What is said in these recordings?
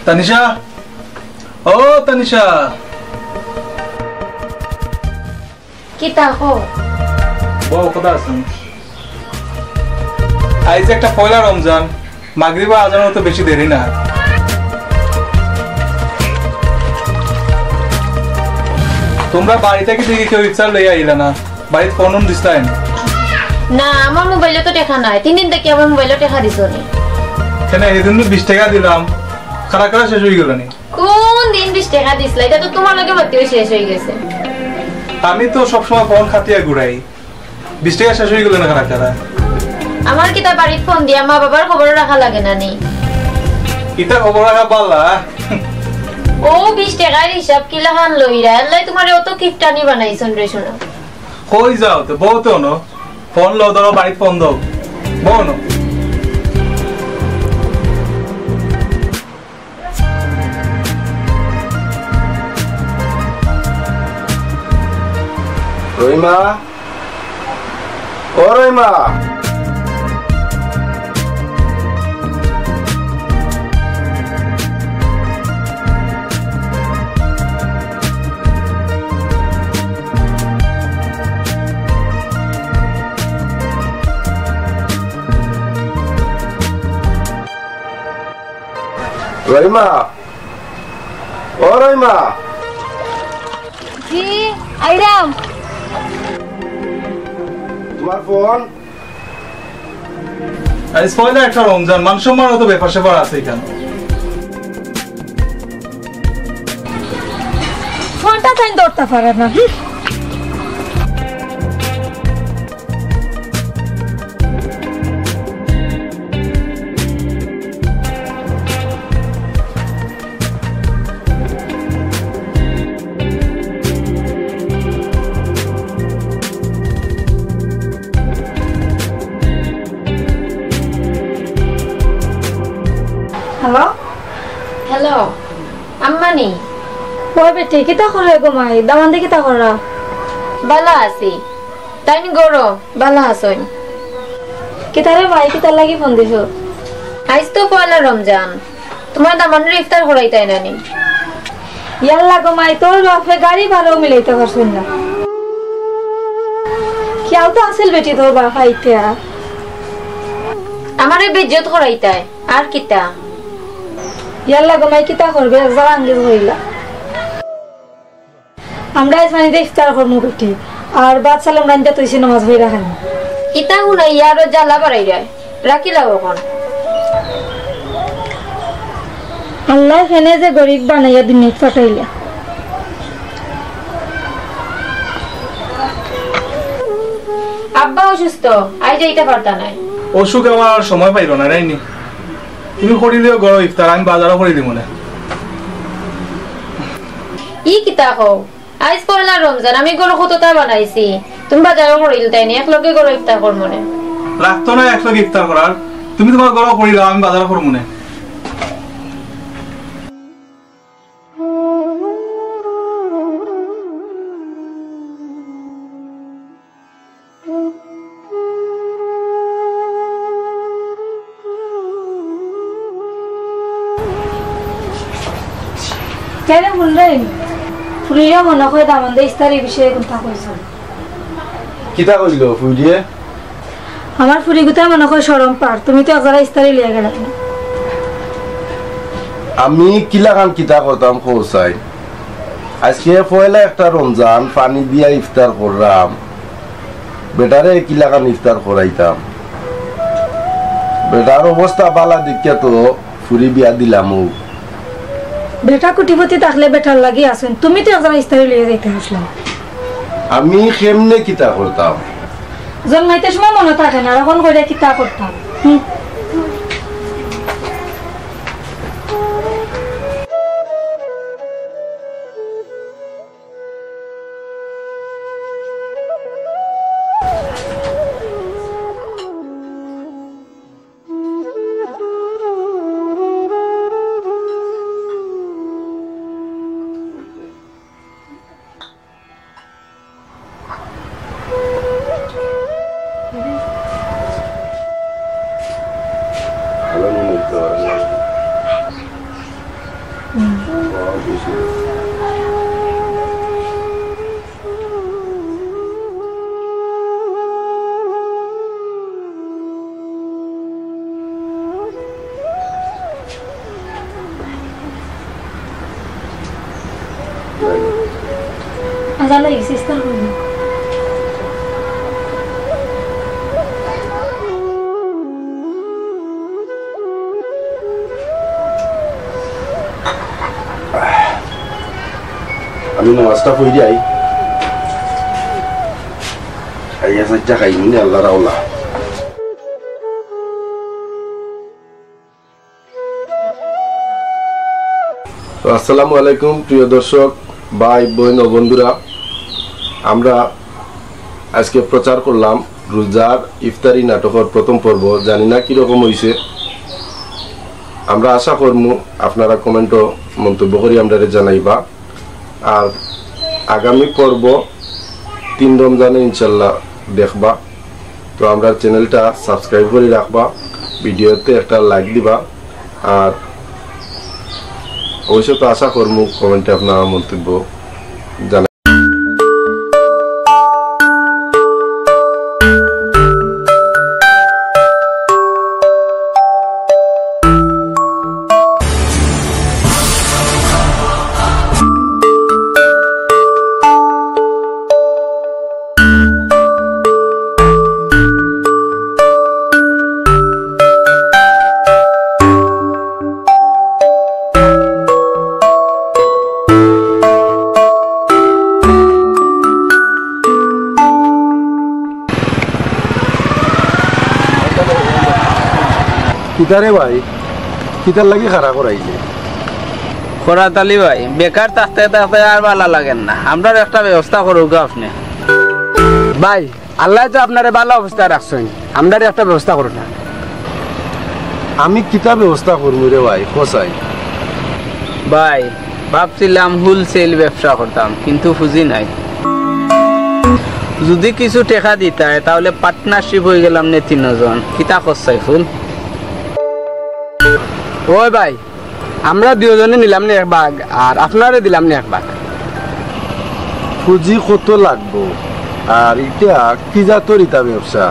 তানিশা, ও তানিশা, কি তাকো বউ কথা আছেন? আজ একটা পয়লা রমজান, মাগরিবা আজানের তো বেশি দেরি না। তোমরা বাড়ি থেকে দিকে কেউ ইফতার লইয়া আইলা না, বাড়িতে ফোন দিছিলেন না? আমার মোবাইলে তো টাকা নাই, 3 দিন থেকে আমার মোবাইলে টাকা দিছো নি কেন? এদিন তো 20 টাকা দিলাম, খারা খারা শেষ হয়ে গেল নি। কোন দিন 20 টাকা দিছলা? এটা তো তোমার লগে ভর্তি হয়ে শেষ হয়ে গেছে। আমি তো সবসময় ফোন খাতিয়া ঘুরাই, 20 টাকা শেষ হয়ে গেল না খারা খারা। আমার কি তার বাড়িতে ফোন দিয়া মা বাবার খবর রাখা লাগে না নি? ইটা খবর রাখা পারলা? ও 20 টাকার হিসাব কিলা হান লইরা আল্লাহ তোমারে অত কিপটানি বানাইছন রে শোনা। কই যাও তো বউ তো ন, ফোন লো ধরো, বাড়িতে ফোন দাও বউ ন। রহিমা, ও রহিমা, রহিমা, ও রহিমা। জি আইরাম। তোমার ফোন? আজ পয়লা একটা রমজান, মান সম্মান তো ব্যাপার স্যাপার আছে এখানে। ফোনটা তাই ধরতে পারে না। হ্যালো হ্যালো আম্মানি, ওই বেটি কিতা করে গো মাই দামান দি কিতা করা? বালা আছি, তাই নি গরো বালা আসইন। কিতারে ভাই কিতা লাগি ফোন দিছো? আজ তো পয়লা রমজান, তোমার দামানের ইফতার করাইতাই না নি? ইয়াল্লা গো মাই তোর বাপে গাড়ি ভাড়াও মিলাইতে পারছেন না। কেউ তো আসল বেটি তোর বাপ আইতে। আমারে বেজ্জত করাইতাই আর কিতা? ইয়াল্লা গো মাই কিতা করবে? একবার আঙ্গিজ হইলা। আমরা আজ মানে ইফতার করবো বেটি, আর বাদ সালাম রান্দা তুইছি নামাজ হয়ে রাখেন। কিতা হুনাই আরো জ্বালা বাড়াই যায়, রাখিলাও এখন। আল্লাহ ফেনে যে গরিব বানাইয়া দুনিয়া পাঠাইলা। আব্বা অসুস্থ, আই যাইতে পারতা নাই। অসুখ আমার আর সময় পাইল না রাইনি। তুমি করি দিও গরো ইফতার, আমি বাজারও করে দিব না। ই কিতা কও? আজ পয়লা রমজান, আমি গরু কতটা বানাইছি, তুমি বাজারও করিল তাই নি? এক লগে গরু ইফতার করব মনে রাখতো না এক লগে ইফতার করার। তুমি তোমার গরো করিল, আমি বাজারও করব না। কেন বললেন ফুলিয়া মনে হয় দামান দে ইস্তারি বিষয়ে কথা কইছো? কিতা কইল ফুলিয়ে? আমার ফুরি গুতা মনে হয় শরম পার, তুমি তো একজরা ইস্তারি লিয়া গেলা। আমি কিলাকান কিতা করতাম খোসাই। আজকে পয়লা একটা রমজান, পানি দিয়া ইফতার করলাম, বেটারে কিলাকান ইফতার করাইতাম। বেটার অবস্থা বালা দিকে তো ফুরি বিয়া দিলাম। বেটা কুটিপতি থাকলে বেটার লাগি আছেন, তুমি তো একজরা ইস্তারি লিয়া যাইতে আসলাম। আমি কেমনে কিতা করতাম? জন্মাইতে সময় মনে থাকে না, এখন করে কিতা করতাম। আজা লাগিছে ইস্তার করব আমি নামাজটা পড়ি যাই খাইয়া সাজ্জা খাইনি না আল্লাহ রাওলা আসসালামু আলাইকুম প্রিয় দর্শক ভাই বোন ও বন্ধুরা আমরা আজকে প্রচার করলাম রোজার ইফতারি নাটকের প্রথম পর্ব জানি না কিরকম হয়েছে আমরা আশা করবো আপনারা কমেন্ট মন্তব্য করে আমরা জানাইবা আর আগামী পর্ব 3 রমজানে ইনশাল্লাহ দেখবা তো আমরা চ্যানেলটা সাবস্ক্রাইব করে রাখবা ভিডিওতে একটা লাইক দিবা আর অবশ্যই তো আশা করবো কমেন্টে আপনার মন্তব্য জানাই কিতারে ভাই কিতার লাগি খাড়া করাইলে খোরাত আলী ভাই বেকার থাকতে থাকতে আর ভালো লাগেন না আমরা একটা ব্যবস্থা করুক আপনি ভাই আল্লাহ তো আপনারে ভালো অবস্থায় রাখছেন আমরা একটা ব্যবস্থা করুন না আমি কিতা ব্যবস্থা করবো রে ভাই কোসাই ভাই ভাবছিলাম হোলসেল ব্যবসা করতাম কিন্তু পুঁজি নাই যদি কিছু টাকা দিতায় তাহলে পার্টনারশিপ হয়ে গেলাম নে 3 জন কিতা করছাই ফুল ওই ভাই আমরা 2 জনে নিলাম না 1 ভাগ আর আপনারে দিলাম না 1 ভাগ পুঁজি কত লাগবো আর এটা কি জাতর ইতা ব্যবসা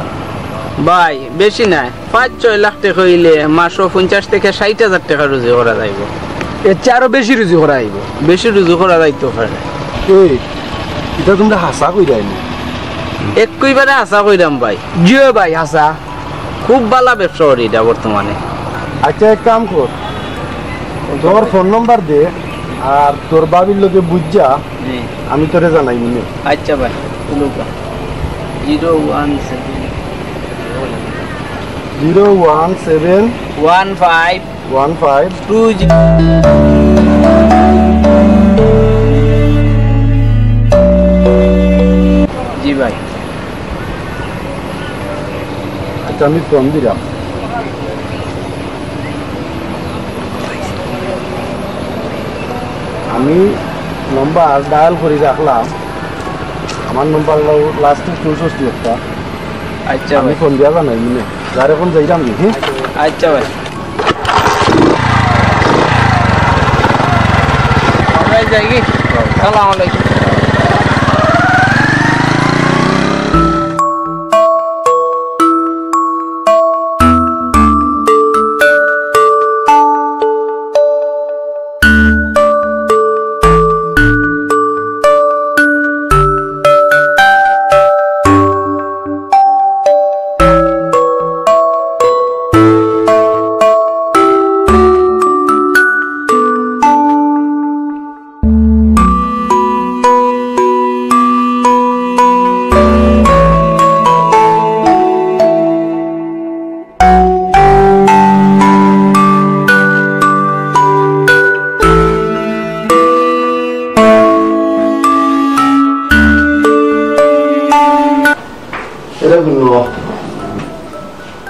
ভাই বেশি নাই 5-6 লাখ টাকা হইলে মাসে 50 থেকে 60,000 টাকা রুজি করা যাইব এর চেয়ে আরো বেশি রুজি করা আইব বেশি রুজি করা যাইতো পারে এই এটা তোমরা হাসা কই যায়নি একইবারে আশা কইরাম ভাই জিও ভাই হাসা খুব ভালো ব্যবসা করি এটা বর্তমানে আচ্ছা এক কাম কর তোর ফোন নাম্বার দে আর তোর বাবির লোকে বুঝা আমি তোরে জানাই নি আচ্ছা ভাই 017 15 জি ভাই আচ্ছা আমি ফোন দিলাম আমি নম্বর ডায়াল করে রাখলাম আমার নম্বর লাস্টে 64 একটা আচ্ছা আমি ভাই ফোন দিয়া জানাই নি যার এখন যাইলাম দেখি আচ্ছা ভাই আমরা যাই কি আসসালামু আলাইকুম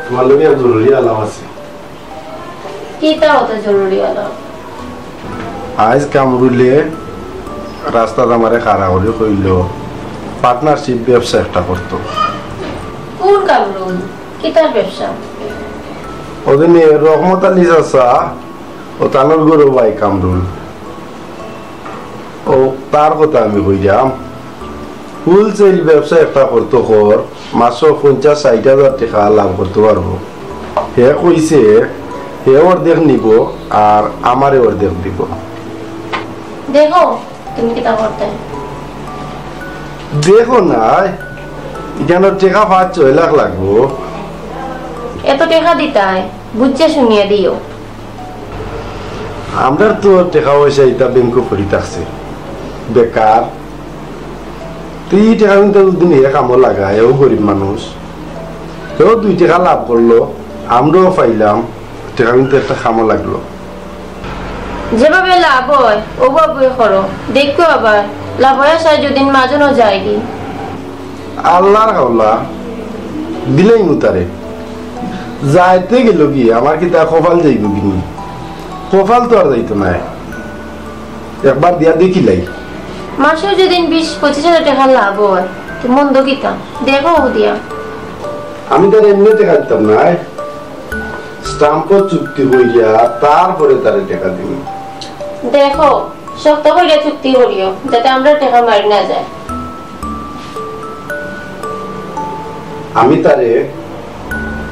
তোমার লোক জরুরি আলাপ আছে কিতা অত জরুরি আলাপ আজ কামরুলে রাস্তা আমারে খাড়া করে কইল পার্টনারশিপ ব্যবসা একটা করতো কোন কামরুল কিতার ব্যবসা ওদিনে রহমত আলী চাচা ও তানোর গরু ভাই কামরুল ও তার কথা আমি কইলাম হোলসেল ব্যবসা একটা করতো কর মাসে 50-60,000 টাকা লাভ করতে পারবো হে কইছে হে অর্ধেক নিব আর আমারে অর্ধেক দিব দেখো তুমি কিতা করতে দেখো না এখানে টাকা 5-6 লাখ লাগবো। এত টাকা দিতাই বুঝছে শুনিয়ে দিও। আমরা তো টাকা পয়সা এটা ব্যাংকে পড়ে থাকছে বেকার। তুই টাকা কিন্তু দুদিন কামও লাগায়, ও গরিব মানুষ, কেউ 2 টাকা লাভ করলো, আমরাও পাইলাম, টাকা কিন্তু একটা কামও লাগলো। যেভাবে লাভ হয় ওভাবে করো, দেখো আবার লাভ হয় আসা যদি মাজনও যায় কি আল্লাহর হাওলা দিলেই মুতারে যাইতে গেল কি আমার কি তা কপাল যাইব কিনি? কপাল তো আর যাইতো না, একবার দিয়া দেখিলাই। মাসে যদি 20-25 হাজার টাকা লাভ হয় তো মন্দ কিতা দেখো দিয়া। আমি তার এমনি টাকা দিতাম না, স্টাম্প চুক্তি হইয়া তারপরে তারে টাকা দিব। দেখো শক্ত করিয়া চুক্তি করিও যাতে আমরা টাকা মারি না যায়। আমি তারে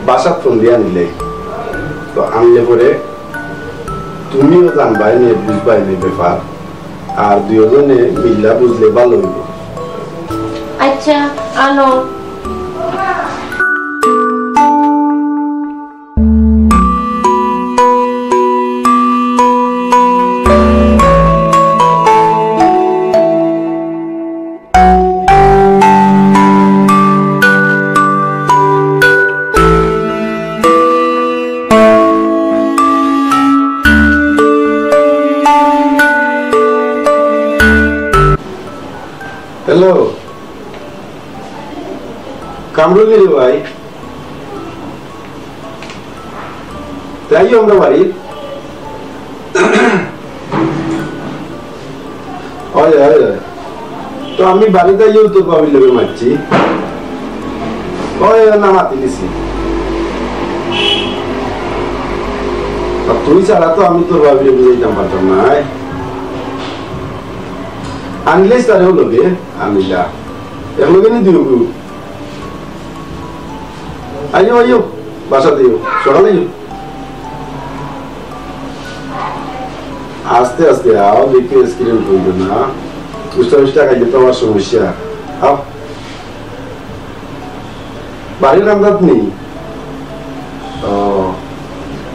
বাসাত ফোন দিয়া নিলে তো আনলে পরে তুমিও জানবাই নে, বুঝবাই নে ব্যাপার, আর দুজনে মিল্লা বুঝলে ভালো হইব। আচ্ছা আনো। হ্যালো কামরুল ভাই, তাই আমরা বাড়ি তো আমি বাড়িতে তো পাবি লেবে মারছি, না মাতি দিছি। তুই ছাড়া তো আমি তোর ভাবিলে বুঝাইতাম পারতাম না। আনলে তারেও লগে আনিলা একলগে নি দিও। আইও আইও বাসা দিও, সকালে আস্তে আস্তে আও, দেখে স্ক্রিন করবে না, বুঝতে খাইলে তো আমার সমস্যা। আও বাড়ির কান্দাত নেই। ও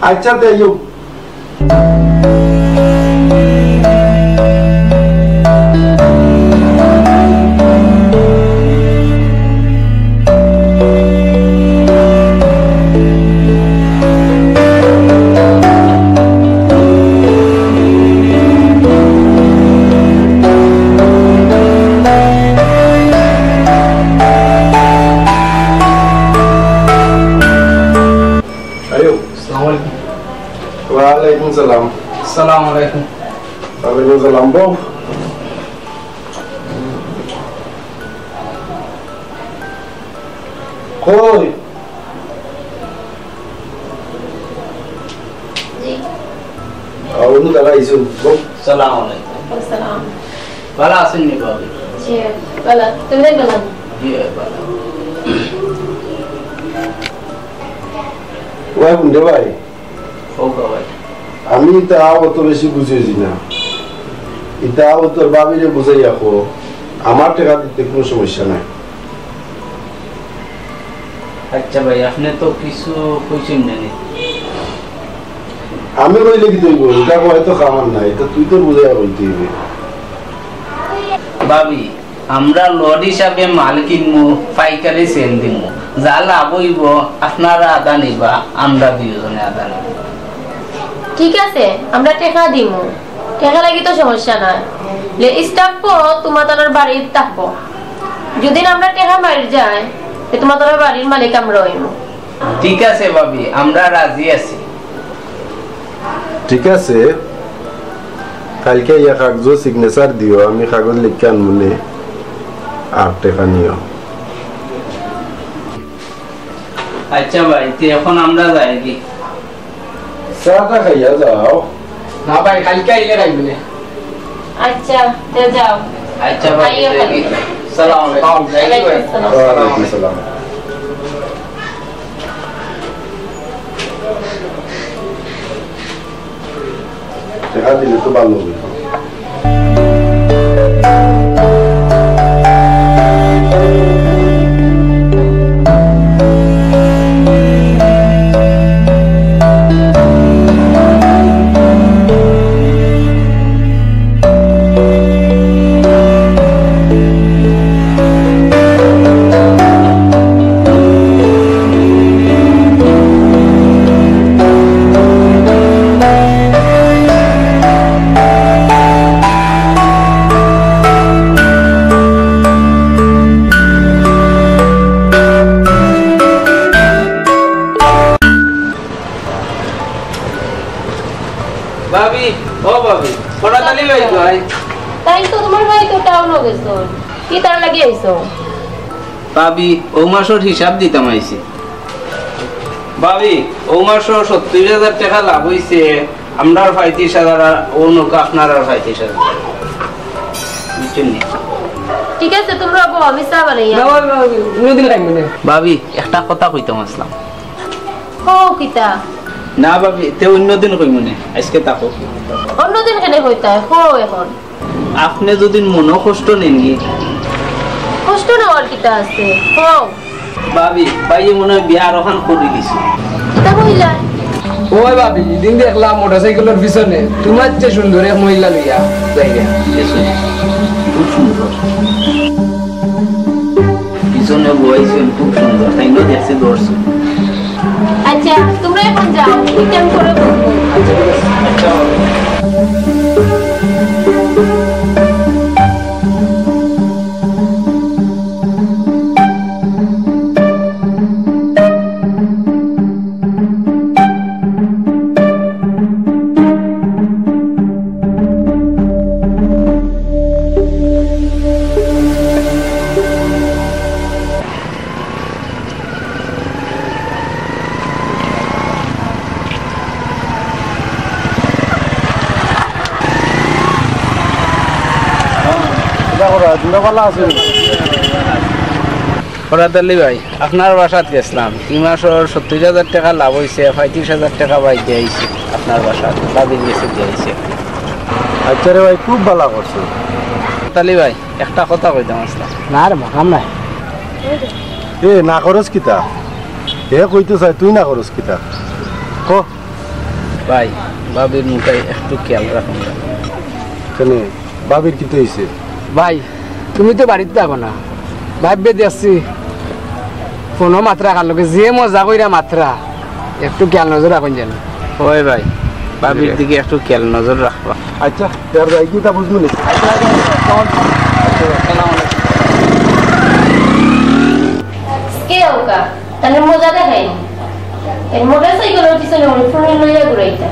আচ্ছা আইও। ওয়ালাইকুম সালাম। আসসালামু আলাইকুম। ওয়ালাইকুম সালাম। বউ কই? জি অনু দাদা আইসুন। বউ আসসালামু আলাইকুম। আসসালাম। ভালো আছেন নি বাবু? জি ভালো, তুমি ভালো? জি ভালো। ওই বুঝতে ভাই, ওকে ভাই। আমি তাও অত বেশি বুঝেছি না, এটাও তোর বাবিরে বুঝাই রাখো, আমার টাকা দিতে কোনো সমস্যা নাই। আচ্ছা ভাই, আপনি তো কিছু কইছেন না। আমি কইলে কি তুই বল, এটা হয়তো খাবার নাই, এটা তুই তোর বুঝাই বলতে হবে। ভাবি আমরা লড হিসাবে মাল কিনবো, পাইকারি সেল দিব, যা লাভ হইব আপনারা আদা নিবা, আমরা দুজনে আদা নিব। ঠিক আছে আমরা টাকা দিমু, টাকা লাগি তো সমস্যা নাই। লে স্টাফ তোমার তার বাড়ির থাকবো, যদি আমরা টাকা মারি যাই তোমার তার বাড়ির মালিক আমরা হইব। ঠিক আছে ভাবি, আমরা রাজি আছি। ঠিক আছে, কালকে ইয়া কাগজ সিগনেচার দিও, আমি কাগজ লিখে আনমনে, আর টাকা নিও। আচ্ছা ভাই, এখন আমরা যাই কি? চাটা খাইয়া যাও। না ভাই, কালকে আইলে খাইবি। আচ্ছা যাও। আচ্ছা ভাই, সালাম আলাইকুম। ওয়ালাইকুম সালাম। টাকা দিলে তো ভালো হবে। তো তোমার ভাই তো টাউন গেছো কি তার লাগি আইছো ভাবি ও মাসের হিসাব দিতাম আইছি ভাবি ও মাসের 70,000 টাকা লাভ হইছে আমরা 35,000 আর ও নৌকা আপনার আর 35,000 বুঝছেন ঠিক আছে তোমরা বউ আমি চা বানাই ভাবি একটা কথা কইতাম আসলাম ও কিতা না ভাবি তে অন্যদিন কই মনে আজকে তাকো অন্যদিন কেন হইতা হো এখন আপনি যদি মনো কষ্ট নেন কি কষ্ট নেওয়ার কিতা আছে হো ভাবি ভাই মনে বিয়া রোহান করে দিছি কিতা কইলা ওই ভাবি দিন দেখলাম মোটরসাইকেলের পিছনে তোমার চেয়ে সুন্দর এক মহিলা লইয়া জায়গা খুব সুন্দর পিছনে বইছেন খুব সুন্দর তাই না দেখছি দর্শক আচ্ছা তোমরা এখন যাও রিটার্ন করে বলবো আচ্ছা ফরাত আলী ভাই আপনার বাসাত গেছিলাম 3 মাসের 70,000 টাকা লাভ হয়েছে 35,000 টাকা বাই দিয়েছে আপনার বাসাত বাবির গেছে দিয়েছে আচ্ছা রে ভাই খুব ভালো করছো ফরাত আলী ভাই একটা কথা কইতাম আসলাম না রে মাকাম নাই এ না করস কিতা এ কইতে চাই তুই না করস কিতা ক ভাই বাবির মুখে একটু খেয়াল রাখুন কেন বাবির কিতে হইছে ভাই তুমি তো বাড়িতে থাকো না ভাববে দেখছি কোনো মাত্রা কার লোকে যে মজা কইরা মাত্রা একটু খেয়াল নজর রাখুন যেন ওই ভাই বাবির দিকে একটু খেয়াল নজর রাখবা আচ্ছা তোর ভাই কিতা বুঝবো নি কে ওকা তাহলে মজা দেখাই এই মোটরসাইকেলের পিছনে ওই ফোনে লইয়া ঘুরাইতা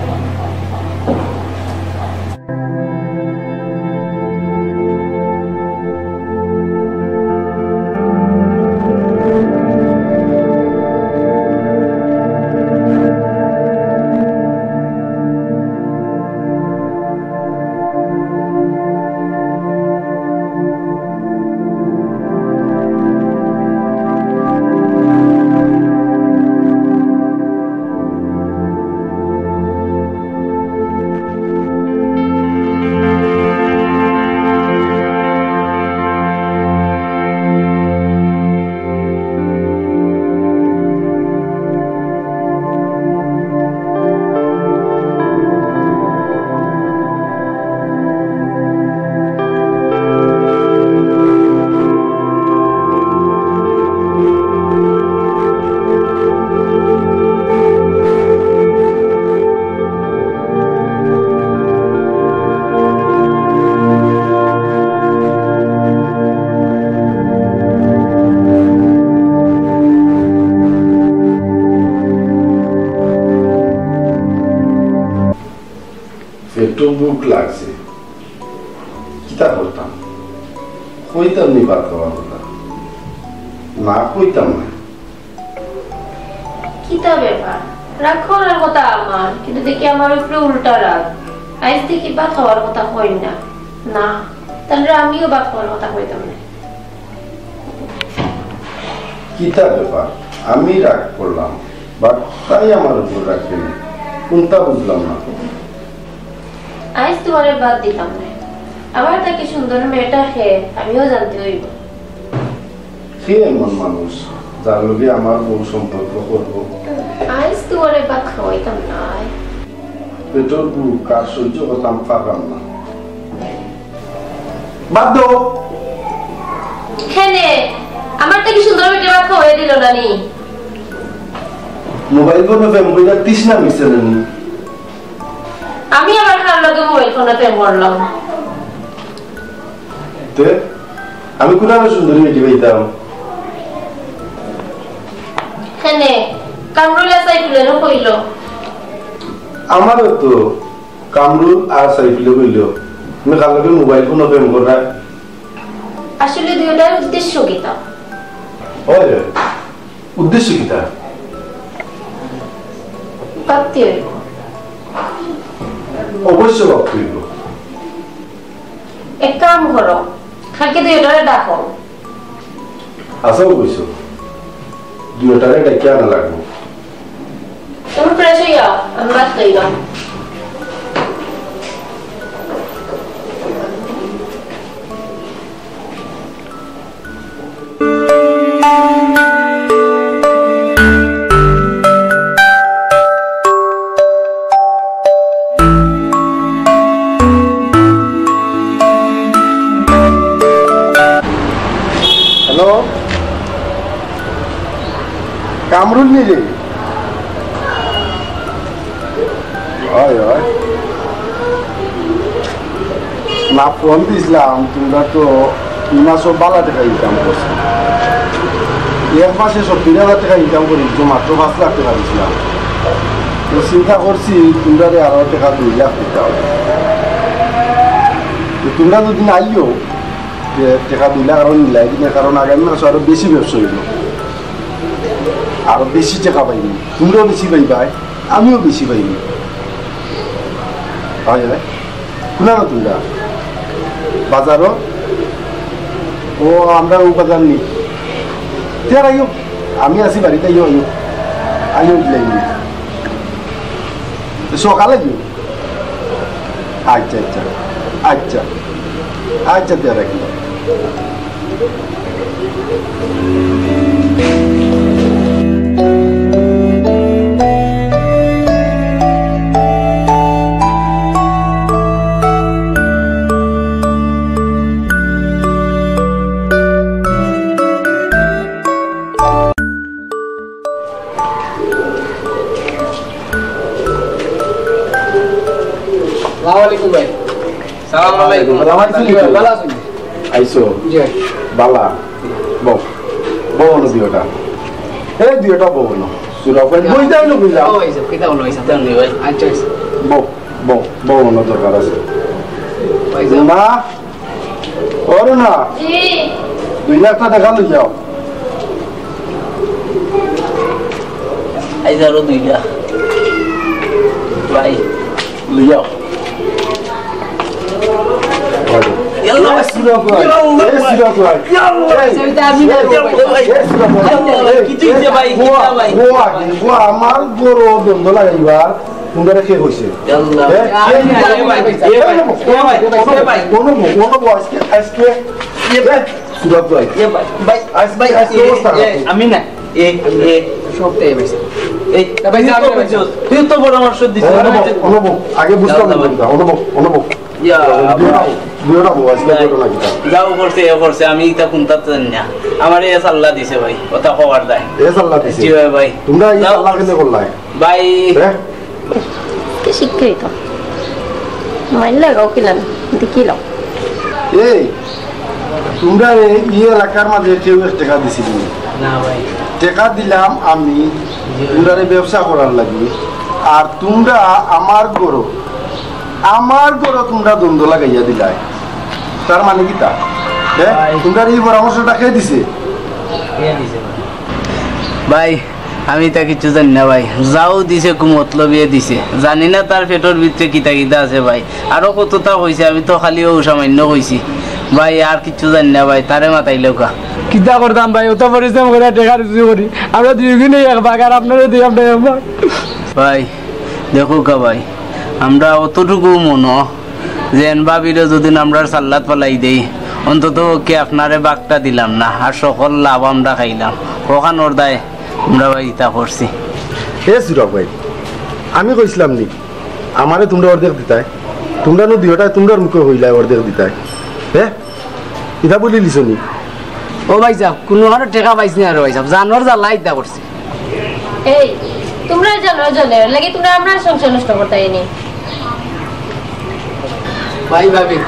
একটু বুক লাগছে কিতা করতাম কইতাম নি বাদ খাওয়ার কথা না কইতাম না কিতা ব্যাপার রাগ করার কথা আমার কিন্তু দেখি আমার উপরে উল্টা রাগ আজ দেখি ভাত খাওয়ার কথা হই না না তাহলে আমিও ভাত খাওয়ার কথা কইতাম না কিতা ব্যাপার আমি রাগ করলাম বাট তাই আমার উপর রাখেন কোনটা বুঝলাম না আজ তোমারে বাদ দিতাম না আমার তাকে সুন্দর মেয়েটা খেয়ে আমিও জানতে হইব সে এমন মানুষ যার লগে আমার বউ সম্পর্ক করবো আজ তোমারে ভাত খাওয়াইতাম না পেটর বুক কার সহ্য করতাম পারলাম না বাদ দাও খেলে আমার তাকে সুন্দর মেয়েটা ভাত খাওয়াই দিল না নি মোবাইল ফোনে ফেম কইরা তৃষ্ণা মিশে নি আমি আমার খারাপ লাগে মোবাইল ফোনাতে পড়লাম তে আমি কোথায় সুন্দরী মেয়েটি পাইতাম খেলে কামরুলা সাইফুলেরও কইল আমারও তো কামরুল আর সাইফুলে কইল তুমি কার লগে মোবাইল ফোন প্রেম করা আসলে দুইটার উদ্দেশ্য কিতা ওই উদ্দেশ্য কিতা ভাবতে হইব অবশ্য ভাবতে হইব এক কাম করো কালকে দুইটারে ডাকো আসাও কইছো দুইটারে ডাকিয়া আনা লাগবো তুমি ফ্রেশ হয়ে যাও আমি বাদ খাইলাম হ্যালো কামরুল নিলে না ফোন দিছিলাম তোমরা তো 2 মাসও 12 টাকা ইনকাম করছো 1 মাসে 70,000 টাকা ইনকাম করি মাত্র 5 লাখ টাকা দিছিলাম তো চিন্তা করছি তোমরা আরো টাকা 2 লাখ দিতে হবে তোমরা যদি আইও যে টাকা 2 লাখ আরো মিলাই দিলে কারণ আগামী মাসে আরো বেশি ব্যবসা হইব আরো বেশি টাকা পাইনি তোমরাও বেশি পাইবা আমিও বেশি পাইনি শুনা না তোমরা বাজারও ও আমরা ও বাজার নি আইও আমি আছি বাড়িতে আইও আইও আইও দিলাই সকালে দিও আচ্ছা আচ্ছা আচ্ছা আচ্ছা দিয়ে রাখি আসসালামু আলাইকুম ভাই সালাম আলাইকুম ভালো আছেন আইসো জি বালা বউ বউ না দিওটা এই দিওটা বউ না সুরা ভাই বই যাই না বুঝলা ও ভাই সাহেব কিতা বলো ভাই সাহেব জানি ভাই আচ্ছা বউ বউ বউ না দরকার আছে ভাই সাহেব না ওর না জি 2 লাখ টাকা দেখা লই যাও আইজারো 2 লাখ ভাই লই যাও يلا সুরা ভাই এই সুরা ভাই সেটা আমি না কিছু যে ভাই কিটা ভাই ও আমার বড় বন্ধ লাগাইবার তোমরা কে কইছে يلا আমি না সবটাই ভাই সাহেব এই ভাই তুই তো পরামর্শ দিছিস আগে বুঝতাম অনুভব যাও করছে আমি এটা কোনটা জানি না আমার এ আল্লাহ দিছে ভাই কথা খবর দেয় জি ভাই তোমরা এই আল্লাহ কেন করলাই ভাই শিক্ষিত মাইল লাগাও কিলাম দেখিলাম এই তোমরা এই এলাকার মাঝে কেউ 1 টাকা দিছিল না ভাই টাকা দিলাম আমি তোমরা ব্যবসা করার লাগি আর তোমরা আমার গরো তোমরা দ্বন্দ্ব লাগাইয়া দিলাই তার মানে কি তা তোমরা এই পরামর্শটা খেয়ে দিছে ভাই আমি তা কিছু জানি না ভাই যাও দিছে কুমতলবিয়ে দিছে জানি না তার পেটের ভিতরে কিতা কিতা আছে ভাই আরো কতটা কইছে আমি তো খালি ও সামান্য কইছি ভাই আর কিছু জানি না ভাই তারে মাথায় লোকা কিতা করতাম ভাই ওটা পরিশ্রম করে টাকা রুজি করি আমরা দুইজনে এক ভাগ আর আপনারা দুই আমরা এক ভাগ ভাই দেখো কা ভাই আমরা অতটুকু মনো যেন ভাবিরে যদি আমরা সাল্লাত পালাই দেই অন্তত কে আপনারে বাগটা দিলাম না আর সকল লাভ আমরা খাইলাম ওখান ওর দায় আমরা ভাই ইতা করছি হে সুরভ ভাই আমি কইছিলাম নি আমারে তোমরা অর্ধেক দিতাই তোমরা নো দিওটাই তোমরা মুখে হইলাই অর্ধেক দিতাই হ্যাঁ ইটা বলি লিছনি ও ভাই সাহেব কোনো হারে টাকা পাইছি না ভাই সাহেব জানোর যা লাইট করছে এই তোমরা জানো লাগি তোমরা আমরা সংসার নষ্ট করতেইনি ভাই ভাবি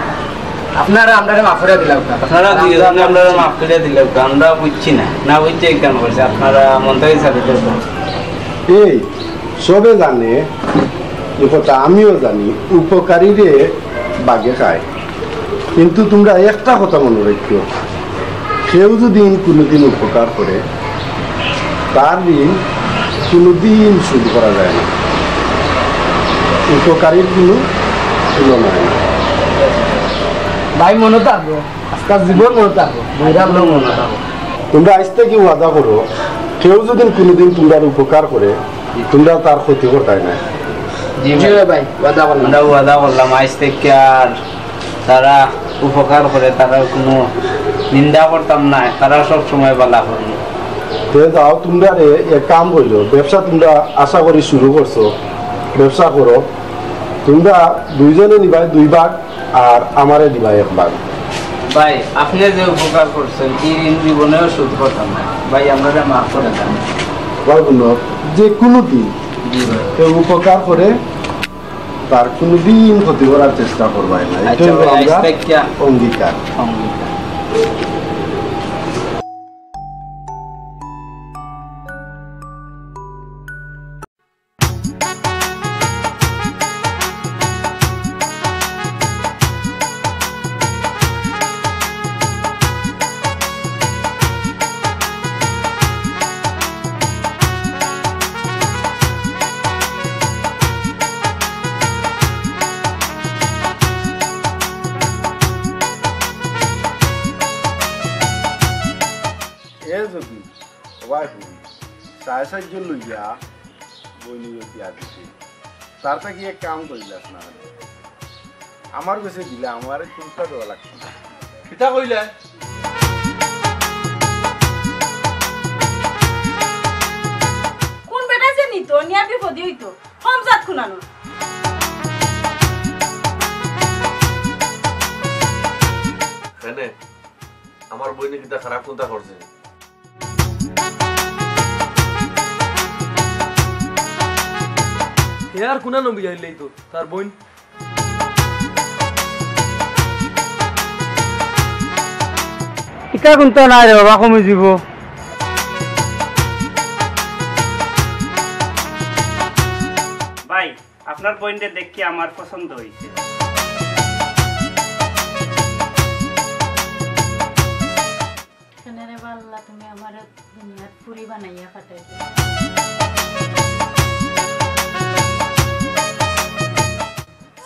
আপনারা আমরা মাফ করে দিলাম আপনারা আমরা মাফ করে দিলাম আমরা বুঝছি না বুঝছি কেন করছে আপনারা মন্ত্রী সাথে এই সবে জানে এই কথা আমিও জানি উপকারীরে বাগে খায় কিন্তু তোমরা একটা কথা মনে রাখো, কেউ যদি কোনোদিন উপকার করে তার ঋণ কোনোদিন শোধ করা যায় না। উপকারীর কোনো তুলনা নাই। ভাই মনে থাকবো, আজকাল জীবন মনে থাকবো, ভাইরাল মনে থাকবো। তোমরা আজ থেকে ওয়াদা করো, কেউ যদি কোনোদিন তোমরা উপকার করে তোমরা তার ক্ষতি করতে না। জি ভাই, ওয়াদা করলাম। আমরা ওয়াদা করলাম আজ থেকে আর তারা উপকার করে তারা কোনো নিন্দা করতাম না, তারা সব সময় বলা করবো। যাও তোমরা এক কাম করলো, ব্যবসা তোমরা আশা করি শুরু করছো, ব্যবসা করো। তোমরা দুইজনে নিবাই 2 ভাগ আর আমারে দিবাই 1 ভাগ। ভাই আপনি যে উপকার করছেন এই ঋণ জীবনেও শোধ করতাম না ভাই, আমরা মাফ করে দেন। যে কোনো দিন কেউ উপকার করে তার কোনোদিন ক্ষতি করার চেষ্টা করবাই না, এটা হলো আমরা অঙ্গীকার। যদি সাহায্য লইয়া বইনি দিয়া দিছি, তার থেকে এক কাম করিলাস না, আমার কাছে দিলে আমার চিন্তা দেওয়া লাগছে না। কিতা কইলে? কোন বেটা যে নিত নিয়া বিপদী হইতো কম জাত খুনানো। আমার বই নাকি খারাপ চিন্তা করছে। আর কোনা নবী আইলেই তো তার বোন ইটা কোনটা নাই রে বাবা, কমে যাব। ভাই আপনার পয়েন্টে দেখি আমার পছন্দ হয়েছে। তুমি আমার দুনিয়ার পুরি বানাইয়া পাঠাই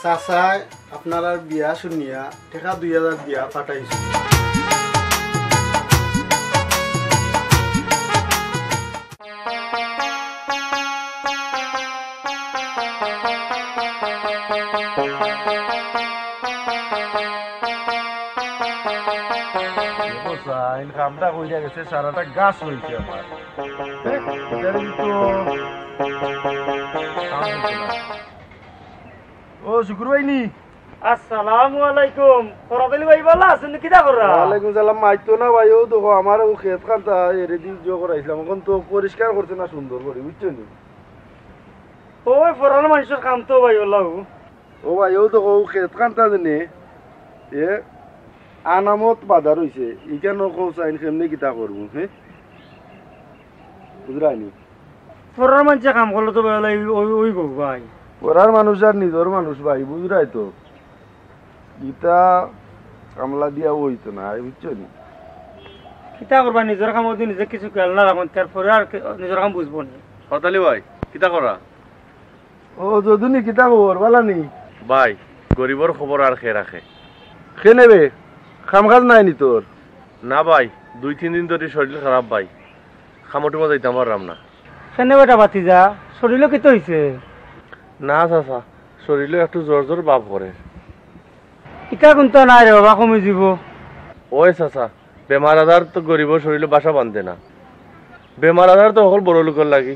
চাচাই আপনার আর বিয়া শুনিয়া টাকা 2000 দিয়া পাঠাইছো। কামটা কইরা গেছে, সারাটা গাছ হয়েছে আমার। ও শুকুর ভাই নি, আসসালামু আলাইকুম। ফরাদালি ভাই ভালো আছেন? কিটা করা? ওয়ালাইকুম সালাম। মাইতো না ভাই, ও দেখো আমার ও ক্ষেত খানটা এরে দিয়ে জো করাইছিলাম, এখন তো পরিষ্কার করছে না সুন্দর করে, বুঝছো নি? ওই ফরান মানুষের কাম তো ভাই ওলাও। ও ভাই ও দেখো ক্ষেত খানটা জানে এ আনামত বাধা রয়েছে, এখানে কৌসাইন কেমনি কিতা করবো? হ্যাঁ বুঝরানি, ফরান মানুষে কাম করলে তো ভাই ওই গো ভাই। পড়ার মানুষ আর নিজের মানুষ ভাই, বুঝরাই তো। ইটা কামলা দিয়া হইতো না, বুঝছো নি? কিতা করবা, নিজের কাম যদি নিজে কিছু খেয়াল না রাখুন তারপরে আর নিজের কাম বুঝবো না। হরতালি ভাই কিতা করা? ও যদুনি কিতা খবর বালা নি ভাই? গরিবর খবর আর খে রাখে। খে নেবে, খাম কাজ নাই নি তোর? না ভাই, 2-3 দিন ধরে শরীর খারাপ ভাই, খামোটিমো যাইতাম পারলাম না। কেনে বেটা বাতি যা, শরীরও কিতো হয়েছে? না চাচা, শরীরে একটু জ্বর জ্বর ভাব করে। ইটা কিন্তু নাই রে বাবা, কমে যাব। ওই চাচা, বেমার আজার তো গরিবর শরীরে বাসা বাঁধে না, বেমার আজার তো সকল বড় লোকের লাগি।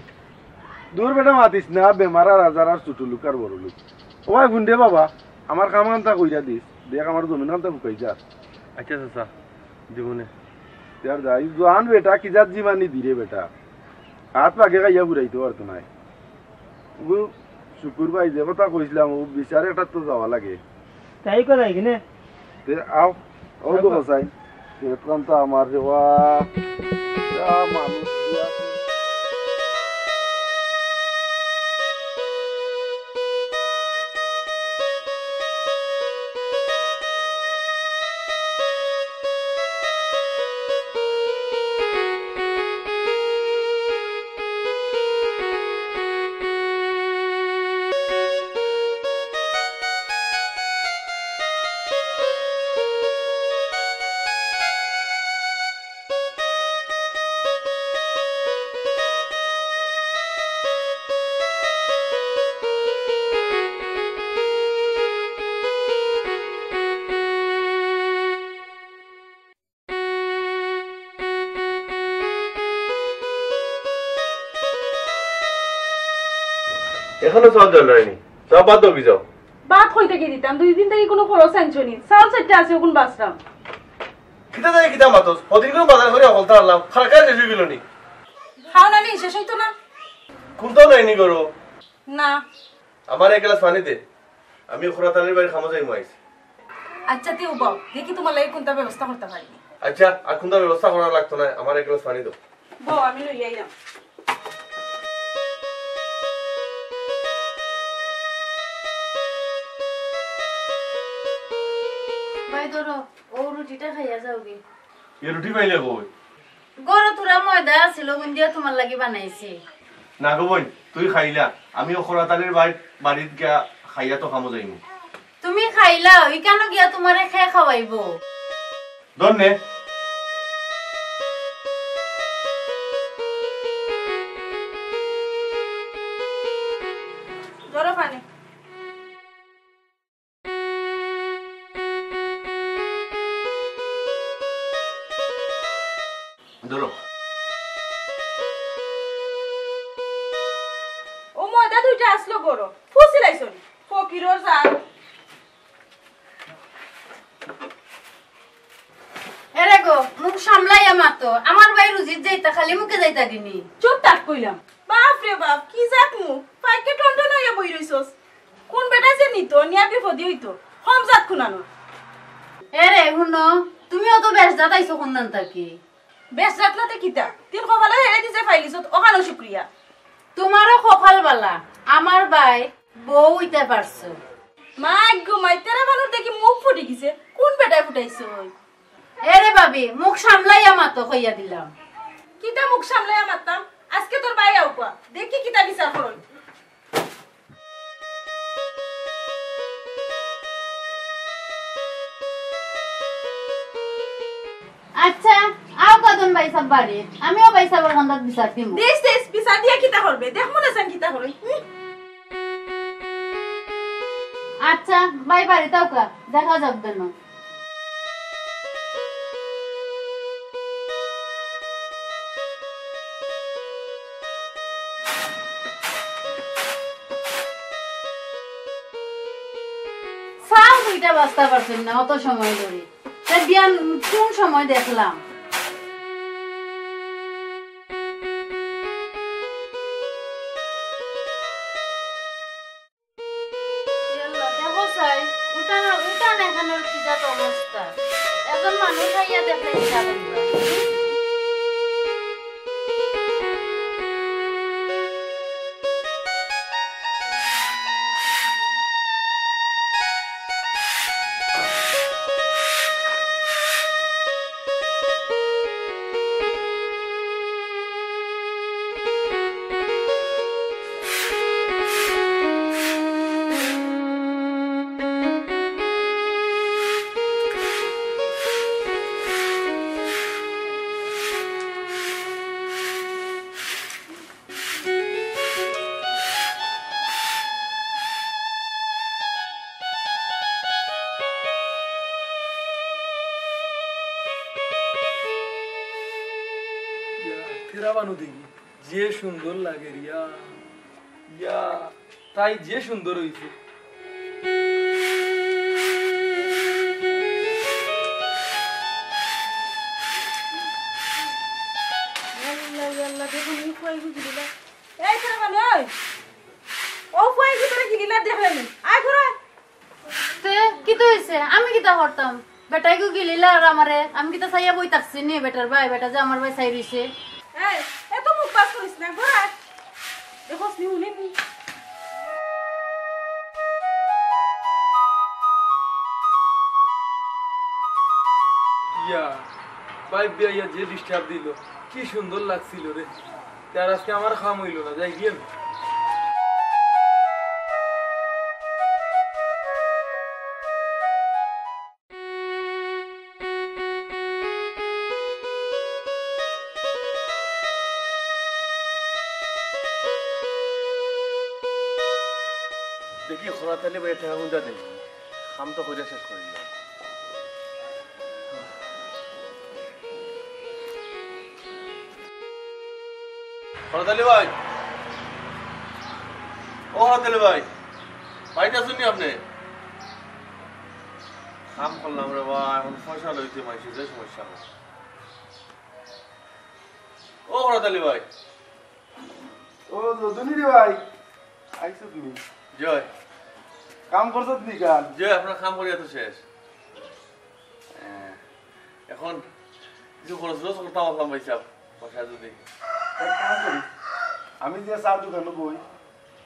দূর বেটা মাতিস না, বেমার আর আজার আর ছোট লোক আর বড় লোক। ওই গুন্ডে বাবা, আমার কাম কান্তা কইরা দিস, দেখ আমার জমিন কান্তা ফুকাই যা। আচ্ছা চাচা, দিবনে। তার যাই জোয়ান বেটা, কি যাত জিমানি দিরে বেটা, হাত পাকে খাইয়া ঘুরাইতে পারতো নাই। শুকুর ভাই যে কথা কইছিলাম, ও বিচারে একটা তো যাওয়া লাগে। তাই কথা কিনে আও ও তো চাই কান্তা আমার দেওয়া মানুষ। এখনো চাল জল হয়নি সব বাদ কি যাও বাদ হইতে কি দিতাম 2 দিন থেকে কোনো খরচ আনছনি চাল চাইতে আছে কোন বাসরাম কিতা যায় কিতা মাতস ওদিন কোন বাজার করে হলতা আল্লাহ খারকা শেষ হয়ে গেল নি খাও না নি শেষ হইতো না কোনটা নাইনি করো না আমার এক গ্লাস পানি দে আমি খোরাতালের বাড়ি খামো যাই মাইছি আচ্ছা তুই বল দেখি তোমার লাগি কোনটা ব্যবস্থা করতে পারি আচ্ছা আর কোনটা ব্যবস্থা করা লাগতো না আমার এক গ্লাস পানি দাও বল আমি লই আইলাম ভাই ধরো ও রুটিটা খাইয়া যাওগে এই রুটি পাইলে কই গরো তুরা ময়দা আছিল গুন্দিয়া তোমার লাগি বানাইছি না গো বোন তুই খাইলা আমি খোরাতালের বাড়িত গিয়া খাইয়া তো খামো যাইনি তুমি খাইলা ওই কেন গিয়া তোমারে খেয়ে খাওয়াইবো ধন্যে ধরো পানি ধরো ও ময়দা দুইটা আসলো গরো ফুসিলাইছন ফকিরর জান এরে গো মুখ সামলাইয়া মাতো আমার ভাই রুজিত যাইতা খালি মুখে যাইতা দিনি চুপ থাক কইলাম বাপ রে বাপ কি জাত মু পাইকে টন্টন হইয়া বই রইছস কোন বেটা যে নিতো নিয়া বিপদি হইতো হম জাত খুনানো এরে হুনো তুমিও তো বেশ দাদাইছো কোনদান থাকি বেশ জাত নাতে কিতা তিন কপালে হেরে দিছে ফাইলিছত ওখানো শুক্রিয়া তোমারও কপাল বালা আমার ভাই বউ হইতে পারছো মাই গো মাই তেরা মানুষ দেখি মুখ ফুটি গিছে কোন বেটায় ফুটাইছো এরে ভাবি মুখ সামলাইয়া মাতো কইয়া দিলাম কিতা মুখ সামলাইয়া মারতাম আজকে তোর ভাই আউপা দেখি কিতা বিচার করই আচ্ছা আও কদন ভাই সব বাড়ি আমিও ভাই সবার গন্ধাত বিচার দিমু দেশ দেশ বিচার দিয়া কিতা করবে দেখ মনে চান কিতা করই আচ্ছা ভাই বাড়ি তাও কা দেখা যাবে না সাল দুইটা বাস্তা পারছেন না অত সময় ধরে তা বিয়ান কোন সময় দেখলাম দেখো সাই উঠান এখানের কি জাত অবস্থা একজন মানুষ খাইয়া দেখলে যাবেন না দেখি যে সুন্দর লাগে রিয়া ইয়া তাই যে সুন্দর হইছে আমি কিতা করতাম বেটাই গু গিলিলা আর আমারে আমি কিতা চাইয়া বই থাকছি নি বেটার ভাই বেটা যে আমার ভাই চাই রইছে এত মুখ পাস করিস না ঘোরা দেখোস নি উনি ইয়া ভাই বিয়া যে ডিস্টার্ব দিল কি সুন্দর লাগছিল রে তার আজকে আমার খাম হইল না যাই গিয়ে দেখি খোলা তাহলে বাইরে টাকা গুঁজা দেয় খাম তো করে শেষ করি না খোলা তাহলে ভাই ও হাতেলে ভাই ভাইটা শুনি আপনি কাম করলাম রে বা এখন পয়সা লইতে মাইছে যে সমস্যা ও হাতেলে ভাই ও যদুনি রে ভাই আইছো তুমি জয় কাম করছত নি কাল জয় আপনার কাম করিয়া তো শেষ এখন কিছু খরচ রোজ করতাম আসলাম ভাই সাহেব পয়সা যদি আমি যে চার দোকানে বই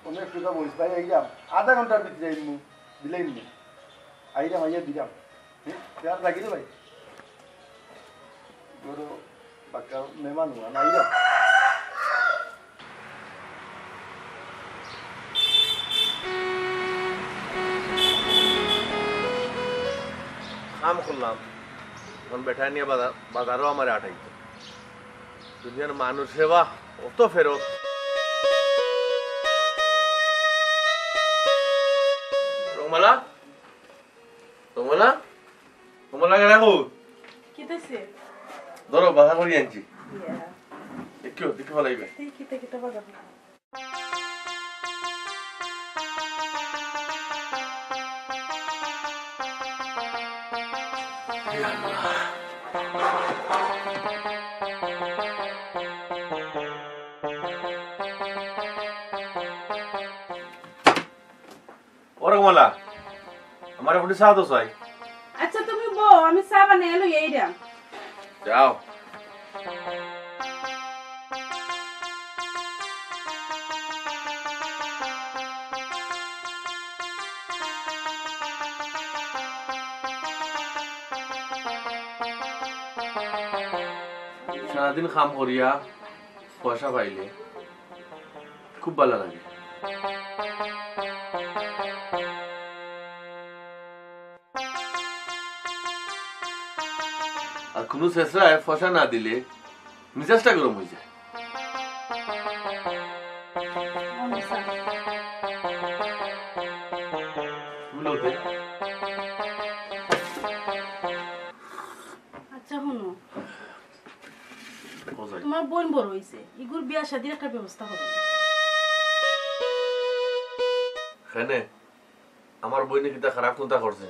অনেক টাকা বইস ভাই আইলাম আধা ঘন্টার ভিতরে আইমু দিলেন নি আইলাম আইয়া দিলাম হ্যাঁ লাগি রে ভাই বড় বাক্কা মেহমান হুয়া না আইলাম কাম করলাম এখন বেটা নিয়ে বাজারও আমার আটাইতো দুনিয়ার মানুষ সেবা অত ফেরত রোমালা রোমালা রোমালা কেন কি দেছে ধরো বাধা করি আনছি একটু দেখে ভালো লাগবে কিতে কিতে বাজার রোমালা আমার এখন চা তো চাই আচ্ছা তুমি বউ আমি চা বানিয়ে লই আইরাম যাও সারাদিন কাম করিয়া পয়সা পাইলে খুব ভালো লাগে আর কোনো চেষ্টায় পয়সা না দিলে মিজাজটা গরম হয়ে যায় আচ্ছা শুনো তোমার বোন বড় হইছে ইগুর বিয়া শাদির একটা ব্যবস্থা করো কেনে আমার বই নাকি খারাপ কোনটা করছে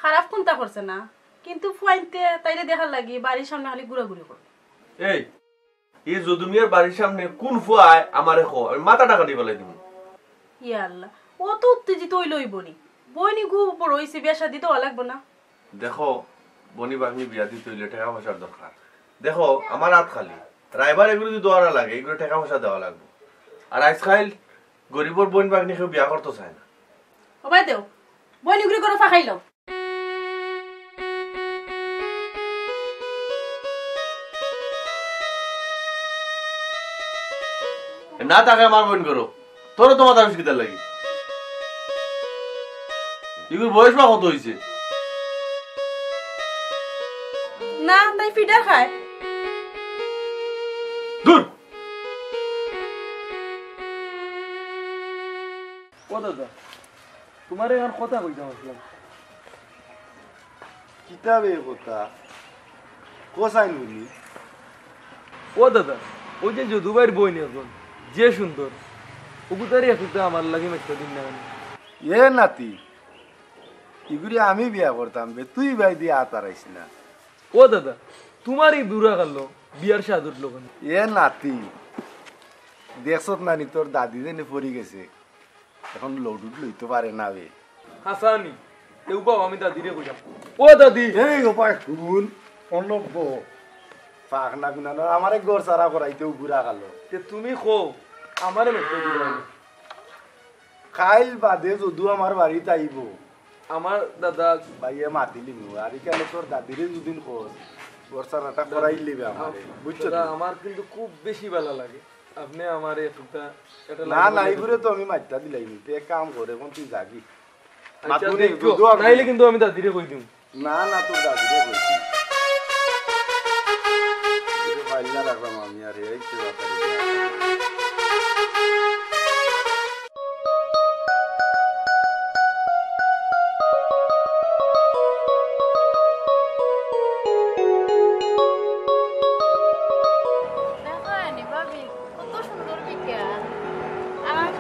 খারাপ কোনটা করছে না কিন্তু ফুয়াইতে তাইরে দেখার লাগি বাড়ির সামনে খালি ঘুরাঘুরি করে এই যদুমিয়ার বাড়ির সামনে কোন ফুয়ায় আমারে খো আমি মাথা টাকা দিয়ে ফেলাই দিব ইয়া আল্লাহ ও তো উত্তেজিত হইলই বনি বইনি গু বড় হইছে বিয়া শাদি তো লাগবে না দেখো বনি বাগনি বিয়া দিতে হইলে টাকা পয়সার দরকার দেখো আমার হাত খালি রাইবার এগুলো যদি দেওয়া লাগে এগুলো টাকা পয়সা দেওয়া লাগবে আর আজকাল গরিবর বোন বাগনি কেউ বিয়া করতে চায় না ও ভাই দেও বইনি গুলি করে ফাঁকাইল না তাকে আমার বোন করো তোরও তোমার দাম শিখিতে লাগি এগুলো বয়স বা কত হয়েছে না তাই ফিডার খায় দূর ও দাদা তোমার এখন কথা কইতাম আসলাম কিতাবে কথা কোসাইন বলি ও দাদা ওই যে যদুবাইর বই নিয়ে যে সুন্দর ওগুতারই একটু আমার লাগে একটা দিন না এ নাতি ইগুরি আমি বিয়া করতাম বে তুই ভাই দিয়ে আতারাইস না ও দাদা তোমার এই বুড়া গেল বিয়ার স্বাদ উঠলো কেন এ নাতি দেখছত নানি তোর দাদি যেনে পড়ি গেছে এখন লডুট লইতে পারে না বে হাসানি কেউ পাও আমি দাদিরে কইলাম ও দাদি এই গোপাই কুল অনব্য পাক না গুনানো আমারে গর সারা করাইতেও বুড়া গেল তে তুমি খো আমারে মেট্রো দিলাম খাইল বাদে যদু আমার বাড়িতে আইব আমার দাদা ভাইয়ে মাতিলি নু আর এখানে তোর দাদিরে দুদিন খোঁজ গর সারাটা করাই লিবে আমারে বুঝছো আমার কিন্তু খুব বেশি ভালো লাগে আপনি আমারে একটা না না ইগুরে তো আমি মাইতা দিলাইনি তে কাম করে কোন তুই যাবি নাইলে কিন্তু আমি দাদিরে কই দিম না না তোর দাদিরে কইছি ফাইল না রাখলাম আমি আর এই কি ব্যাপার দেখো নি ভাবি কত সুন্দর বিকেল আমার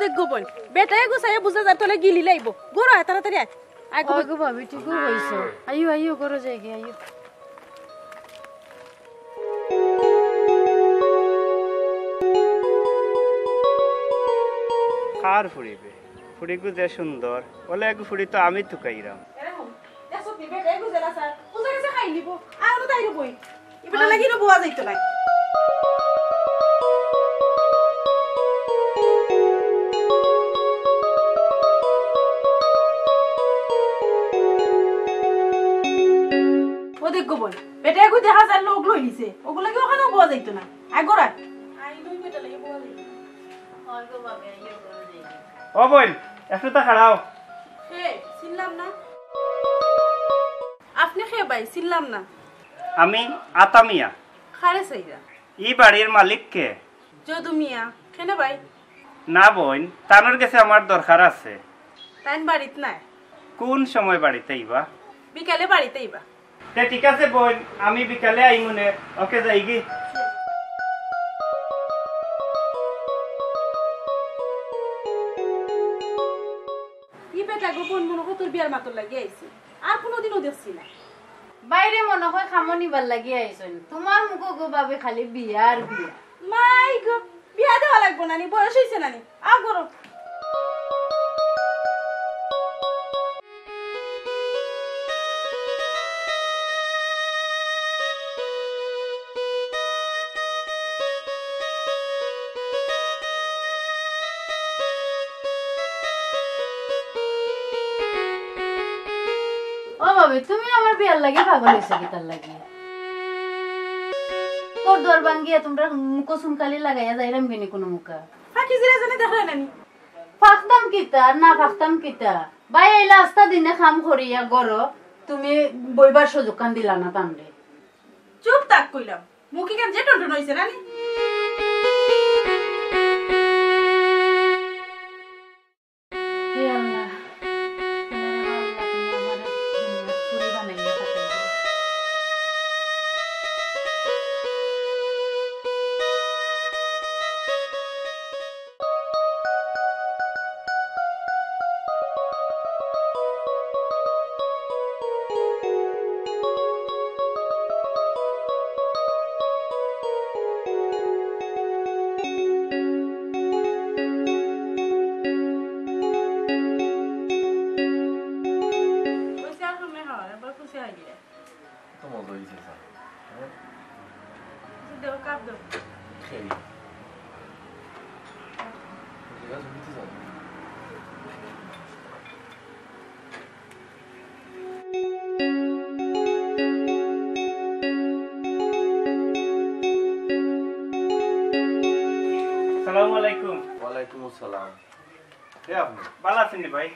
দেখ গোবন বেটায় গুছাইয়া বুঝা যার তলে গিলি লাইব গরো আয় তাড়াতাড়ি আয় আয় গো গো ভাবি ঠিক হইছো আইও আইও করো যাইগে আইও কার ফুড়িবে ফুড়িগু যে সুন্দর বলে এক ফুড়ি তো আমি তুকাইরাম এরকম দেখো কি বেটায় গুছালা স্যার বুঝা গেছে খাই নিব আর তো তাইরো বই ইবেটা লাগি না বুয়া যাইতো না ওদের গোবন বেটায় গু দেখা যায় লোক লই নিছে ওগুলা কি ওখানেও বুয়া যাইতো না আয় গোরা আই লই বেটা লাগি বুয়া যাইতো হয় গো ভাবি আইও করো যাইগে ও বোন একটু তা খাড়াও হে চিনলাম না আপনি খেয়ে ভাই চিনলাম না আমি আতামিয়া খারে সাইরা ই বাড়ির মালিক কে যদু মিয়া কেনে ভাই না বোন তানোর কাছে আমার দরকার আছে তাইন বাড়িত নাই কোন সময় বাড়িতে আইবা বিকালে বাড়িতে আইবা তে ঠিক আছে বোন আমি বিকালে আইমুনে ওকে যাইগি ই বেটা গোপন মনে কত বিয়ার মাতর লাগি আইছে আর কোনোদিনও দেখছি না বাইরে মনে হয় খামো নিবার লাগি আইছন তোমার মুখো গো ভাবি খালি বিয়া আর বিয়া মাই গো বিয়া দেওয়া লাগবো নানি বয়স হইছে নানি আ করো ও ভাবি তুমি আমার বিয়ার লাগি পাগল হইছো কি তার লাগি তোর দর ভাঙ্গিয়া তোমরা মুখো সুনকালি লাগাইয়া যাইরাম কিনি কোনো মুখা ফাঁকি জিরা জানে দেখো নানি ফাখতাম কিতা আর না ফাখতাম কিতা ভাই এই লাস্তা দিনে খাম করিয়া গরো তুমি বইবার সুযোগ কান দিলা না তামরে চুপ থাক কইলাম মুখি কেন যে টন্টন হইছে নানি হে আল্লাহ পুরি বানাইয়া পাঠাই দিও কইছে আর তুমি হ্যাঁ এবার খুশি হই গিয়া তো মজা হইছে স্যার দেও কাপ দাও খেয়ে ঠিক আছে বুঝতে স্যার আসসালামু আলাইকুম ওয়ালাইকুম আসসালাম কে আপনি ভালো আছেন ভাই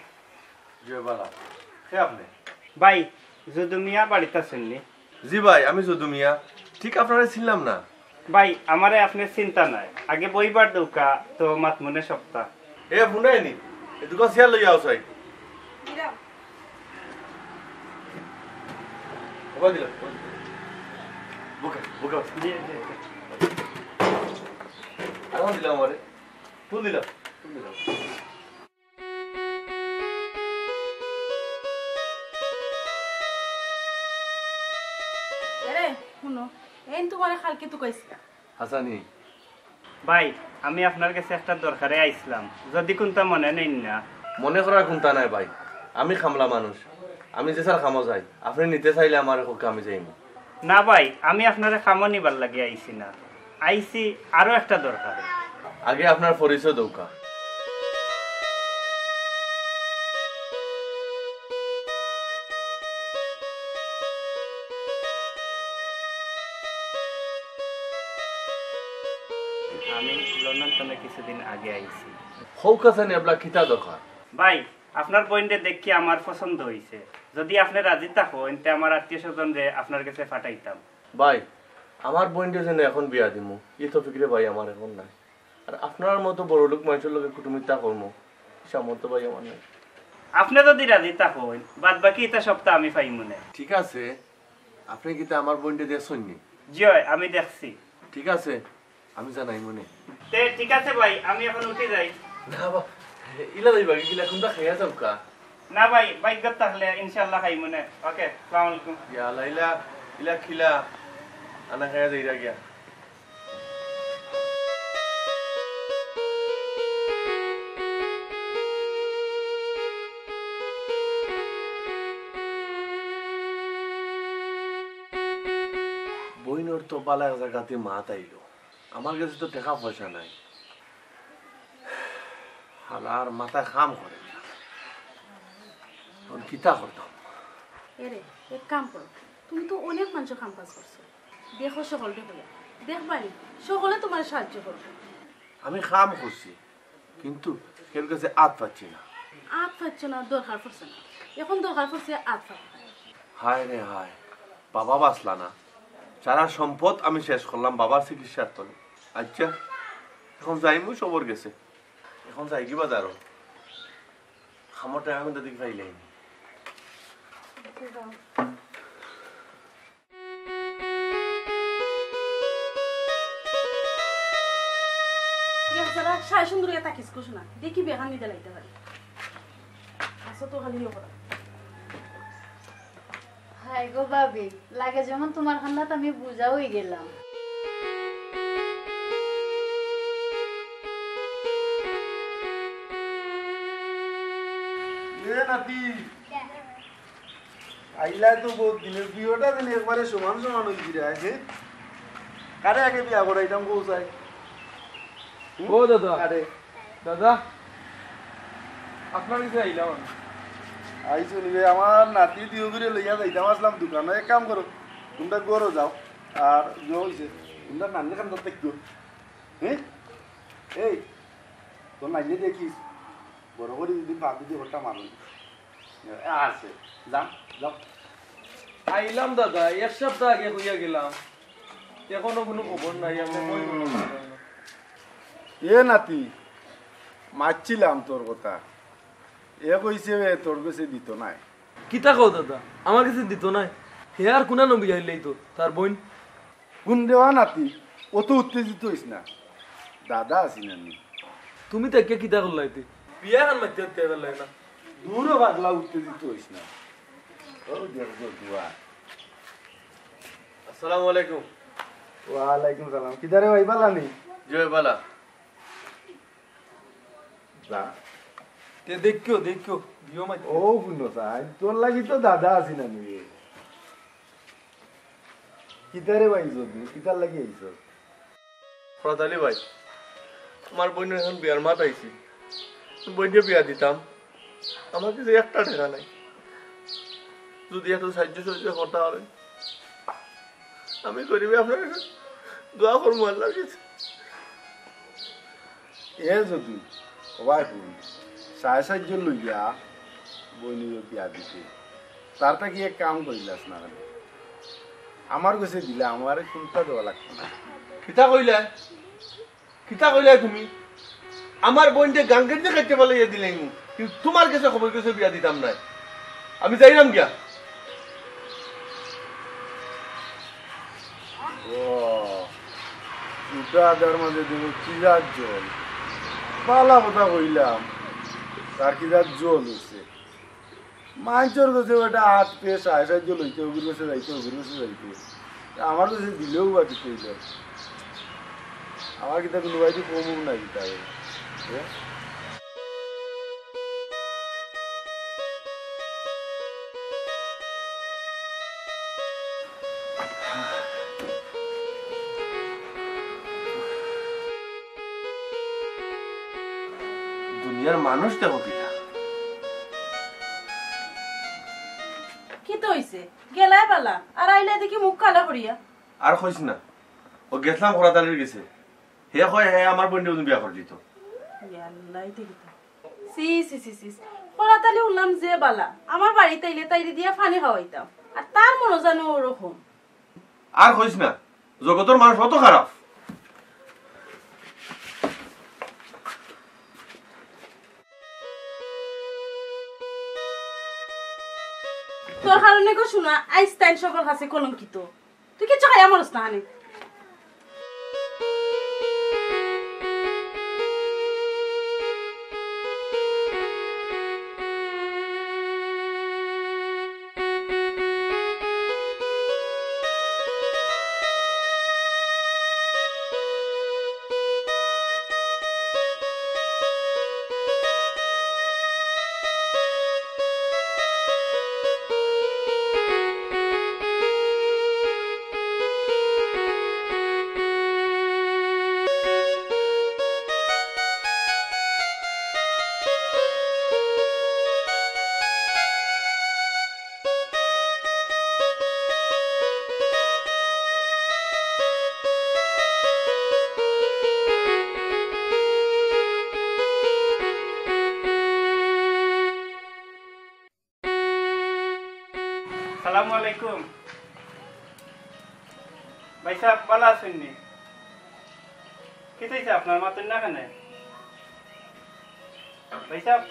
জি বালা কে আপনি ভাই যদু মিয়া বাড়িতে আছেন নি জি ভাই আমি যদু মিয়া ঠিক আপনারা ছিলাম না ভাই আমারে আপনি চিন্তা নাই আগে বইবার দৌকা তো মাতমনে সপ্তাহ এ ফুনাই নি এ দুকা শেয়ার লই আও সাই দিলাম ওবা দিলা বুকা বুকা জি জি আর দিলাম আমারে ফুল দিলাম আরে শুনো এই তোমারে কালকে তো কইছিলা হাসানি ভাই আমি আপনার কাছে একটা দরকারে আইছিলাম যদি কোনটা মনে নেই না মনে করার কোনটা নাই ভাই আমি খামলা মানুষ আমি যে স্যার খামো যাই আপনি নিতে চাইলে আমার হোক আমি যাইনি না ভাই আমি আপনারে খামো নিবার লাগে আইছি না আইছি আরো একটা দরকারে আগে আপনার পরিচয় দৌকা আমি লন্ডন থেকে কিছুদিন আগে আইছি হোক হাসানি আপনার খিতা দরকার ভাই আপনার পয়েন্টে দেখি আমার পছন্দ হইছে যদি আপনি রাজি থাকেন তে আমার আত্মীয়স্বজন রে আপনার কাছে পাঠাইতাম ভাই আমার বোনটা যেন এখন বিয়া দিমু ই তো ফিক্রে ভাই আমার এখন নাই আর আপনার মতো বড় লোক মানুষের লোকে কুটুমিতা করবো সামর্থ্য ভাই আমার নাই আপনি যদি রাজি থাকেন বাদ বাকি এটা সপ্তাহ আমি পাই মনে ঠিক আছে আপনি কি আমার বোনটা দেখছেন নি জয় আমি দেখছি ঠিক আছে আমি জানাই মনে তে ঠিক আছে ভাই আমি এখন উঠে যাই না ইলা যাইবা কি কিলা কোনটা খাইয়া যাও কা না ভাই বাইকত থাকলে ইনশাআল্লাহ খাই মনে ওকে আসসালামু আলাইকুম ইয়া লাইলা ইলা খিলা আনা খাইয়া যাইরা গিয়া বইনোর তো বালা জায়গাতে মাত আইলো আমার কাছে তো টাকা পয়সা নাই হালার মাথা খাম করে কিতা করতাম এরে এক কাম করো তুমি তো অনেক মানুষ কাম কাজ করছো দেখো সকলকে হইয়া দেখবানি সকলে তোমার সাহায্য করবে আমি খাম করছি কিন্তু কেউ কাছে আত পাচ্ছি না আত পাচ্ছ না দরকার পড়ছে না এখন দরকার পড়ছে আত পাওয়া হায় রে হায় বাবা বাঁচলা না সারা সম্পদ আমি শেষ করলাম বাবার চিকিৎসার তলে আচ্ছা এখন যাইমু সবর গেছে এখন যাই কি বাজারও খামর টাকা কিন্তু দেখি পাইলাই যারা সারা সুন্দর এটা কিস করছো না দেখি বেহান নিতে লাগতে পারি আসো তো খালি করা হাই গো ভাবি লাগে যেমন তোমার খান্নাত আমি বুঝা হয়ে গেলাম নাতি আইলা তো বহুত দিনের বিয়েটা দিন একবারে সমান সমান হয়ে গিয়ে আছে কারে আগে বিয়া করাইতাম বউ চাই ও দাদা আরে দাদা আপনার কাছে আইলাম আইসো নিবে আমার নাতি দিও করে লইয়া যাইতাম আসলাম দোকানে এক কাম করো তোমরা গরো যাও আর ইয়ে হয়েছে তোমরা নানলে কান দেখতো হ্যাঁ এই তোর নাইলে দেখিস বড় করে যদি পা দিদি ওটা মারুন আছে যাও যাও আইলাম দাদা এক সপ্তাহ আগে হইয়া গেলাম এখনো কোনো খবর নাই আমি এ নাতি মারছিলাম তোর কথা এ কইছে তোর কাছে দিত নাই কিতা কও দাদা আমার কাছে দিত নাই হে আর কোনা নবী আইলেই তো তার বোন কোন দেওয়া নাতি অত উত্তেজিত হইস না দাদা আছি না তুমি তো কিতা করলাইতে বিয়া খান মারতে হতে পারলাই না দূরও পাগলা উত্তেজিত হইস না ও দেখো দুয়া আসসালামু আলাইকুম ওয়ালাইকুম সালাম কিদারে ভাই বালা নি জয় বালা যা তে দেখিও দিও মাই ও বুনো সাই তোর লাগি তো দাদা আছি না নি কিদারে ভাই যদি কিদার লাগি আইছো কারাত আলী ভাই আমার বোনের এখন বিয়ার মাত আইছি বোনকে বিয়া দিতাম আমার কাছে একটা টাকা নাই যদি এত সাহায্য সহযোগিতা করতে পারেন আমি গরিবে আপনার দোয়া করবো আল্লাহর কাছে এ যদি সবাই শুন সাহায্য লইয়া বইনির বিয়া দিতে তারটা কি এক কাম করিলাস না আমার কাছে দিলে আমার চিন্তা দেওয়া লাগতো না কিতা কইলা তুমি আমার বোনকে গাঙ্গের যে কাটতে বলে দিলেন কিন্তু তোমার কাছে খবর কাছে বিয়া দিতাম নাই আমি যাইলাম গিয়া দুটার মাঝে দেব কিরার জল পালা কথা কইলাম তার কিরার জল হচ্ছে মাইচর কাছে ওটা হাত পেয়ে সাহায্য লইতে ওগুর কাছে যাইতে আমার কাছে দিলেও বা দিতে আমার কিতা কোনো বাইতে কমুক না কিতা দুনিয়ার মানুষ দেখো কিতা কি তো হইছে গেলাই পালা আর আইলে দেখি মুখ কালা করিয়া আর কইস না ও গেছলাম কারাত আলীর গেছে হে কয় হে আমার বোনকে বিয়া করে দিত আল্লাহ দেখি সি সি সি সি কারাত আলী উল্লাম যে বালা আমার বাড়িতে আইলে তাইরে দিয়া পানি খাওয়াইতাম আর তার মনে জানো ওরকম আর কইস না জগতের মানুষ কত খারাপ তোর কারণে গো শোনা আইনস্টাইন সকল কাছে কলঙ্কিত তুই কি চাই আমার না হানি আলাইকুম ভাই সাহেব ভালো আছেন নি কি হয়েছে আপনার মাতুন না কেন ভাই সাহেব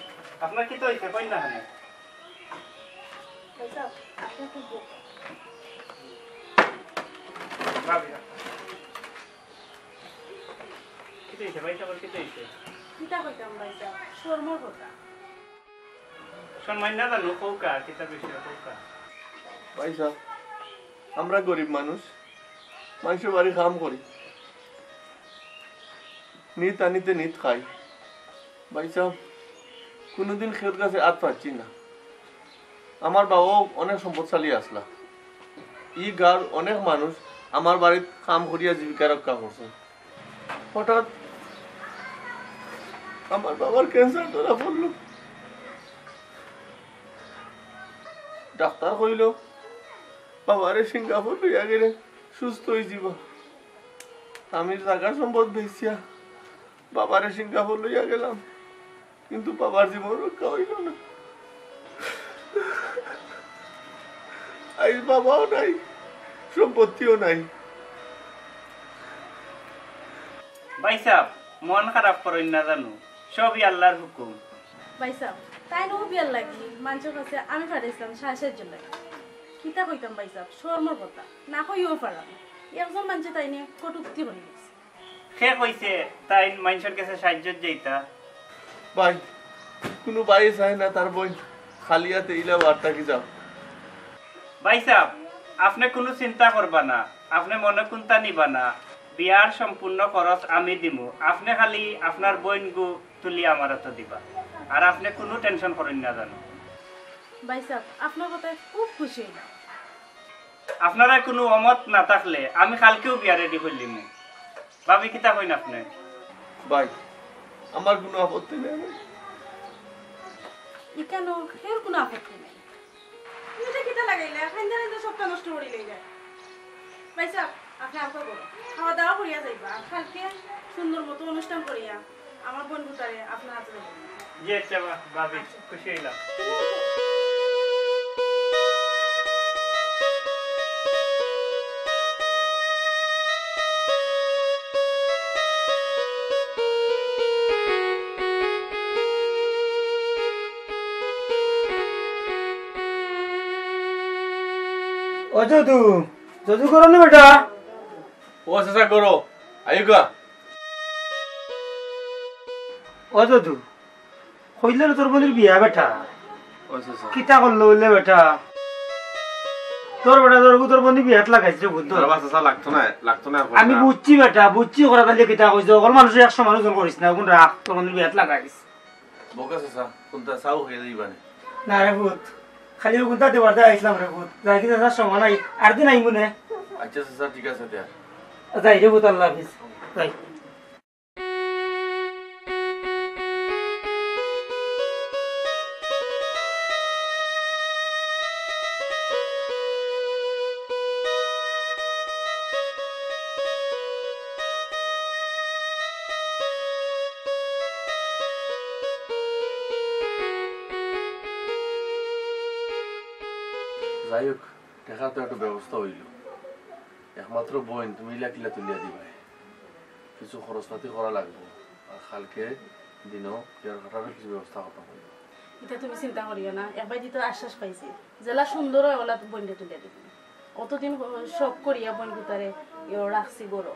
আপনার কি হয়েছে কই না কেন ভাই সাহেব আপনার কি ভাবি কি হয়েছে ভাই সাহেব কি হয়েছে কিতা কইতাম ভাই সাহেব শর্মার কথা সম্মান না জানো কৌকা কিতা বিষয় কৌকা পয়সা আমরা গরিব মানুষ মানুষের বাড়ি কাম করি নিত আনিতে নিত খাই পয়সা কোনোদিন খেত গাছে আত পাচ্ছি না আমার বাবাও অনেক সম্পদশালী আসলা ই গার অনেক মানুষ আমার বাড়িত কাম করিয়া জীবিকা রক্ষা করছে হঠাৎ আমার বাবার ক্যান্সার ধরা পড়ল ডাক্তার কইল বাবারে সিঙ্গাপুর লইয়া গেলে সুস্থ হয়ে যাব আমি জায়গা সম্পদ বেচিয়া বাবারে সিঙ্গাপুর লইয়া গেলাম কিন্তু বাবার জীবন রক্ষা হইল না আজ বাবাও নাই সম্পত্তিও নাই ভাই সাহেব মন খারাপ করেন না জানো সবই আল্লাহর হুকুম ভাই সাহেব তাই নো বিয়ার লাগি মানুষের কাছে আমি পাঠাইছিলাম 7.5 লাখ কিতা কইতাম ভাই সাহেব শর্মার কথা না কইও পারাম একজন মানুষ তাই নিয়ে কটুক্তি করে গেছে সে কইছে তাই মানুষের কাছে সাহায্য যাইতা ভাই কোনো বাই চায় না তার বই খালি হাতে ইলা বার্তা কি যাও ভাই সাহেব আপনি কোনো চিন্তা করবা না আপনি মনে কোনটা নিবা না বিয়ার সম্পূর্ণ খরচ আমি দিমু আপনি খালি আপনার বইনগু তুলি আমার হাতে দিবা আর আপনি কোনো টেনশন করেন না জানো ভাই সাহেব আপনার কথায় খুব খুশি হইলাম আপনারা কোনো অমত না থাকলে আমি কালকেও বিয়া রেডি করলিম ভাবি কিতা কইন আপনি ভাই আমার কোনো আপত্তি নেই ইকানো এর কোনো আপত্তি নেই এটা কিতা লাগাইলে খাইন্দা খাইন্দা সবটা নষ্ট করে লইলা ভাই সাহেব আপনি আশা করো খাওয়া দাওয়া করিয়া যাইবা কালকে সুন্দর মতো অনুষ্ঠান করিয়া আমার বোন গুতারে আপনার হাতে দেব জি আচ্ছা ভাবি খুশি হইলাম ও যদু যদু করো না বেটা ও চাচা করো আইগা ও যদু কইলে তোর বোনের বিয়া বেটা ও চাচা কিতা করলো বললে বেটা তোর বেটা তোর বোনের বিয়াত লাগাইছে বুদ্ধ চাচা লাগতো না আমি বুঝছি বেটা বুঝছি করা তাহলে কিতা কইছো সকল মানুষ 100 মানুষ করিস না কোন রাখ তোর বোনের বিয়াত লাগাইস বোকা চাচা কোনটা চাও হয়ে যাইবানে না রে ভূত খালি কোনটা দেবার দে আইছিলাম রে ভূত যাই কি চাচা সময় নাই আর দিন আইমু নে আচ্ছা চাচা ঠিক আছে দেয়া যাই রে ভূত আল্লাহ হাফেজ যাই যাই হোক টাকা তো একটা ব্যবস্থা হইল একমাত্র বোন তুমি কিলা তুলিয়া দিবাই কিছু খরচপাতি করা লাগবো আর কালকে দিনও কেয়ার কাটার কিছু ব্যবস্থা করতে হবে এটা তুমি চিন্তা করিও না একবার দিতে আশ্বাস পাইছি জেলা সুন্দর হয় ওলা বইনটা তুলে দিবি অতদিন শখ করিয়া বইন গুতারে রাখছি বড়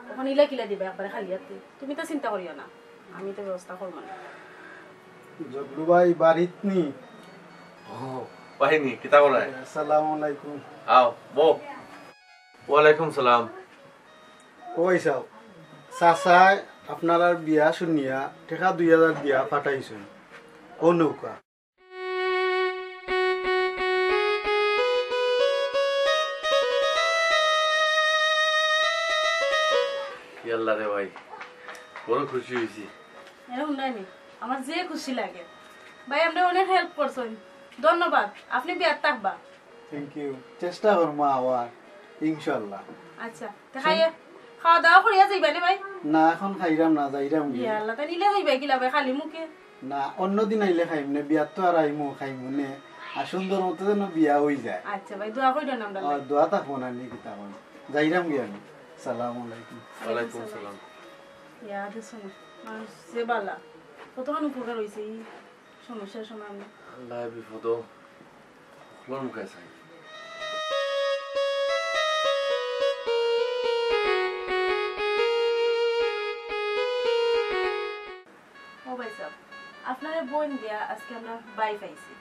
ওখানে ইলা কিলা দিবে একবারে খালি হাতে তুমি তো চিন্তা করিও না আমি তো ব্যবস্থা করবো না জগলু ভাই বাড়িত নি পাইনি কিতা বলাই আসসালামু আলাইকুম আও বো ওয়ালাইকুম সালাম ওই সাও চাচাই আপনার আর বিয়া শুনিয়া টাকা 2000 বিয়া পাঠাইছেন ও নৌকা ইয়াল্লা রে ভাই বড় খুশি হইছি এরকম নাইনি আমার যে খুশি লাগে ভাই আপনি অনেক হেল্প করছেন ধন্যবাদ আপনি বিয়ার থাকবা থ্যাংক ইউ চেষ্টা করব আবার ইনশাআল্লাহ আচ্ছা তো খাওয়া দাওয়া করিয়া যাইবা নে ভাই না এখন খাইরাম না যাইরাম ইয়া আল্লাহ তা নিলে হইবা কি লাবে খালি মুখে না অন্য দিন আইলে খাইম নে বিয়াত তো আর আইমু খাইমু নে আর সুন্দর মতো যেন বিয়া হয়ে যায়। আচ্ছা ভাই দোয়া কইরা নাম দাও। দোয়া থাকবো না নি কিতা কোন যাইরাম গিয়া আমি। আসসালামু আলাইকুম। ওয়ালাইকুম আসসালাম। ইয়া দেছো মানুষ সে বালা কতক্ষণ উপকার হইছে এই সমস্যার সময় আমি আল্লাহ বিপদ লোন মুখায় চাই। ও ভাই সাহেব আপনার বোন দিয়া আজকে আমরা বাই পাইছি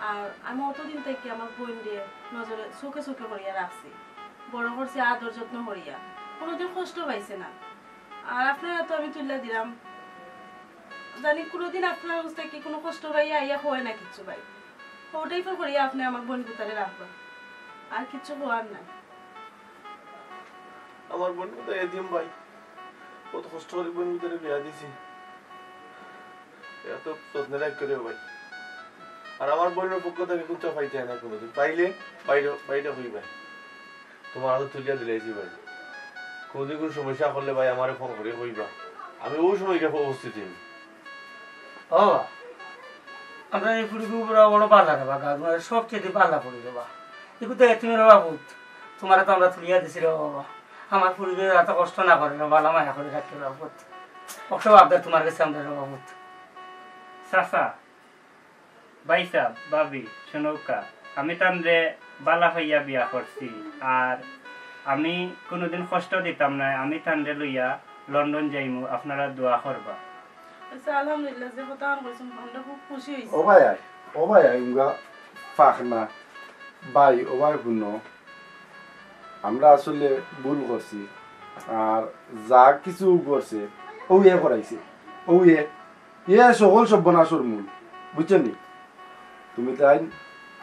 আর আমি অতদিন থেকে আমার বোন দিয়ে নজরে চোখে চোখে করিয়া রাখছি বড় করছি আদর যত্ন করিয়া কোনোদিন কষ্ট পাইছে না আর আপনারা তো আমি তুলে দিলাম জানি কোনোদিন আপনার অবস্থায় কি কোনো কষ্ট পাইয়া আইয়া হয় না কিচ্ছু ভাই ওটাই ফোন করিয়া আপনি আমার বোন গুতারে রাখবেন আর কিচ্ছু হওয়ার নাই আমার বোন তো এদিন ভাই কত কষ্ট করে বোন ভিতরে বিয়া দিছি এত যত্ন রাখ করে ভাই আর আমার বোনের পক্ষ থেকে কুচ্চা পাইতে না কোনোদিন পাইলে বাইরে হইবে তোমার হাতে তুলিয়া দিলেছি ভাই কোনোদিন কোনো সমস্যা করলে ভাই আমারে ফোন করে হইবা আমি ওই সময় গিয়ে উপস্থিত হই। ও আমরা এই ফুড়িকে উপরে বড় পাল্লা দেবা গাছ সব খেতে পাল্লা পড়ে দেবা একটু তো তুমি রে বাবু তোমার তো আমরা তুলিয়া দিছি রে বাবা আমার ফুড়িকে এত কষ্ট না করে রে বালা মায়া করে রাখতে বাবু অসব আবদার তোমার কাছে আমরা রে বাবু চাচা ভাই সাহেব ভাবি শুনৌকা আমি তানরে বালা হইয়া বিয়া করছি আর আমি কোনোদিন কষ্ট দিতাম না আমি তানরে লইয়া লন্ডন যাইমু আপনারা দোয়া করবা। আচ্ছা আলহামদুলিল্লাহ যে কথা কইছেন আমরা খুব খুশি হইছি। ও ভাই ইমগা ফাখনা ভাই ও ভাই শুনো আমরা আসলে ভুল করছি আর যা কিছু করছে ও ইয়ে করাইছে ও ইয়ে সকল সর্বনাশর মূল বুঝছেন নি তুমি তাই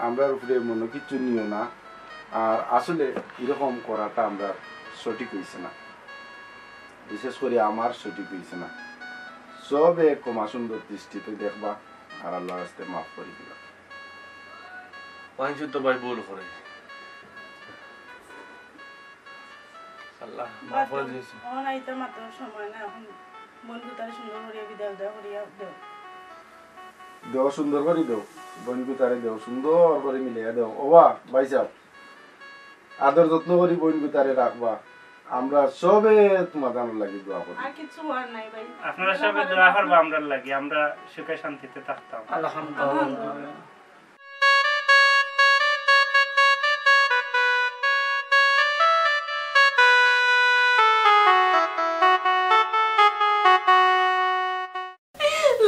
আমরা উপরে মনে কিছু নিও না আর আসলে এরকম করাটা আমরা সঠিক হয়েছে না বিশেষ করে আমার সঠিক হয়েছে না সবে কমা সুন্দর দৃষ্টিতে দেখবা আর আল্লাহর রাস্তে মাফ করে দিবা মানুষ তো ভাই ভুল করে আল্লাহ মাফ করে দিয়েছে অনাইতে মাত্র সময় না এখন বন্ধু তার সুন্দর করিয়া বিদায় দেওয়া করিয়া দেও দেও সুন্দর করে দেও বন্ধু তারে দেও সুন্দর করে মিলিয়ে দেও ওবা ভাই সাহেব আদর যত্ন করি বন্ধু তারে রাখবা আমরা সবে তোমার জানার লাগি দোয়া করি আর কিছু আর নাই ভাই আপনারা সবে দোয়া করবা আমরা লাগি আমরা সুখে শান্তিতে থাকতাম আলহামদুলিল্লাহ।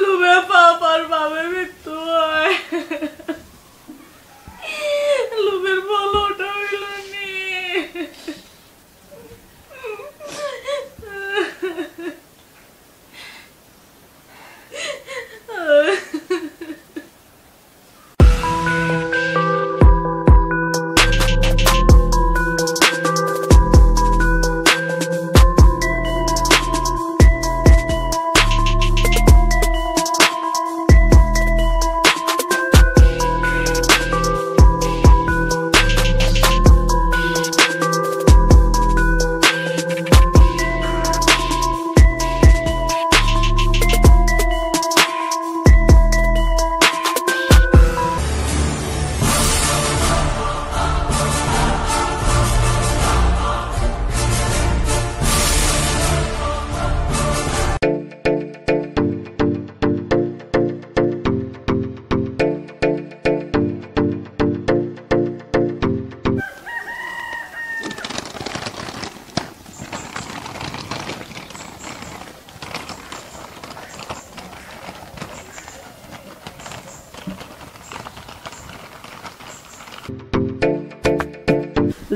লুবে পাপার বাবে মৃত্যু হয় লুবের বল ওটা হইল নি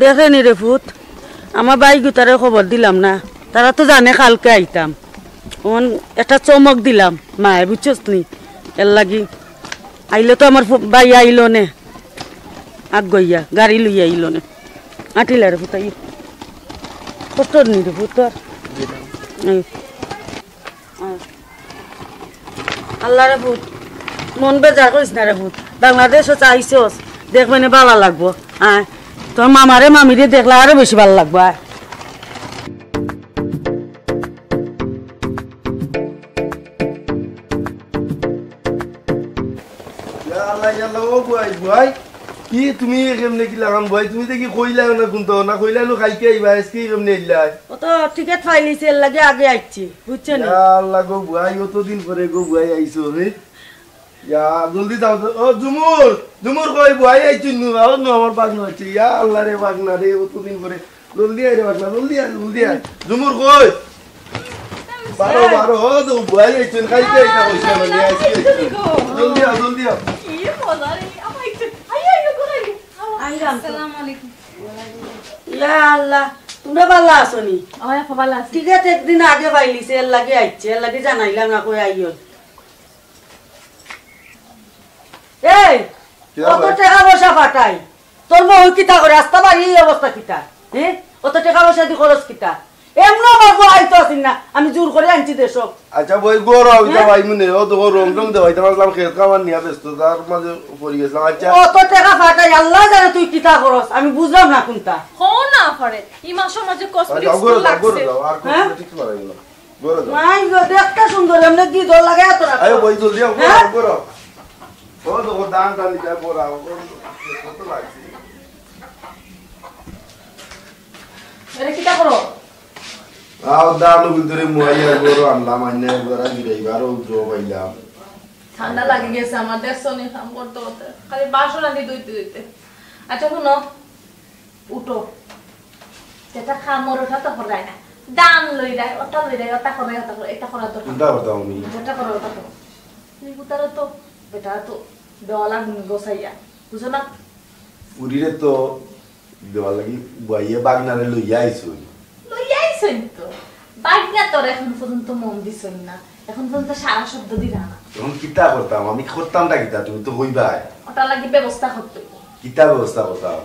দেখেনি রে ফুত আমার ভাই গুতারে খবর দিলাম না তারা তো জানে কালকে আইতাম একটা চমক দিলাম মায়ে বুঝছস নি এর লাগি আইলে তো আমার ভাই আইল নে আগ গইয়া গাড়ি লইয়া আইল নে আটিলা রে ফুত আই কষ্ট নি রে ফুত আল্লাহ রে ফুত মন বেজার করিস না রে ফুত বাংলাদেশও চাইছস দেখবে না ভালো লাগবো হ্যাঁ তোর মামারে মামিরে দেখলে আরো বেশি ভালো লাগবে আল্লাহ ইয়াল্লা ও বুয়াই বুয়াই কি তুমি কেমনে কি লাগাম বুয়াই তুমি দেখি কইলা না কোনতো না কইলা লো খাইতে আইবা আজকে কেমনে আইলাই ও তো টিকেট ফাইলিছে লাগে আগে আইছি বুঝছেন আল্লাহ গো বুয়াই অতদিন পরে গো বুয়াই আইছো রে ইয়া জলদি যাও ও জুমুর জুমুর কই বুয়াই আইছি নু আও ন আমার বাগনা আছে ইয়া আল্লাহ রে বাগনা রে অতদিন পরে জলদি আই রে বাগনা জলদি আই জুমুর কই বারো বারো ও তো বুয়াই আইছি খাইতে আইতা কইছ না নিয়ে আইছি জলদি আও কি মজা রে আমাই আসসালামু আলাইকুম ইয়া আল্লাহ তোমরা ভালো আছো নি ওয়া ভালো আছি টিকেট একদিন আগে ফাইলিছে এর লাগে আইছে এর লাগে জানাইলাম না কই আইও এই কত টাকা পয়সা ফাটাই তোর মহ কিতা করে রাস্তা বাড়ি এই অবস্থা কিতা হ্যাঁ কত টাকা পয়সা দি খরচ কিতা এমন বাবু আইতো আসিন না আমি জোর করে আনছি দেশক আচ্ছা বই গরো আইতা ভাই মনে ও তো রং রং দেওয়াইতে পারলাম খেত খাবার নিয়া ব্যস্ত তার মাঝে পড়ে গেছিলাম আচ্ছা কত টাকা ফাটাই আল্লাহ জানে তুই কিতা খরচ আমি বুঝলাম না কোনটা হো না পারে ইমা সমাজে কসমেটিক্স লাগছে আর কসমেটিক্স মারাই গেল গরো দাও মাই গো দেখতে সুন্দর এমনি কি দল লাগে এত রাখ আয় বই জলদি গরো ও তো দান টান নিতে পড়া কত লাগছে এরে কিটা করো আও দালু ভিতরে মুয়াইয়া গরো আনলাম আইনা গরা গিরাইবারও জো পাইলাম ঠান্ডা লাগি গেছে আমার দেখছনি কাম করতে করতে খালি বাসন আনি দুইতে আচ্ছা শুনো উঠো যেটা খামর ওঠা তো হরাই না দাম লই যায় ওটা করে এটা করা তো চিন্তা করতাম আমি যেটা করো ওটা করো তুমি কুতারে তো বেটা তো দেওয়ালা গোসাইয়া বুঝো না পুরিরে তো দেওয়াল লাগি বইয়ে বাগনারে লইয়া আইছুন তো বাগনা তোর এখন পর্যন্ত মন দিছই না এখন পর্যন্ত সারা শব্দ দিলা না তখন কিতা করতাম আমি করতামটা কিতা তুমি তো হইবাই ওটা লাগি ব্যবস্থা করতে কিতা ব্যবস্থা করতাম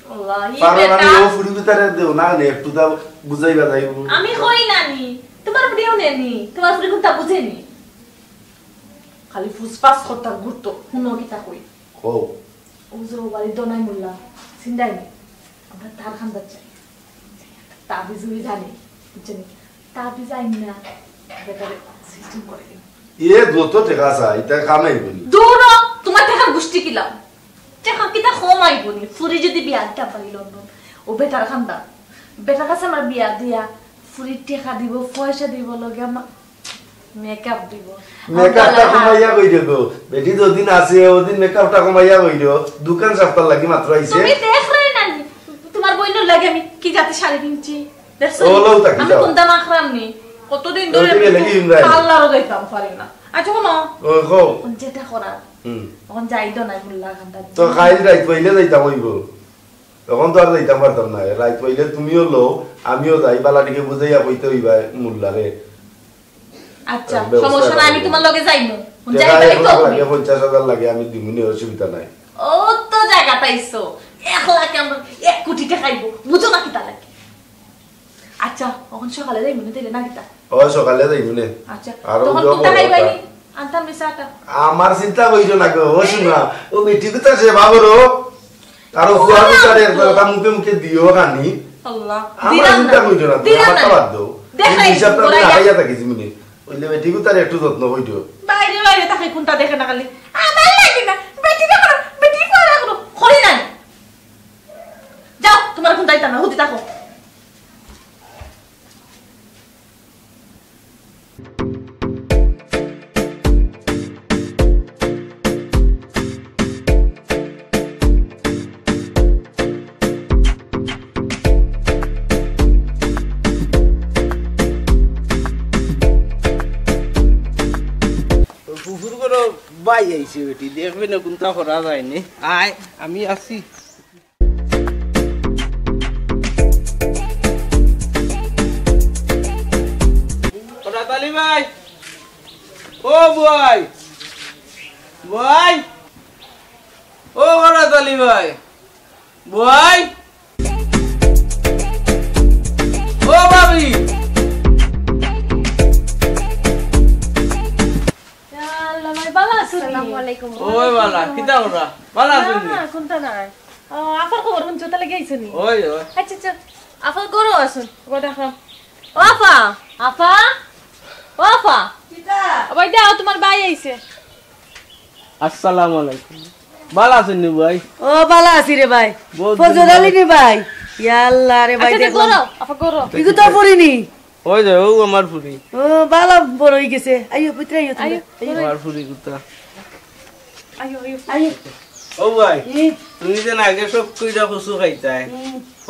আল্লাহ পারো আমি ও ফুরি ভিতরে দেও না নে একটু দাও বুঝাইবা যাই আমি কই নানি তোমার ভিডিও নেনি তোমার ফুরি কোনটা বুঝেনি খালি ফুসফাস করতা গুরতো হুনো কিতা কই ও ওজো বাড়ি দনাই মুল্লা সিন্দাই আমরা তার খান্দার চাই তাবিজ উই জানি বুঝছেন তাবিজ আইন না বেটারে সিস্টেম করে দিন এ যত টাকা আছে এটা কামাই বলি দূর তোমার টাকা গুষ্টি কিলাম টাকা কিতা কমাই বলি ফুরি যদি বিয়াটা পাই লন্ডন ও বেটার খান্দা বেটার কাছে আমার বিয়া দিয়া ফুরি টাকা দিব পয়সা দিব লগে আমার মেকআপ দিব মেকআপটা কমাইয়া কই দেবো বেটি যদিন আছে ওদিন মেকআপটা কমাইয়া কই দিও দোকান সাফতার লাগি মাত্র আইছে তুমি দেখ রে নানি তোমার বইনের লাগে আমি কি জাতে শাড়ি কিনছি দেখছো আমি কোন দাম আখরামনি কতদিন ধরে আল্লাহর যাইতাম পারি না আচ্ছা কোন ও গো যেটা করা এখন যাইতো না মুল্লা খান্দা তো খাইল রাইত পইলে যাইতাম হইব তখন তো আর যাইতাম পারতাম না রাইত পইলে তুমিও লো আমিও যাই বালাটিকে বুঝাইয়া কইতে হইবা মুল্লারে আচ্ছা সমস্যা নাই আমি তোমার লগে যাইমু যাইতাই তো লাগে 50,000 লাগে আমি দিমুনি অসুবিধা নাই ও তো জায়গা পাইছো 1 লাখ আমরা 1 কোটি টাকা খাইবো বুঝো না কিটা লাগে আচ্ছা এখন সকালে যাইমু না দিলে না কিটা ও সকালে যাইমু নে আচ্ছা তখন কোনটা খাইবানি আনতাম মিসাটা আমার চিন্তা কইছো না গো ও শুনা ও মিটি কথা সে ভাবরো আর ও ফুয়া বিচারে কথা মুখে মুখে দিও কানি আল্লাহ আমার চিন্তা কইছো না আমার তো বাদ দাও দেখাই হিসাবটা লাগাইয়া থাকিস মিনি ওইলে বেটি কো তার একটু যত্ন হইতো বাইরে বাইরে তাকে কোনটা দেখে না খালি আমার লাগে না বেটি না করো বেটি পড়া করো খড়ি না যাও তোমার কোন দাইতা না হুদি থাকো বাই আইছে বেটি দেখবে না কোনটা করা যায়নি আয় আমি আছি কারাত আলী ভাই ও ভাই ভাই ও কারাত আলী ভাই ভাই ও ভাবি ওই বালা কিটা ওরা বালা শুনি না কোনটা না আফার খবর কোন জোতা লাগি আইছনি ওই ওই আচ্ছা আচ্ছা আফা গরো আসুন গো দেখো ও আফা আফা ও আফা কিটা ওই দাও তোমার ভাই আইছে আসসালামু আলাইকুম ভালো আছেন নি ভাই? ও ভালো আছি রে ভাই। ফজর আলী নি ভাই। ইয়া আল্লাহ রে ভাই দেখো। আপা করো। ইগু তো পড়িনি। ওই যে ও আমার ফুরি। ও ভালো বড় হই গেছে। আইও পুত্র আইও তুমি। আমার ফুরি কুতা। আইও আইও। আইও। ও ভাই তুমি যে আগে সব কইরা কসু খাইতাই।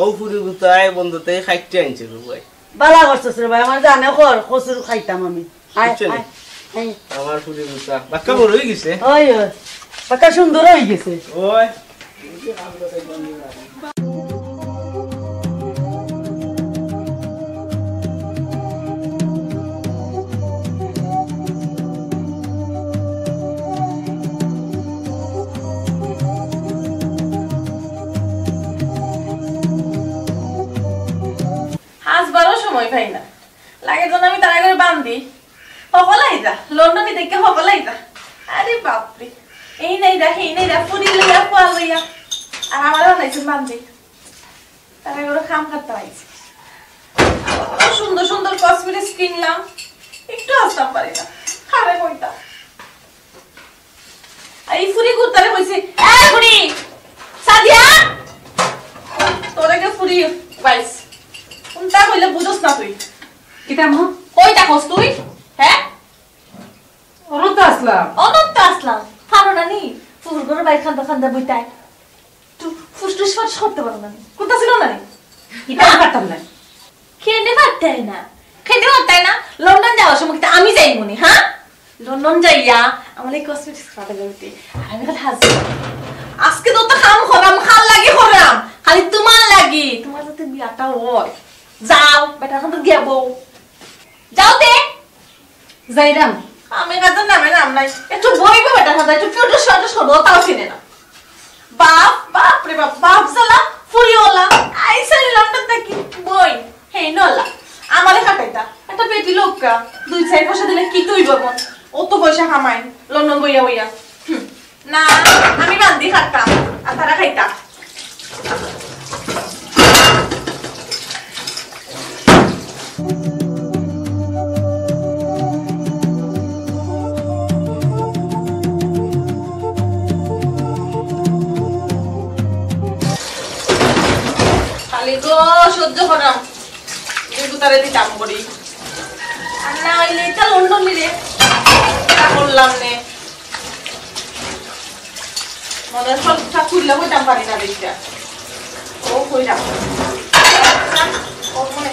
ও ফুরি কুতাই বন্ধুতে খাইতে আনছে ভাই। ভালো করছস রে ভাই আমার জানে কর কসুর খাইতাম আমি। আয় আয়। আমার ফুরি কুতা বাক্কা বড় হই গেছে। ওই ওই বাক্কা সুন্দর হই গেছে। ওই আসবারও সময় পাই না লাগে যখন আমি তারা করে বান্ধি সকলাই যা লন্ডনে দেখে সকলাই যা আরে বাপরে এই নাই দা এই নাই দা ফুরি লইয়া পোয়া লইয়া আর আমারও নাইছে বান্ধি তারা করে কাম করতে পাইছে সুন্দর সুন্দর কসমেটিক্স কিনলাম একটু আসতাম পারি না খাবে কইতা এই ফুরি গুতারে কইছে এই ফুরি সাদিয়া তোরা কে ফুরি বাইস কোনটা কইলে বুঝছ না তুই কিতা মা কইটা কস তুই হ্যাঁ অনন্ত আসলাম পারো না নি ফুল করে বাইক খান্দা খান্দা বইতাই তুই ফুসটুস ফাট করতে পারো না কোনটা ছিল না নি কিতা পারতাম না খেতে পারতাই না লন্ডন যাওয়ার সময় কিন্তু আমি যাই মনে হ্যাঁ লন্ডন যাইয়া আমার এই কসমেটিক্স খাতা করতে আমি খালি হাসি আজকে তো কাম করাম খাল লাগি করাম খালি তোমার লাগি তোমার যাতে বিয়াটা হয় যাও বেটা খান তো গিয়া বউ যাও দে যাইরাম আমি কাছে নামে নাম নাই একটু বইবে বেটা খান একটু ফটো শট শোনো তাও চিনে না বাপ রে বাপ সালা ফুরিওলা আইসা লন্ডন থেকে বই হে নলা আমারে খাটাইতা একটা পেটি লোককা 2-4 পয়সা দিলে কি তুইব মন অত পয়সা কামাই লন্ডন বইয়া না আমি বান্দি খাটতাম আর তারা খাইতা খালি গো সহ্য করাম তারে দিতাম করি আর না হইলে এটা লন্ডন নিলে করলাম নে মনের সবটা খুললে হইতাম পারি না দেখটা ও কইরাম ও মনে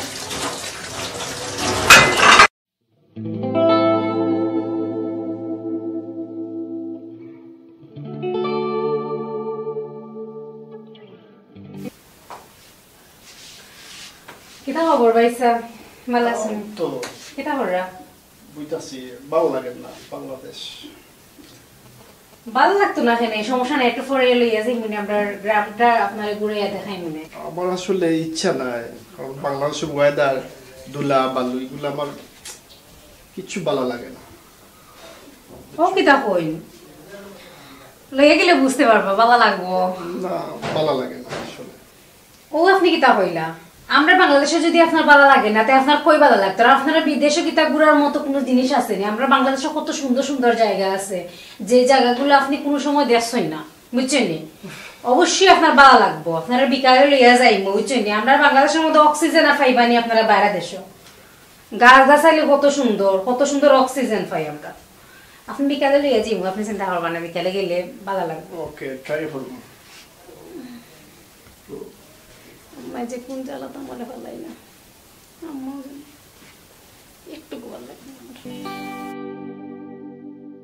কিতা খবর ভাইসা ভালো আছেন তো কিতা কররা বুঝতাছি ভালো লাগে না বাংলাদেশ ভালো লাগতো না কেন সমস্যা নাই একটু পরে লইয়া যাই মানে আমরা গ্রামটা আপনার ঘুরে দেখাই মনে আমার আসলে ইচ্ছা নাই কারণ বাংলাদেশের ওয়েদার দুলা বালু এগুলো আমার কিছু ভালো লাগে না ও কিতা কইন লইয়া গেলে বুঝতে পারবা ভালো লাগবো না ভালো লাগে না আসলে ও আপনি কিতা কইলা আমরা বাংলাদেশে যদি আপনার ভালো লাগে না তাই আপনার কই ভালো লাগতো আপনারা বিদেশে কিতা ঘুরার মতো কোনো জিনিস আছে না আমরা বাংলাদেশে কত সুন্দর সুন্দর জায়গা আছে যে জায়গাগুলো আপনি কোনো সময় দেখছেন না বুঝছেন নি অবশ্যই আপনার ভালো লাগবো আপনারা বিকালে লইয়া যাইমু বুঝছেন নি আমরা বাংলাদেশের মধ্যে অক্সিজেন পাইবানি আপনারা বাইরে দেশে গাছ গাছালি কত সুন্দর অক্সিজেন পাই আমরা আপনি বিকালে লইয়া যাইমু আপনি চিন্তা করবেন না বিকালে গেলে ভালো লাগবে ওকে ট্রাই করব মাঝে কোন জ্বালা তো মনে ভালাই না একটু ভালো লাগে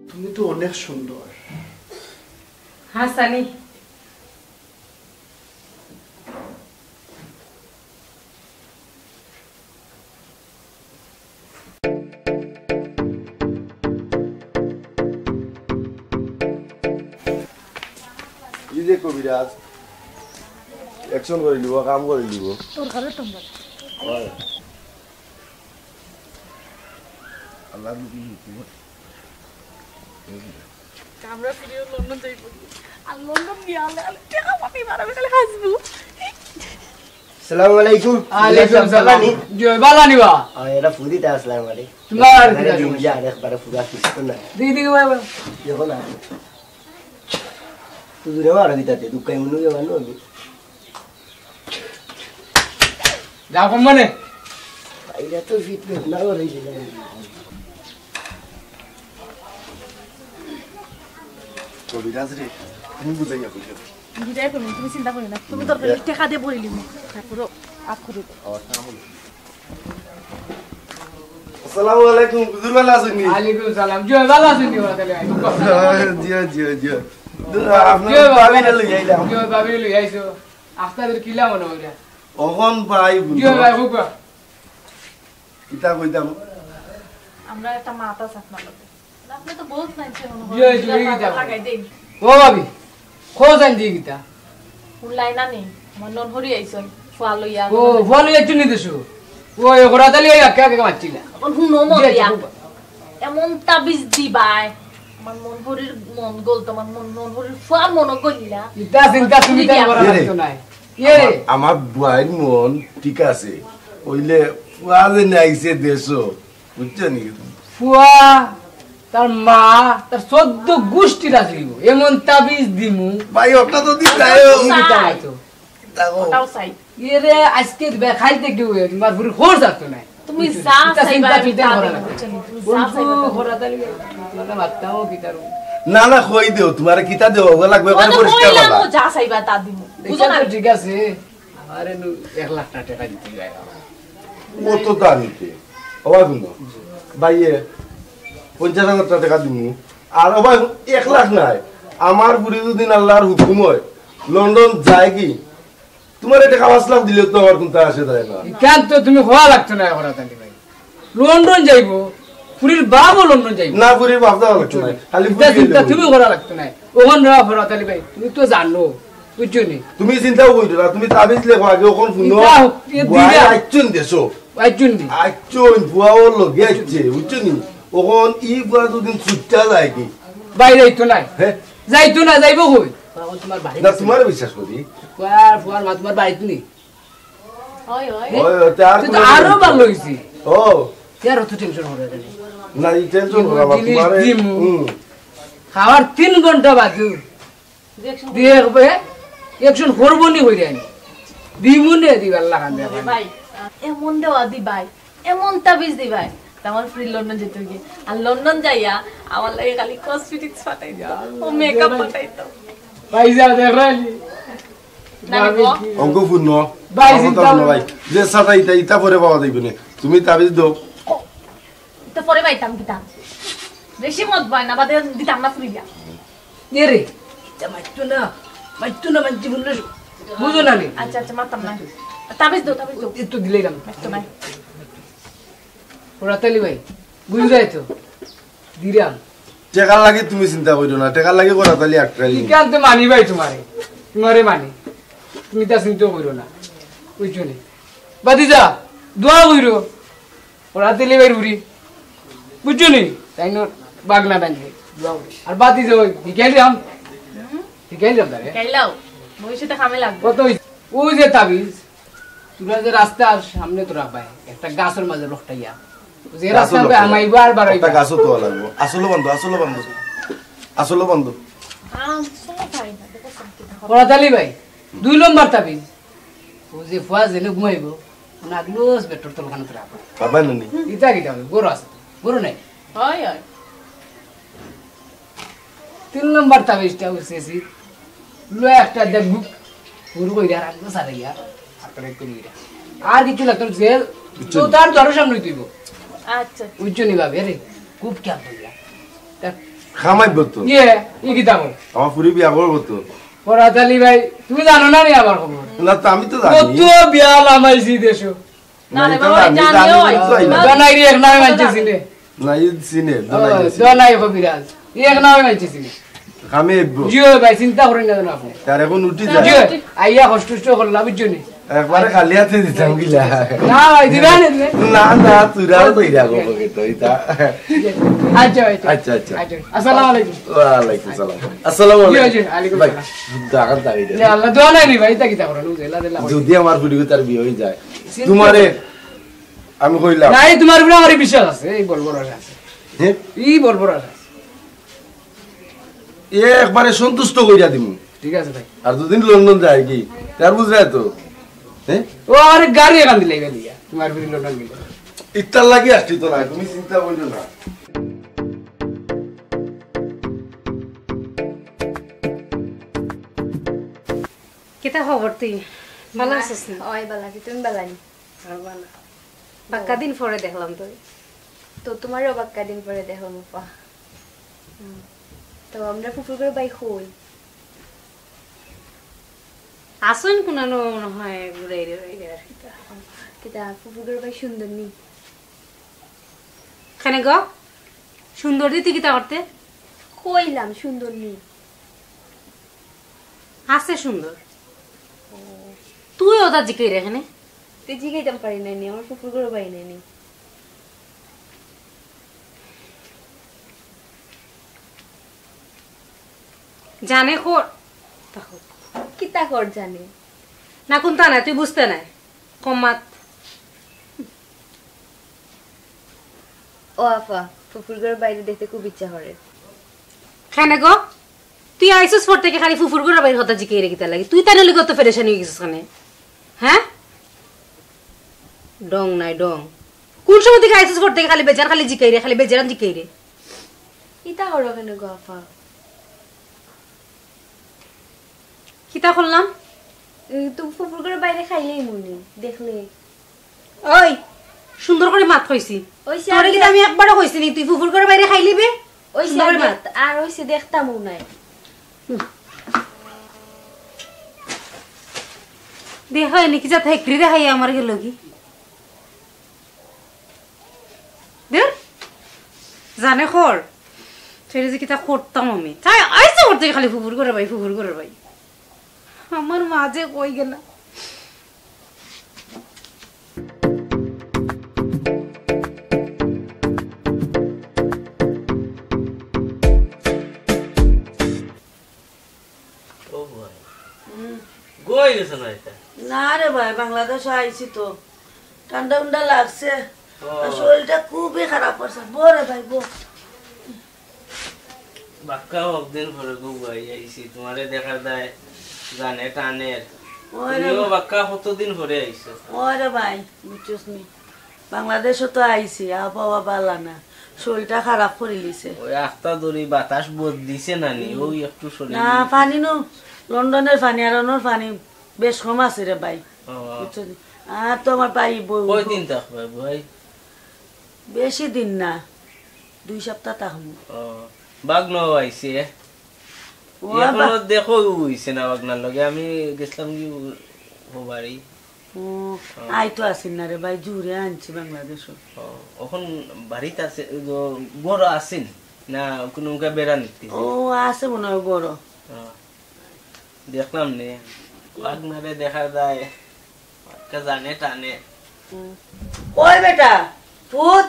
তুমি তো অনেক সুন্দর হ্যাঁ সানি এই যে কবিরাজ অ্যাকশন করে নিব কাম করে নিব তোর ঘরে তোমরা হয় আল্লাহ আমরা ফিরিও লন্ডন যাইব আর লন্ডন গিয়া আলে টাকা পাবি মারাবে খালি হাসবু আসসালামু আলাইকুম আলাইকুম সালাম জয় বালা নিবা এটা ফুদি তা আসসালামু আলাইকুম তোমার দিন যা একবার ফুদা কিছু না দিদি ভাই দেখো না তুই দূরে মারা দিতে দুঃখাই মনে যাবা না যাও কম মানে এটা তো ফিটনেস না হয়েছিল কবিরাজ রে তুমি বুঝাইয়া কইছো বিদায় করুন তুমি চিন্তা করি না তুমি তোর টাকা দিয়ে বলিলি তারপরে আপ করে দে আসসালামু আলাইকুম হুজুর ভালো আছেন নি ওয়ালাইকুম সালাম জি ভালো আছেন নি ওরা তাহলে জি আপনার ভাবিরে লই আইলাম জি ভাবিরে লই আইছো আস্তাদের কিলা মনে হইরা ওহন ভাই জি ভাই হুকা কিতা কইতাম আমরা একটা মাথা সাফনা করতে আপনি তো বহুত নাইছে জি জি কিতা লাগাই দেন ও ভাবি খোঁজান দি কিতা উলাই না নি আমার নন হরি আইছন ফুয়া লইয়া ও ফুয়া লইয়া চুনি দেছো ও ওরা তাহলে একা একা মারছিলা এখন হুনো মরিয়া এমন তাবিজ দিবাই আমার মন হরির মন গল তোমার মন নন হরির ফুয়া মন গলিলা ইতা চিন্তা তুমি তাই করা লাগতো নাই আমার বুয়াইর মন ঠিক আছে ওইলে ফুয়া যে নাইছে দেশো বুঝছো নি ফুয়া তার মা তার 14 গোষ্ঠী রাখিব এমন তাবিজ দিমু ভাই ওটা তো দিতাও দিতাই তো ওটাও চাই এরে আজকে খাইতে কি হই তোমার পুরো খোর যাতো না তুমি যা চাইবা চিন্তা করা না তুমি যা চাইবা খোরা তালি না বাতাও কি তারু না না কই দেও তোমার কিতা দেও ওগো লাগবে কোন পরিষ্কার বাবা যা চাইবা তা দিমু বুঝো না ঠিক আছে আমারে 1 লাখ টাকা দিতে যায় কত দানিতে ওই বুনো ভাইয়ে 50,000 টাকা দিমু আর ওই 1 লাখ নাই আমার বুড়ি যদি আল্লাহর হুকুম হয় লন্ডন যায় কি তোমার এটা 5 লাখ দিলে তো আর কোনটা আসে যায় না কেন তো তুমি হওয়া লাগতো না এখন তালি ভাই লন্ডন যাইবো পুরীর বাবু লন্ডন যাইবো না পুরীর বাপ দাও লাগতো না খালি চিন্তা তুমি করা লাগতো না ওখান না ফরা তালি ভাই তুমি তো জানো বুঝছো নি তুমি চিন্তাও কইতো না তুমি তাবিজ লেখো আগে ওখান শুনো বুয়া আইচুন দেশো আইচুন দি আইচুন বুয়া ওর লগে আইছে বুঝছো নি ওখান ই বুয়া দুদিন ছুটটা যায় কি বাইরে তো নাই হ্যাঁ যাইতো না যাইবো কই তোমার বাড়ি না তোমার বিশ্বাস করি ফুয়ার ফুয়ার মা তোমার বাড়িতে নেই ওই ওই ওই তার আরো ভালো হইছে ও ইয়ার তো টেনশন হবে না এই টেনশন করা তোমার খাওয়ার 3 ঘন্টা বাদে দেখবে একজন করবনি হইরে আনি দিমুনে দিবার লাগান দে ভাই এমন দেওয়া দিবাই এমন তাবিজ দিবাই আমার ফ্রি লন্ডন যেতে গিয়ে আর লন্ডন যাইয়া আমার লাগে খালি কসমেটিক্স পাঠাই দাও ও মেকআপ পাঠাই দাও ভাই যা দেখালি অঙ্ক পূর্ণ ভাই চিন্তা ভাই যে সাথে ইটা পরে পাওয়া যাইবে না তুমি তাবিজ দাও তো পরে পাইতাম কিতা বেশি মত বাই না বাদে দিতাম না ফ্রি দিয়া এ রে মাইতো না মানছি বললে বুঝো না নি আচ্ছা আচ্ছা মাতাম না তাবিজ দাও একটু দিলাম একটু নাই ওরা তালি ভাই বুঝ যায় তো দিরাম টাকা লাগে তুমি চিন্তা কইরো না টাকা লাগে করা তালি আটকালি কেন তো মানি ভাই তোমারে মানি তুমি তা চিন্তা কইরো না বুঝছো নি বাদি যা দোয়া কইরো ওরা তালি ভাই উড়ি বুঝছো নি তাই না বাগনা বানবে দোয়া আর বাদি যাও হিকাইলাম দারে খাইলাও ভবিষ্যতে কামে লাগবে কত ওই যে তাবিজ তোরা যে রাস্তার সামনে তোরা পায় একটা গাছের মাঝে রক্তাইয়া যে রাস্তা পে আমাই বারবার একটা গাছও তো লাগবে আসলে বন্ধ পড়াতালি ভাই 2 নম্বর তাবিজ ও যে ফুয়া জেনে ঘুমাইব নাগলোস বেটর তো লাগানো তোরা বাবা ননি ইতা কিটা গরু আছে গরু নাই হয় 3 নম্বর তাবিজটা হইছে লো একটা দেখবু পুরো কইরা রাখবো সারা ইয়া আতরে কইরা আর কিছু লাগতো যে তো তার দরজা সামনে তুইব আচ্ছা উজ্জনি ভাবে রে খুব কি আইয়া খামাইব তো ইয়ে ই কি দাও আমার পুরি বিয়া করব তো পড়াতালি ভাই তুমি জানো না নি আমার খবর না তো আমি তো জানি কত বিয়া লামাইছি দেশো না রে বাবা জানিও দনাই রে এক নামে মানছিস নে না ই সিনে দনাই কবিরাজ এক নামে মানছিস নে আমি এবো জিও ভাই চিন্তা করেন না আপনি তার এখন উঠি যায় জিও আইয়া কষ্ট করলা বুঝছনি একবারে খালি হাতে দিতাম গিলা না ভাই দিবেন না তুরাও কইরা গো তো এটা আচ্ছা আচ্ছা আসসালামু আলাইকুম ওয়া আলাইকুম সালাম আসসালামু আলাইকুম ভাই দাগান দাগি দে আল্লাহ দোয়া নাই ভাই তা কিতা করেন বুঝলা দিলা যদি আমার ভিডিও তার বিয়ে হই যায় তোমারে আমি কইলাম নাই তোমার উপরে আমার বিশ্বাস আছে এই বলবো আছে হ্যাঁ এই বলবো আছে একবারে সন্তুষ্ট কইরা দিমু ঠিক আছে ভাই আর দুদিন লন্ডন যায় কি তার বুঝ যায় তো হ্যাঁ ও আরে গাড়ি এখান দিলে গেলিয়া তোমার ফিরে লন্ডন গেলে ইত্তার লাগি আসছি তো না তুমি চিন্তা করো না কেতা খবর তুই ভালো আছিস না ওই ভালো আছি তুমি ভালো আছি ভালো বাক্কা দিন পরে দেখলাম তুই তো তোমারও বাক্কা দিন পরে দেখলাম আপা তো আমরা ফুফুর করে বাই হই আসুন কোনানো মনে হয় ঘুরে আর কেতা ফুফুর করে বাই সুন্দর নি খানে গো সুন্দর দিতে কিতা করতে কইলাম সুন্দর নি আছে সুন্দর তুই ওটা জিকে রে এখানে তুই জিগাইতাম পারি নাই আমার ফুফুর করে বাই নাই জানে খোর কিতা কর জানে না কোনটা না তুই বুঝতে নাই কমাত ও আফা ফুফুর করে বাইরে দেখতে খুব ইচ্ছা করে খানে গো তুই আইসস ফোর থেকে খালি ফুফুর করে বাইরে হতা জিকে রে কিতা লাগি তুই তার লগে কত ফেরেশান হয়ে গেছিস খানে হ্যাঁ ডং নাই ডং কোন সময় থেকে আইসস ফোর থেকে খালি বেজার খালি জিকে রে খালি বেজারান জিকে রে কিতা করো কেন গো আফা কিতা করলাম তুই ফুফুর করে বাইরে খাইলেই মনে দেখলে ওই সুন্দর করে মাত কইছি তোরে কি আমি একবারও কইছি নি তুই ফুফুর করে বাইরে খাইলিবে ওই সুন্দর মাত আর ওইসে দেখতামও নাই দেখো নাকি যা থাকরি দেখাই আমার গেল কি দেখ জানে খর ছেড়ে যে কিতা করতাম আমি তাই আইসে করতে খালি ফুফুর করে ভাই আমার মাঝে কই গেল না রে ভাই বাংলাদেশ আইছি তো ঠান্ডা উন্ডা লাগছে শরীরটা খুবই খারাপ করছে বরে ভাই বো বাক্কা অকদিন পরে গুবাই আইছি তোমারে দেখা যায় জানে টানের তুমিও বাক্কা কতদিন পরে আইছো ওরে ভাই বুঝছস নি বাংলাদেশও তো আইছি আবহাওয়া ভালো না শরীরটা খারাপ করে লিছে ওই আস্তা দড়ি বাতাস বদলিছে নানি ওই একটু শরীর না পানি নো লন্ডনের পানি আর অন্যর পানি বেশ কম আছে রে ভাই বুঝছস আর তো আমার ভাই বই কয় দিন থাকবে ভাই বেশি দিন না 2 সপ্তাহ থাকবো বাগনো আইছে এখনো দেখো হইছে না বাগনার লগে আমি গেছিলাম কি বাড়ি আই তো আসিন না রে ভাই জুড়ে আনছি বাংলাদেশ এখন বাড়িতে আছে বড় আসেন না কোনো বেড়া নিতে ও আছে মনে হয় বড় দেখলাম নে বাগনারে দেখা যায় জানে টানে ওই বেটা পুত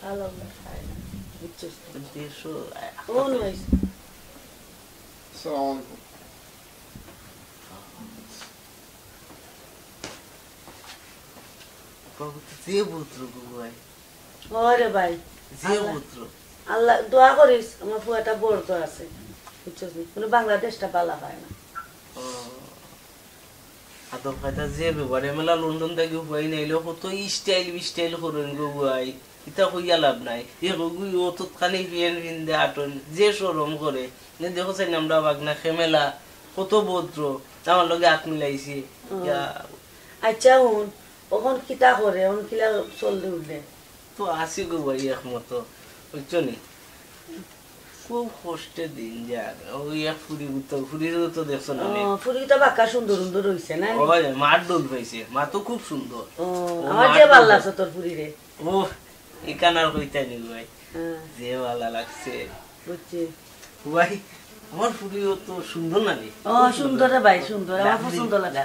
হ্যালো বুঝছস দেশো ও নাইস আসসালামু আলাইকুম যে পুত্র ভাই ওরে ভাই যে পুত্র আল্লাহ দোয়া করিস আমার ফুয়াটা বড় তো আছে বুঝছস নি বাংলাদেশটা ভালো হয় না আদব খাইতা যে ব্যাপারে মেলা লন্ডন থেকে হই নাইলো কত স্টাইল করেন গো ভাই এটা কইয়া লাভ নাই এগুই ও তো খালি বিয়েন বিন্দে আটন যে শরম করে দেখো চাই আমরা বাগনা খেমেলা কত ভদ্র আমার লগে হাত মিলাইছি আচ্ছা হুন ওখন কিতা করে ওন কিলা চলতে উঠলে তো আসি গো ভাই একমতো বুঝছো নি খুব কষ্টের দিন যাক ওই এক ফুরির তো দেখছো না ফুরি তো বাক্কা সুন্দর সুন্দর হইছে না ওই মার ডোল পাইছে মা তো খুব সুন্দর আমার যে ভালো লাগছে তোর ফুরি রে ও একানার কইতাই নি ভাই যে ভালো লাগছে বুঝছি ভাই আমার ফুরিও তো সুন্দর না রে ও সুন্দর রে ভাই সুন্দর আমার পছন্দ লাগে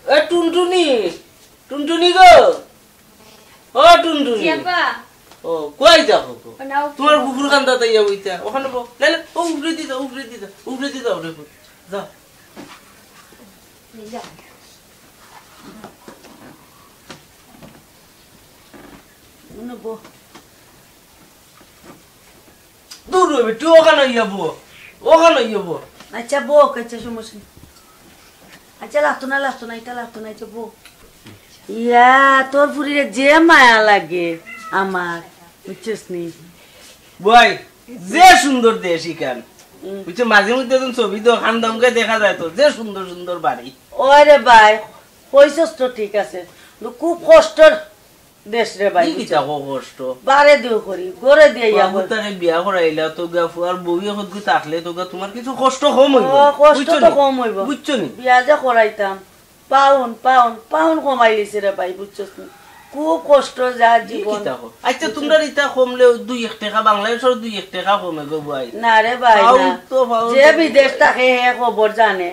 এ টুনটুনি টুনটুনি গো ও টুনটুনি ও কই যাও গো তোমার বুকুর কান্দা তাই যাইতা ওখানে বো লে ও উগরে দিতা ওরে যা যা উনো বো দূর হবে তুই ওখানে যাবো আচ্ছা বক আচ্ছা সমস্যা নেই। আচ্ছা লাগতো না এটা লাগতো না আচ্ছা বক ইয়া তোর ফুরিরে যে মায়া লাগে আমার বুঝছিস নি বই যে সুন্দর দেশ ইকান বুঝছো মাঝে মধ্যে যখন ছবি তো খানদামকে দেখা যায় তো যে সুন্দর সুন্দর বাড়ি ওরে ভাই কইছস তো ঠিক আছে খুব কষ্টর দেশ রে ভাই কি তা কষ্ট বারে দিও করি গরে দিয়ে ইয়া তারে বিয়া করাইলা তো গাফু আর বউ এখন কি থাকলে তো তোমার কিছু কষ্ট কম হইব কষ্ট তো কম হইব বুঝছো নি বিয়া যে করাইতাম পাউন কমাই লিছে রে ভাই বুঝছস নি খুব কষ্ট যা জীবন আচ্ছা তোমরা ইতা কমলে 2-1 টাকা বাংলাদেশের 2-1 টাকা কমে গো ভাই না রে ভাই না যে বিদেশ থাকে হে খবর জানে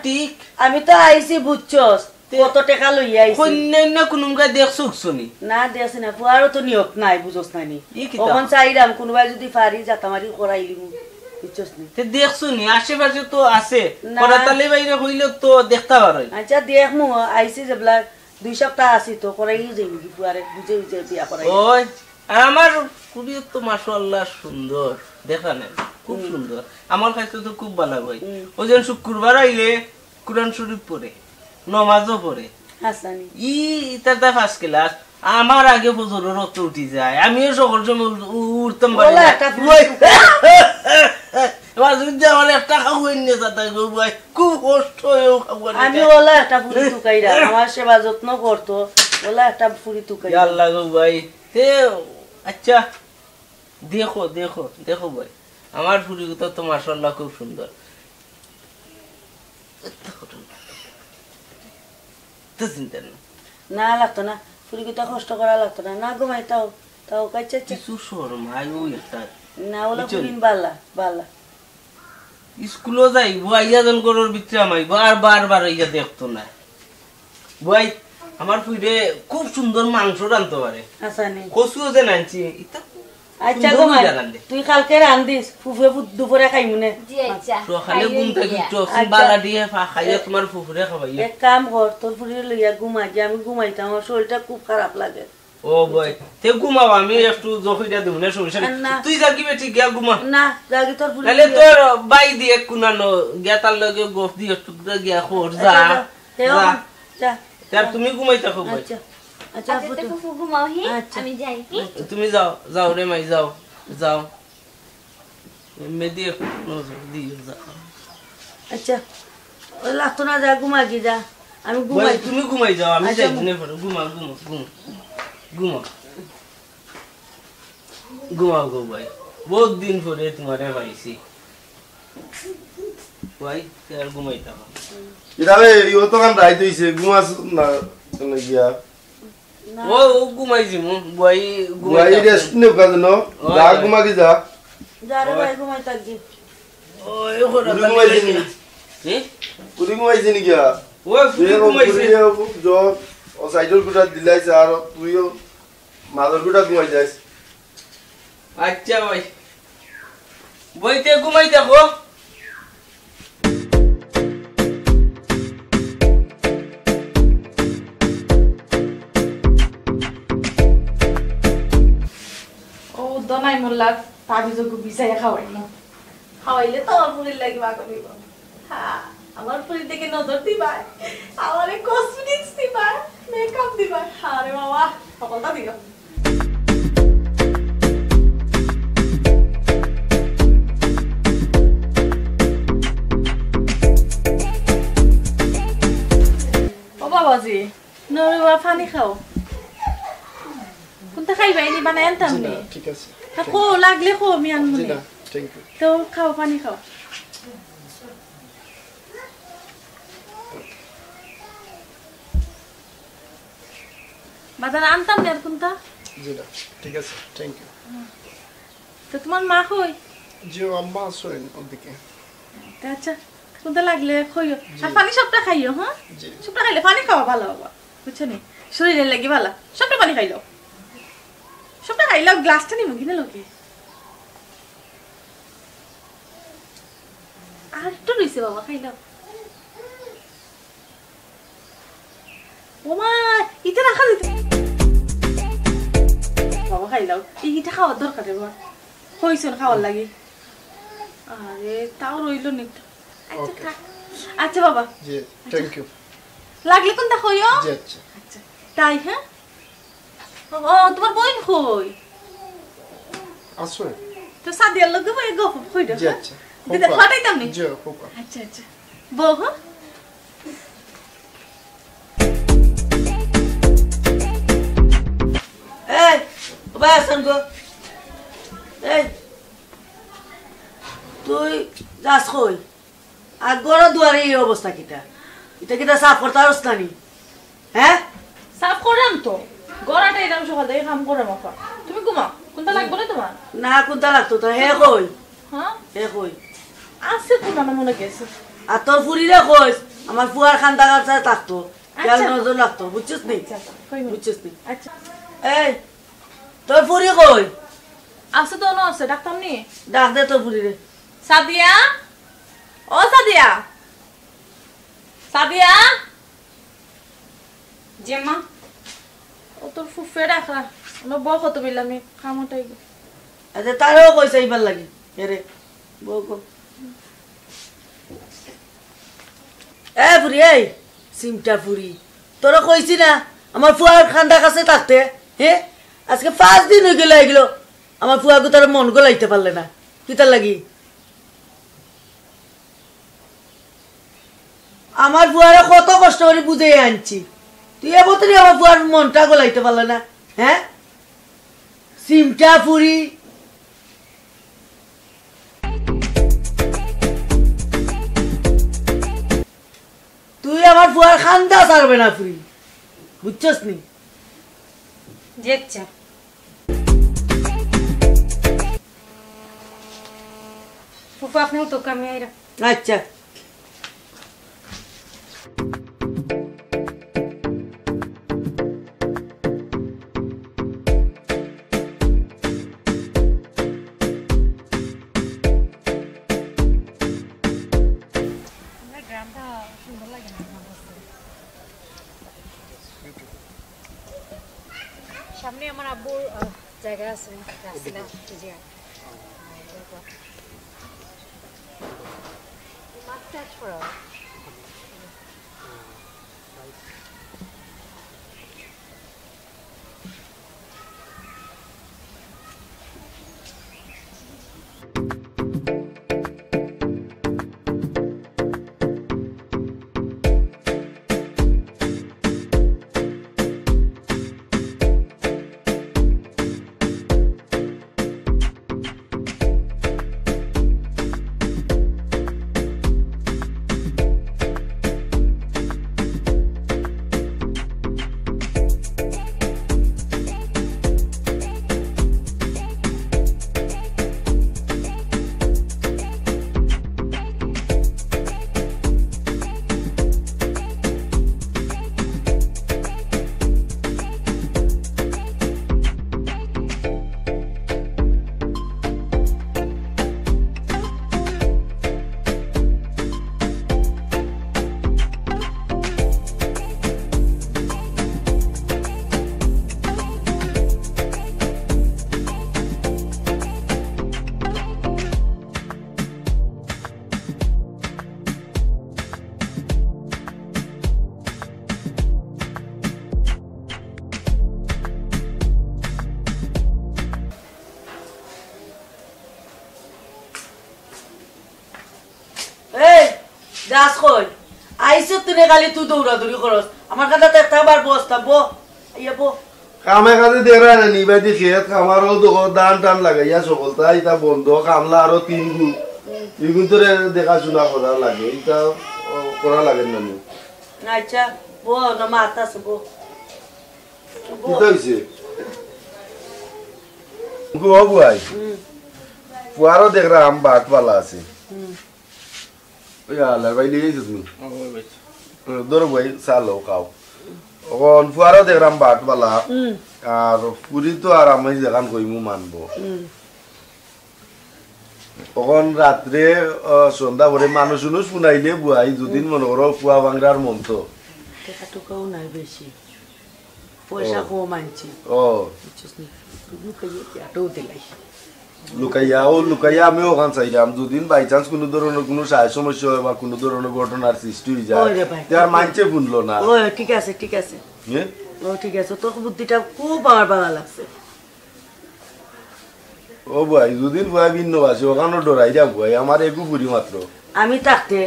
ঠিক আমি তো আইছি বুঝছস কত টাকা লই আইছি কন্যান্য কোনমকা দেখছছনি না দেখছ না পুয়ারও তো নিয়ত নাই বুঝছস নানি ওখান চাইরাম কোনবাই যদি পারি জাতামারি করাইলি বুঝছস নি তে দেখছনি আশেপাশে তো আছে পরাতালে বাইরে কইলে তো দেখতা পারই আচ্ছা দেখমু আইছি যেবলা 2 সপ্তাহ আছি তো করাই যাইবি পুয়ারে বুঝে বুঝে বিয়া করাই ওই আমার খুবই তো মাশাআল্লাহ সুন্দর দেখা না খুব সুন্দর আমার কাছে তো খুব ভালো হয় ওজন শুক্রবার আইলে কুরআন শরীফ পড়ে নামাজও পড়ে হাসানি তার ফার্স্ট ক্লাস আমার আগে ফজর রক্ত উঠি যায় আমিও সকল সময় উঠতাম খুব কষ্ট আমি ওলা একটা ফুরি টুকাইরা আমার সেবা যত্ন করতো ওলা একটা ফুরি টুকাই আল্লাহ গো ভাই আচ্ছা দেখো দেখো দেখো ভাই আমার ফুরি তো মাশাআল্লাহ খুব সুন্দর না লাগতো না ফুরিটা কষ্ট করা লাগতো না না ঘুমাই তাও কাছে কিছু শরমাই ওই একটা না ওলা ফুরিন বালা স্কুলও যাই বুয়াইয়া জন গরুর ভিতরে আমাই বারবার ইয়া দেখতো না বুয়াই আমার ফুইরে খুব সুন্দর মাংস রাঁধতে পারে আসানি কচুও যে নানছি এটা আচ্ছা ঘুমাই তুই কালকে রান্ধিস ফুফে দুপুরে খাইমুনে জি আচ্ছা সকালে ঘুম থেকে তো বালা দিয়ে খাইয়া তোমার ফুফুরে খাবাই এক কাম কর তোর ফুরিরে লইয়া ঘুমাই যে আমি ঘুমাইতাম আমার শরীরটা খুব খারাপ লাগে ও বই তে ঘুমাও আমি একটু জখিটা দেব না সমস্যা তুই যাকি বেটি গিয়া ঘুমা না যাগি তোর ফুরি তাহলে তোর বাই দিয়ে কুনানো গিয়া তার লগে গোফ দিয়ে একটু গিয়া খোর যা যা তার তুমি ঘুমাই থাকো ভাই আচ্ছা ফুফু ঘুমাও হি আমি যাই তুমি যাও রে মাই যাও মেদি নজর দিও যা আচ্ছা ওই লাগতো না যা ঘুমা গি যা আমি ঘুমাই তুমি ঘুমাই যাও আমি যাই দিনে পড়ে ঘুমাও গো ভাই বহুত দিন পরে তোমারে পাইছি ভাই আর ঘুমাই থাকো ইদারে ইও তো কাম রাইত হইছে ঘুমাস না গিয়া ও ঘুমাইছি মু ভাই ঘুমাই রেস্ট নে কাজন যা ঘুমা কি যা রে ভাই ঘুমাই থাকি ও এ হরা ঘুমাইছি নি পুরি ঘুমাইছি নি গিয়া ও পুরি ঘুমাইছি जो ও সাইডর গুটা দিলাইছে আর তুইও মাদর গুটা ঘুমাই যাইস আচ্ছা ভাই বইতে ঘুমাই দেখো ও দনাই মোল্লা তাবিজগু বিছাই খাওয়াইলে তো আমার পুরির লাগি বাগা হইব হ্যাঁ আমার পুরি থেকে নজর দিবা আমারে কসমেটিক্স দিবা মেকআপ দিবা আরে বাবা সকলটা দিও ও বাবাজি নরবা পানি খাও কোনটা খাইবা এনি বানাই আনতাম নি ঠিক আছে কো লাগলে কো আমি আনমু নি থ্যাংক ইউ তো খাও পানি খাও বাজার আনতাম না কোনটা জি না ঠিক আছে থ্যাংক ইউ তো তোমার মা কই জি আম্মা আসেন ওদিকে আচ্ছা কোনটা লাগলে খাইও আর পানি সবটা খাইও হ্যাঁ সবটা খাইলে পানি খাওয়া ভালো হবে বুঝছো নি শরীরের লাগি ভালো সবটা পানি খাইলো সবটা খাইলো গ্লাসটা নিমু কিনে লোকে আর একটু রইছে বাবা খাইলো ওমা এটা রাখা দিতে বাবা খাইলো এইটা খাওয়ার দরকার বাবা হইছেন খাওয়ার লাগি আরে তাও রইল নি আচ্ছা থাক আচ্ছা বাবা জি থ্যাংক ইউ লাগলে কোনটা হইও জি আচ্ছা আচ্ছা তাই হ্যাঁ ও তোমার বোন কই আসো তো সাদিয়ার লগে বই গপ কইডা জি আচ্ছা দিদা ফাটাইতাম নি জি খোকা আচ্ছা আচ্ছা বউ হ্যাঁ এই ভাই আসেন গো এই তুই যাস কই আর গড় দুয়ারে এই অবস্থা কিটা এটা কিটা সাফ করতে পারস না নি হ্যাঁ সাফ করাম তো গড়াটা এরকম সকাল থেকে কাম করে মাফা তুমি ঘুমাও কোনটা লাগবে না তোমার না কোনটা লাগতো তো হে কই হ্যাঁ হে কই আছে কোনটা না মনে গেছে আর তোর ফুরিরে কইস আমার ফুয়ার খান্দা কাছে থাকতো খেয়াল নজর লাগতো বুঝছিস নি বুঝছিস নি আচ্ছা এই তোর ফুরি কই আছে তো না আছে ডাক্তার নি ডাক দে তোর ফুরিরে সাদিয়া ও সাদিয়া সাদিয়া জেমা ও তোর ফুফে ডাকরা আমরা বউ কত বিলামি খামটাই আচ্ছা তারও কইছে এইবার লাগি এরে বউ গো এ ফুরি এই সিমটা ফুরি তোরা কইছি না আমার ফুয়ার খান্দা কাছে থাকতে হ্যাঁ আজকে 5 দিন হয়ে গেল এগুলো আমার ফুয়াকে তার মন গলাইতে পারলে না কি তার লাগি আমার ফুয়ারে কত কষ্ট করে বুঝে আনছি তুই এবতরি আমার ফুয়ার মনটা গলাইতে পারলে না হ্যাঁ সিমটা ফুরি তুই আমার ফুয়ার খান্দা ছাড়বে না ফুরি বুঝছস নি জেচ্ছা ফুফা আপনি তো কামে আইরা আচ্ছা সামনে আমার আব্বুর জায়গা আছে রাস্তা জি মাস্টার ছড়া যাস কই আইছো তুই খালি তুই দৌড়াদৌড়ি করস আমার কাছে তো একবার বসতা বো ইয়া বো কামে কাজে দেরা না নিবাই দি খেত আমারও তো দান টান লাগাইয়া সকলতা এটা বন্ধ কামলা আরো 3 গুণ এগুন তোরে দেখাশোনা করা লাগে এটা করা লাগে না নি আচ্ছা বো না মাতা সবো কি হইছে গো ভাই পুয়ারো দেখরা আম বাটওয়ালা আছে ওই আলার ভাই লিয়ে গেছিস তুমি ধরো ভাই চালো খাও এখন ফুয়ারও দেখলাম বাটওয়ালা আর পুরি তো আর আমি দেখান কইমু মানবো তখন রাত্রে সন্ধ্যা ভরে মানুষ উনুষ শুনাইলে বুয়াই দুদিন মনে করো ফুয়া বাংলার মন তো টাকা টুকাও নাই বেশি পয়সা কম আনছি ও বুঝছিস নি তুই কই এটাও দিলাই লুকাইয়া আমি ওখান চাইলাম যদিন বাই চান্স কোনো ধরনের কোনো সমস্যা হয় বা কোনো ধরনের ঘটনার সৃষ্টি হয়ে যায় তার মাইন্ডে শুনলো না। ও ঠিক আছে ঠিক আছে ও ঠিক আছে, তোর বুদ্ধিটা খুব আমার ভালো লাগছে। ও ভাই যদিন ভাই ভিন্ন আছে ওখানে ডরাই যা ভাই আমার একটু বুড়ি মাত্র আমি থাকতে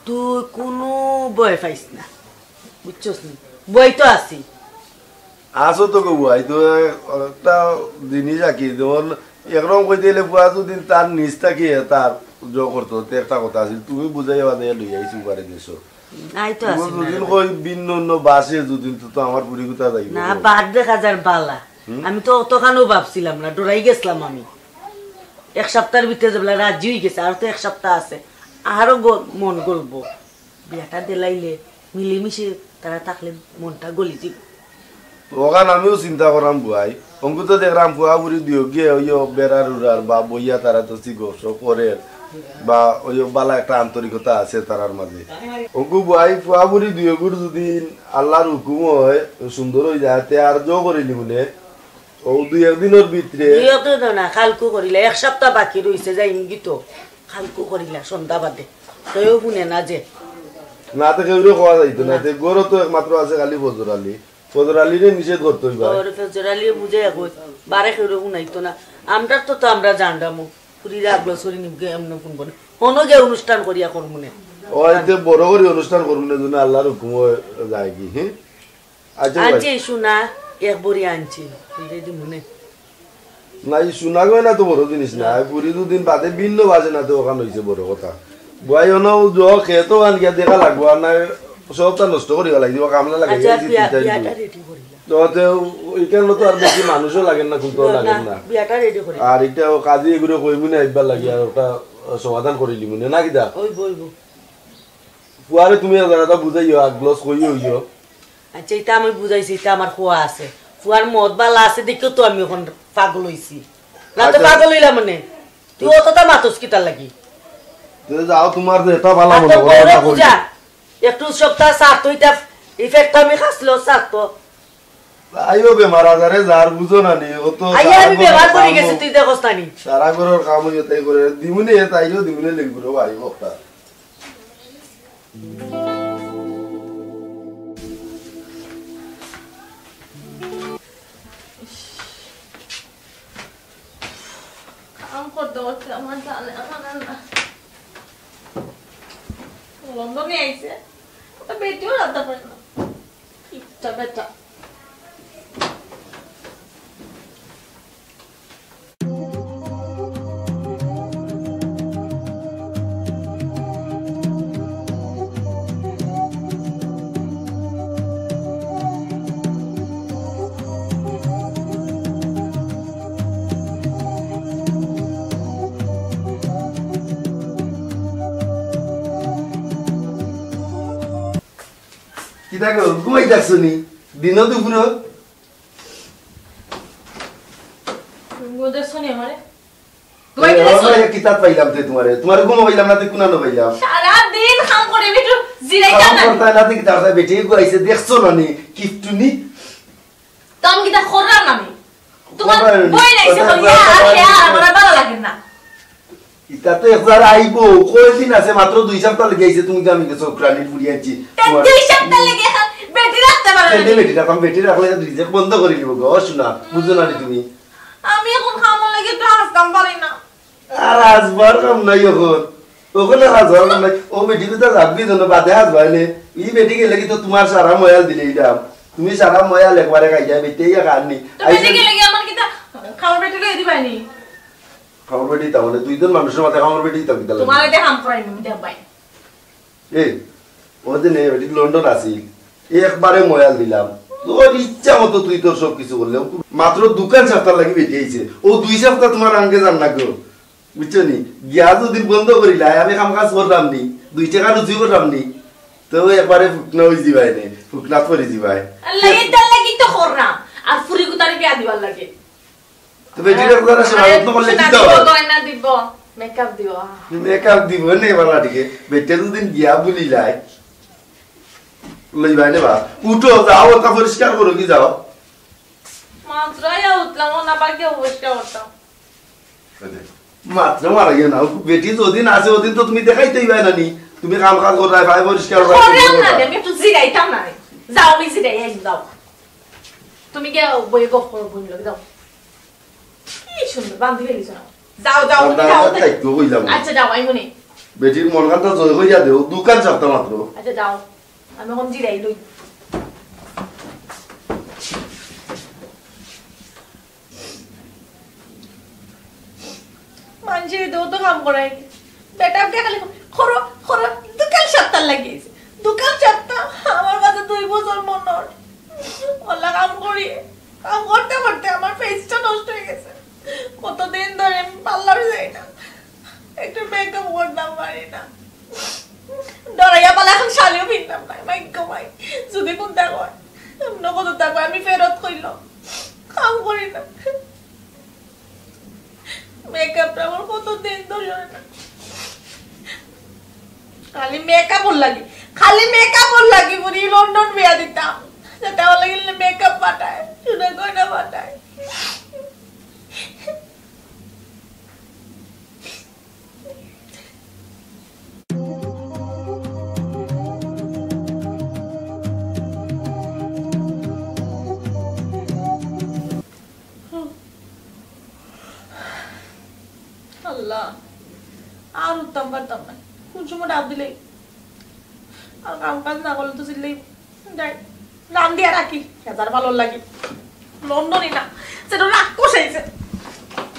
তুই কোনো বয় পাইস না, বুঝছস নি? বই তো আছি আসো তো গো ভাই তো একটা জিনিস আঁকি যেমন একরকম কইতে গেলে বুয়া যদি তার নিজ থাকি তার জো করতো একটা কথা আছে তুমি বুঝাই বাদে লই আইছি পারে দেশো নাই তো আছে দুদিন কই ভিন্ন অন্য বাসে দুদিন তো আমার বুড়ি কথা যাই না বাদ দেখা যার বালা। আমি তো অতখানও ভাবছিলাম না, ডরাই গেছিলাম আমি। এক সপ্তাহের ভিতরে যাবলা রাজি হয়ে গেছে, আর তো এক সপ্তাহ আছে, আরো মন গলবো। বিয়াটা দিলাইলে মিলেমিশে তারা থাকলে মনটা গলি দিব। ওখান আমিও চিন্তা করাম বুয়াই অঙ্কু তো দেখলাম ফুয়া বুড়ি দিও গিয়ে ওই বেড়ার উড়ার বা বইয়া তারা তো চিকিৎস করে বা ওই বালা একটা আন্তরিকতা আছে তারার মাঝে। অঙ্কু বুয়াই ফুয়া বুড়ি দিও গুড় যদি আল্লাহর হুকুম হয় সুন্দর হয়ে যায় তে আর জো করিলি বলে ও 2-1 দিনের ভিতরে না কালকু করিলা, এক সপ্তাহ বাকি রয়েছে যাই গীত কালকু করিলা সন্ধ্যা বাদে কেউ শুনে না যে না তো কেউ খাওয়া যাইতো না গরু তো একমাত্র আছে খালি ফজর আলীরে নিষেধ করতে হইবা ফজর আলী বুঝে বারে কেউ শুনাইতো না। আমরা তো আমরা জানলামো পুরীরা আগলো সরি নিবগে এমন ফোন করে কোনো গে অনুষ্ঠান করিয়া করমুনে ওইতে বড় করে অনুষ্ঠান করমুনে জন্য আল্লাহর হুকুম যায় কি। হ্যাঁ আনছি শোনা এক বড়ি আনছি রেডি মনে না শোনা গয় না তো বড় জিনিস না পুরি দুদিন বাদে ভিন্ন বাজে না তো ওখানে হয়েছে বড় কথা বয় জ খেতো আন গিয়া দেখা লাগবো আর না সবটা নষ্ট করিবা লাগিব কামলা লাগে ওইখানে তো আর বেশি মানুষও লাগেন না খুব লাগেন না আর এটা কাজে এগুলো কইবি না একবার লাগি আর ওটা সমাধান করিলি মনে না কিটা ফুয়ারে তুমি বুঝাইও গ্লস কইও হইও। আচ্ছা এটা আমি বুঝাইছি, এটা আমার খোয়া আছে ফুয়ার মদ বালা আছে দেখেও তো আমি এখন পাগল হইছি না তো পাগল হইলাম মানে তুই অতটা মাতস কিতা লাগি যাও তোমার এটা ভালো বুঝা একটু সপ্তাহ সারতো এটা ইফেক্ট আমি খাসলো সারতো আইও বেমার আজারে যার বুঝো না নি ও তো আইয়া আমি বেমার করে গেছি তুই দেখছ না নি সারা ঘরের কাম হইতে তাই করে দিমুনি তাইও দিমুনি লিখবো রে ভাই বক্তা কাম করতে করতে আমার জানে আমার না লন্ডনে আইছে ওটা বেটিও রাখতে পারে না ইচ্ছা বেটা দেখো ঘুমাই যাচ্ছ নি দিন দুপুর কিতাব পাইলাম তে তোমারে তোমার ঘুমো পাইলাম না কুনানো পাইলাম সারা দিন কাম করে বিটু জিরাইতা না করতা না দেখি তার বেটি গুয়াইছে দেখছো না নি কিফটুনি তম কিতা খরাম আমি তোমার বই নাইছে কইয়া আর আমার ভালো লাগে না ইতা তো একবার আইবো কয়দিন আছে মাত্র 2 সপ্তাহ লেগেছে তুমি আমি গেছো ক্রানিট ফুড়ি আনছি 2 সপ্তাহ লেগে বেটি রাখতে পারো না বেটি রাখলাম বেটি রাখলে রিজেক্ট বন্ধ করে দিব গো শোনা বুঝো না তুমি আমি এখন খামো লাগে ক্লাস কাম পারি না আর আজবার কাম নাই এখন ওখানে আজবার কাম নাই ও বেটি তো যাবি জন্য বাদে আজবাইলে ই বেটি গেলে কি তো তোমার সারা ময়াল দিলে দিলাম তুমি সারা ময়াল একবারে খাই যাবে বেটিয়া খাননি তো বেটি গেলে কি আমার কিটা খাওয়ার বেটি লই দিবানি খাওয়ার বেটি তাহলে দুইজন মানুষের মাথায় খাওয়ার বেটি তো কিতা তোমার এটা হাম করাই নি দেখ ভাই এই ওদের নে বেটি লন্ডন আসি একবারে ময়াল দিলাম তোর ইচ্ছা মতো তুই তোর সব কিছু করলে মাত্র দোকান সপ্তাহ লাগি বেটি আইছে ও 2 সপ্তাহ তোমার আঙ্গে জান না গো বুঝছো নি গিয়া যদি বন্ধ করিলা আমি কাম কাজ করলাম নি 2 টাকা রুজি করলাম নি তো একবারে ফুকনা হই যাবাই নে ফুকনা করে যাবাই আল্লাহ এটা লাগি তো করলাম আর ফুরি গুতারি বিয়া দিবার লাগে তো বেটির কথা শোনা তো করলে কি দাও গয়না দিব মেকআপ দিব মেকআপ দিব নে বালা ঠিক বেটে দুদিন গিয়া বুলিলাই লই ভাই নে বা উঠো যাও তা পরিষ্কার করো কি যাও মাত্রই উঠলাম না বাকি অবস্থা করতাম মাত্র মারা গিয়ে না বেটি যদিন আছে ওদিন তো তুমি দেখাইতেই পাই না নি তুমি কাম কাজ করাই ভাই পরিষ্কার আমি একটু জিরাইতাম না যাও আমি জিরাই যাও তুমি কে বই গপ করো বই লোক যাও কি সুন্দর বান্ধি ফেলিছ না যাও যাও আচ্ছা যাও আমি মনে বেটির মন কান্তা জয় হইয়া দেও দোকান সপ্তাহ মাত্র আচ্ছা যাও আমি এখন জিরাই লই মানছে দেও তো কাম করাই বেটা কে খালি খরো খরো দোকান সপ্তাহ লাগিয়েছে দোকান সপ্তাহ আমার কাছে 2 বছর মনর ওলা কাম করি কাম করতে করতে আমার ফেসটা নষ্ট হয়ে গেছে কতদিন ধরে আমি পার্লারে যাই না একটু মেকআপ করতাম পারি না ডরাইয়া পালা এখন শালিও ভিন্নাম নাই মাইক ভাই যদি কোনটা কয় এমন কত টাকা আমি ফেরত কইল কাম করি না মেকআপটা আমার কতদিন ধরে হয় না খালি মেকআপ লাগি পুরি লন্ডন বিয়া দিতাম সেটা লাগলে মেকআপ পাঠায় শুনে কয়না পাঠায় আল্লাহ আর উত্তম পারতাম না কোন সময় ডাব দিলে আর কাম কাজ না করলে তো চিল্লেই যাই নাম দিয়া রাখি হাজার ভালো লাগে লন্ডনই না সেটা রাগ কষাইছে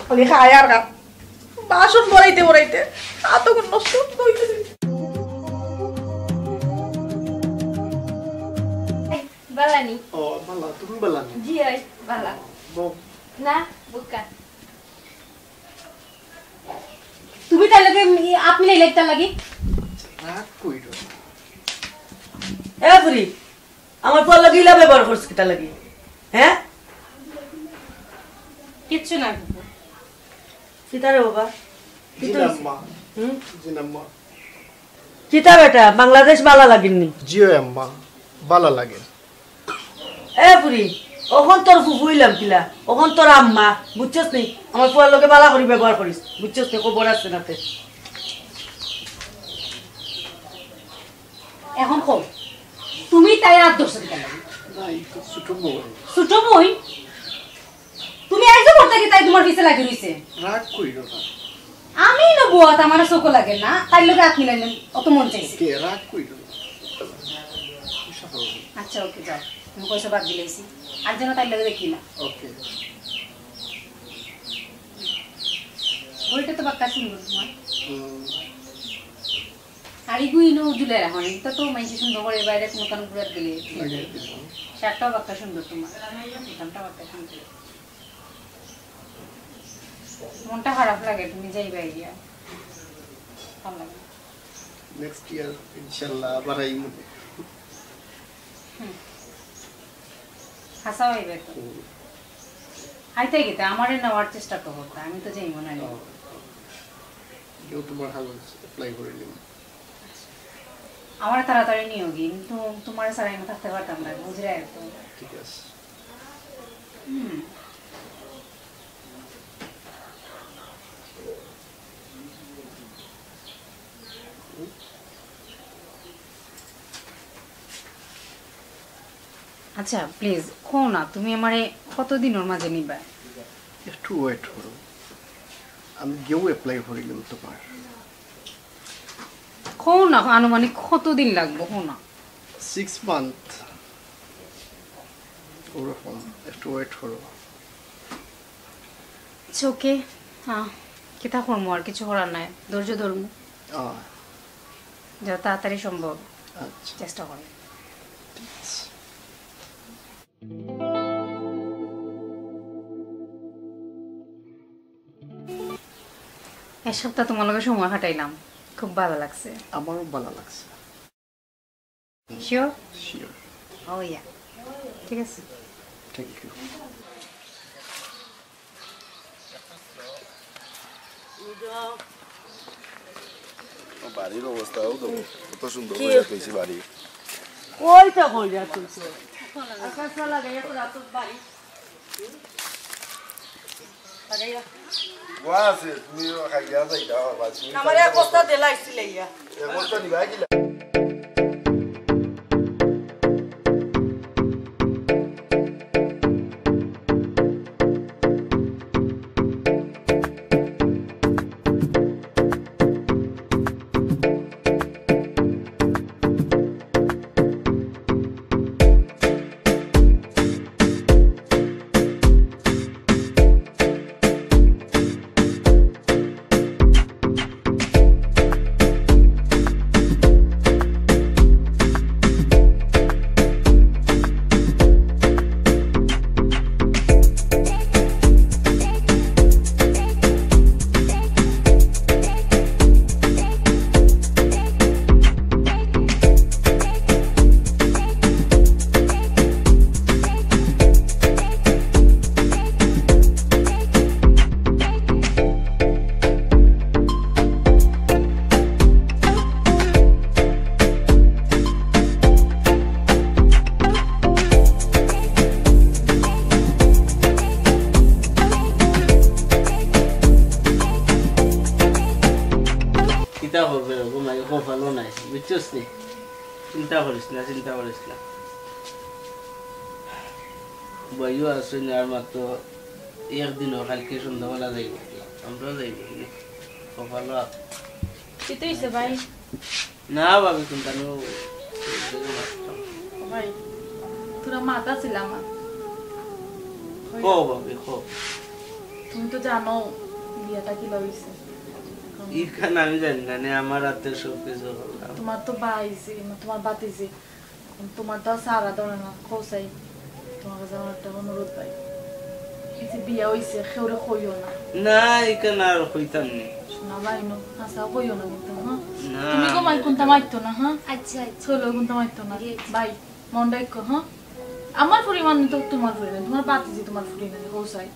খালি খায় আর কাম বাসন বড়াইতে বড়াইতে এতক্ষণ নষ্ট হইতেছে বালানি ও বালা তুমি বালানি জি আই বালা না বুকা তুমি তার লাগে আপনি লাগতে লাগি রাগ কইরো এ বুড়ি আমার পর লাগিলা ব্যবহার করছ কিটা লাগি হ্যাঁ কিচ্ছু না কিটা রে বাবা জিনাম্মা জিনাম্মা কিটা বেটা বাংলাদেশ বালা লাগিনি জিও আম্মা বালা লাগে এ বুড়ি ওখন তোর ফুফুইলাম কিলা ওখন তোর আম্মা বুঝছস নি আমার পর লগে বালা করি ব্যবহার করিস বুঝছস নি খবর আছে নাতে এখন কও তুমি তাই আর দোষ দিতে লাগি নাই তো ছোট বই তুমি আইছো করতে কি তাই তোমার পিছে লাগি রইছে রাগ কইরো না আমি না বুয়াত আমার চোখ লাগে না তাই লগে হাত মিলাইলেন অত মন চাইছে কে রাগ কইরো আচ্ছা ওকে যাও তুমি কইছো বাদ দিলাইছি আর যেন তাই লগে দেখি না ওকে বইটা তো বাক্কা সুন্দর তোমার শাড়ি গুইনো জুলে রাখুন এটা তো মাইছে সুন্দর করে বাইরে মতন ঘুরে দিলে শার্টটাও বাক্কা সুন্দর তোমার দামটা বাক্কা সুন্দর মনটা খারাপ লাগে তুমি যাইবা গিয়া ভালো লাগে নেক্সট ইয়ার ইনশাআল্লাহ বারাই মু হাসা হইবে তো আইতে গেতে আমারে নেওয়ার চেষ্টা তো করতে আমি তো যাইব না কেউ তোমার হাউস অ্যাপ্লাই করে নিন আমার তাড়াতাড়ি নিও কিন্তু তোমার সারা আমি থাকতে পারতাম না বুঝলে তো ঠিক আছে আচ্ছা প্লিজ কো না তুমি আমারে কতদিনের মাঝে নিবা একটু ওয়েট করো আমি গেও অ্যাপ্লাই করে নিব তোমার কো না আনুমানিক কতদিন লাগবে কো না 6 মান্থ ওরকম একটু ওয়েট করো ইটস ওকে হ্যাঁ কিতা করবো আর কিছু করার নাই ধৈর্য ধরবো যত তাড়াতাড়ি সম্ভব চেষ্টা করো এক সপ্তাহ তোমার লগে সময় কাটাইলাম খুব ভালো লাগছে আমারও ভালো লাগছে শিওর শিওর ও ইয়া ঠিক আছে থ্যাংক ইউ বাড়ির অবস্থাও তো কত সুন্দর করে কইছি বাড়ি কইটা কইরা তুইছো আকাশ লাগাইয়া তো রাত বাড়ি লাগাইয়া গোয়া আছে তুমি খাইয়া যাইতা বাস আমার এক বস্তা দেলাইছিল ইয়া এক বস্তা নিবা কিলা চিন্তা করবে ঘুমাই কপালও নাই বুঝছিস নি চিন্তা করিস না বইও আসছে না আর মাত্র একদিনও কালকে সন্ধ্যাবেলা যাইব আমরাও যাইব কপালও কি তো হইছে ভাই না ভাবি চিন্তা নেই ভাই তোরা মাতা ছিল আমার খো ভাবি খো তুমি তো জানো বিয়াটা কি লইছে ইখান আমি জানি না আমার হাতে সব কিছু তোমার তো বাইছে তোমার বাতিছে তোমার তো সারা ধরে না খোসাই তোমার কাছে আমার একটা অনুরোধ ভাই কিছু বিয়া হইছে খেউরে কইও না না ইখান আর কইতাম নি শোনা ভাই নো হাসা কইও না কিন্তু হ্যাঁ না তুমি ঘুমাই কোনটা মাইতো না হ্যাঁ আচ্ছা চলো কোনটা মাইতো না ভাই মনটা একটু হ্যাঁ আমার পরিমাণ তো তোমার পরিমাণ তোমার বাতিছে তোমার পরিমাণ খোসাই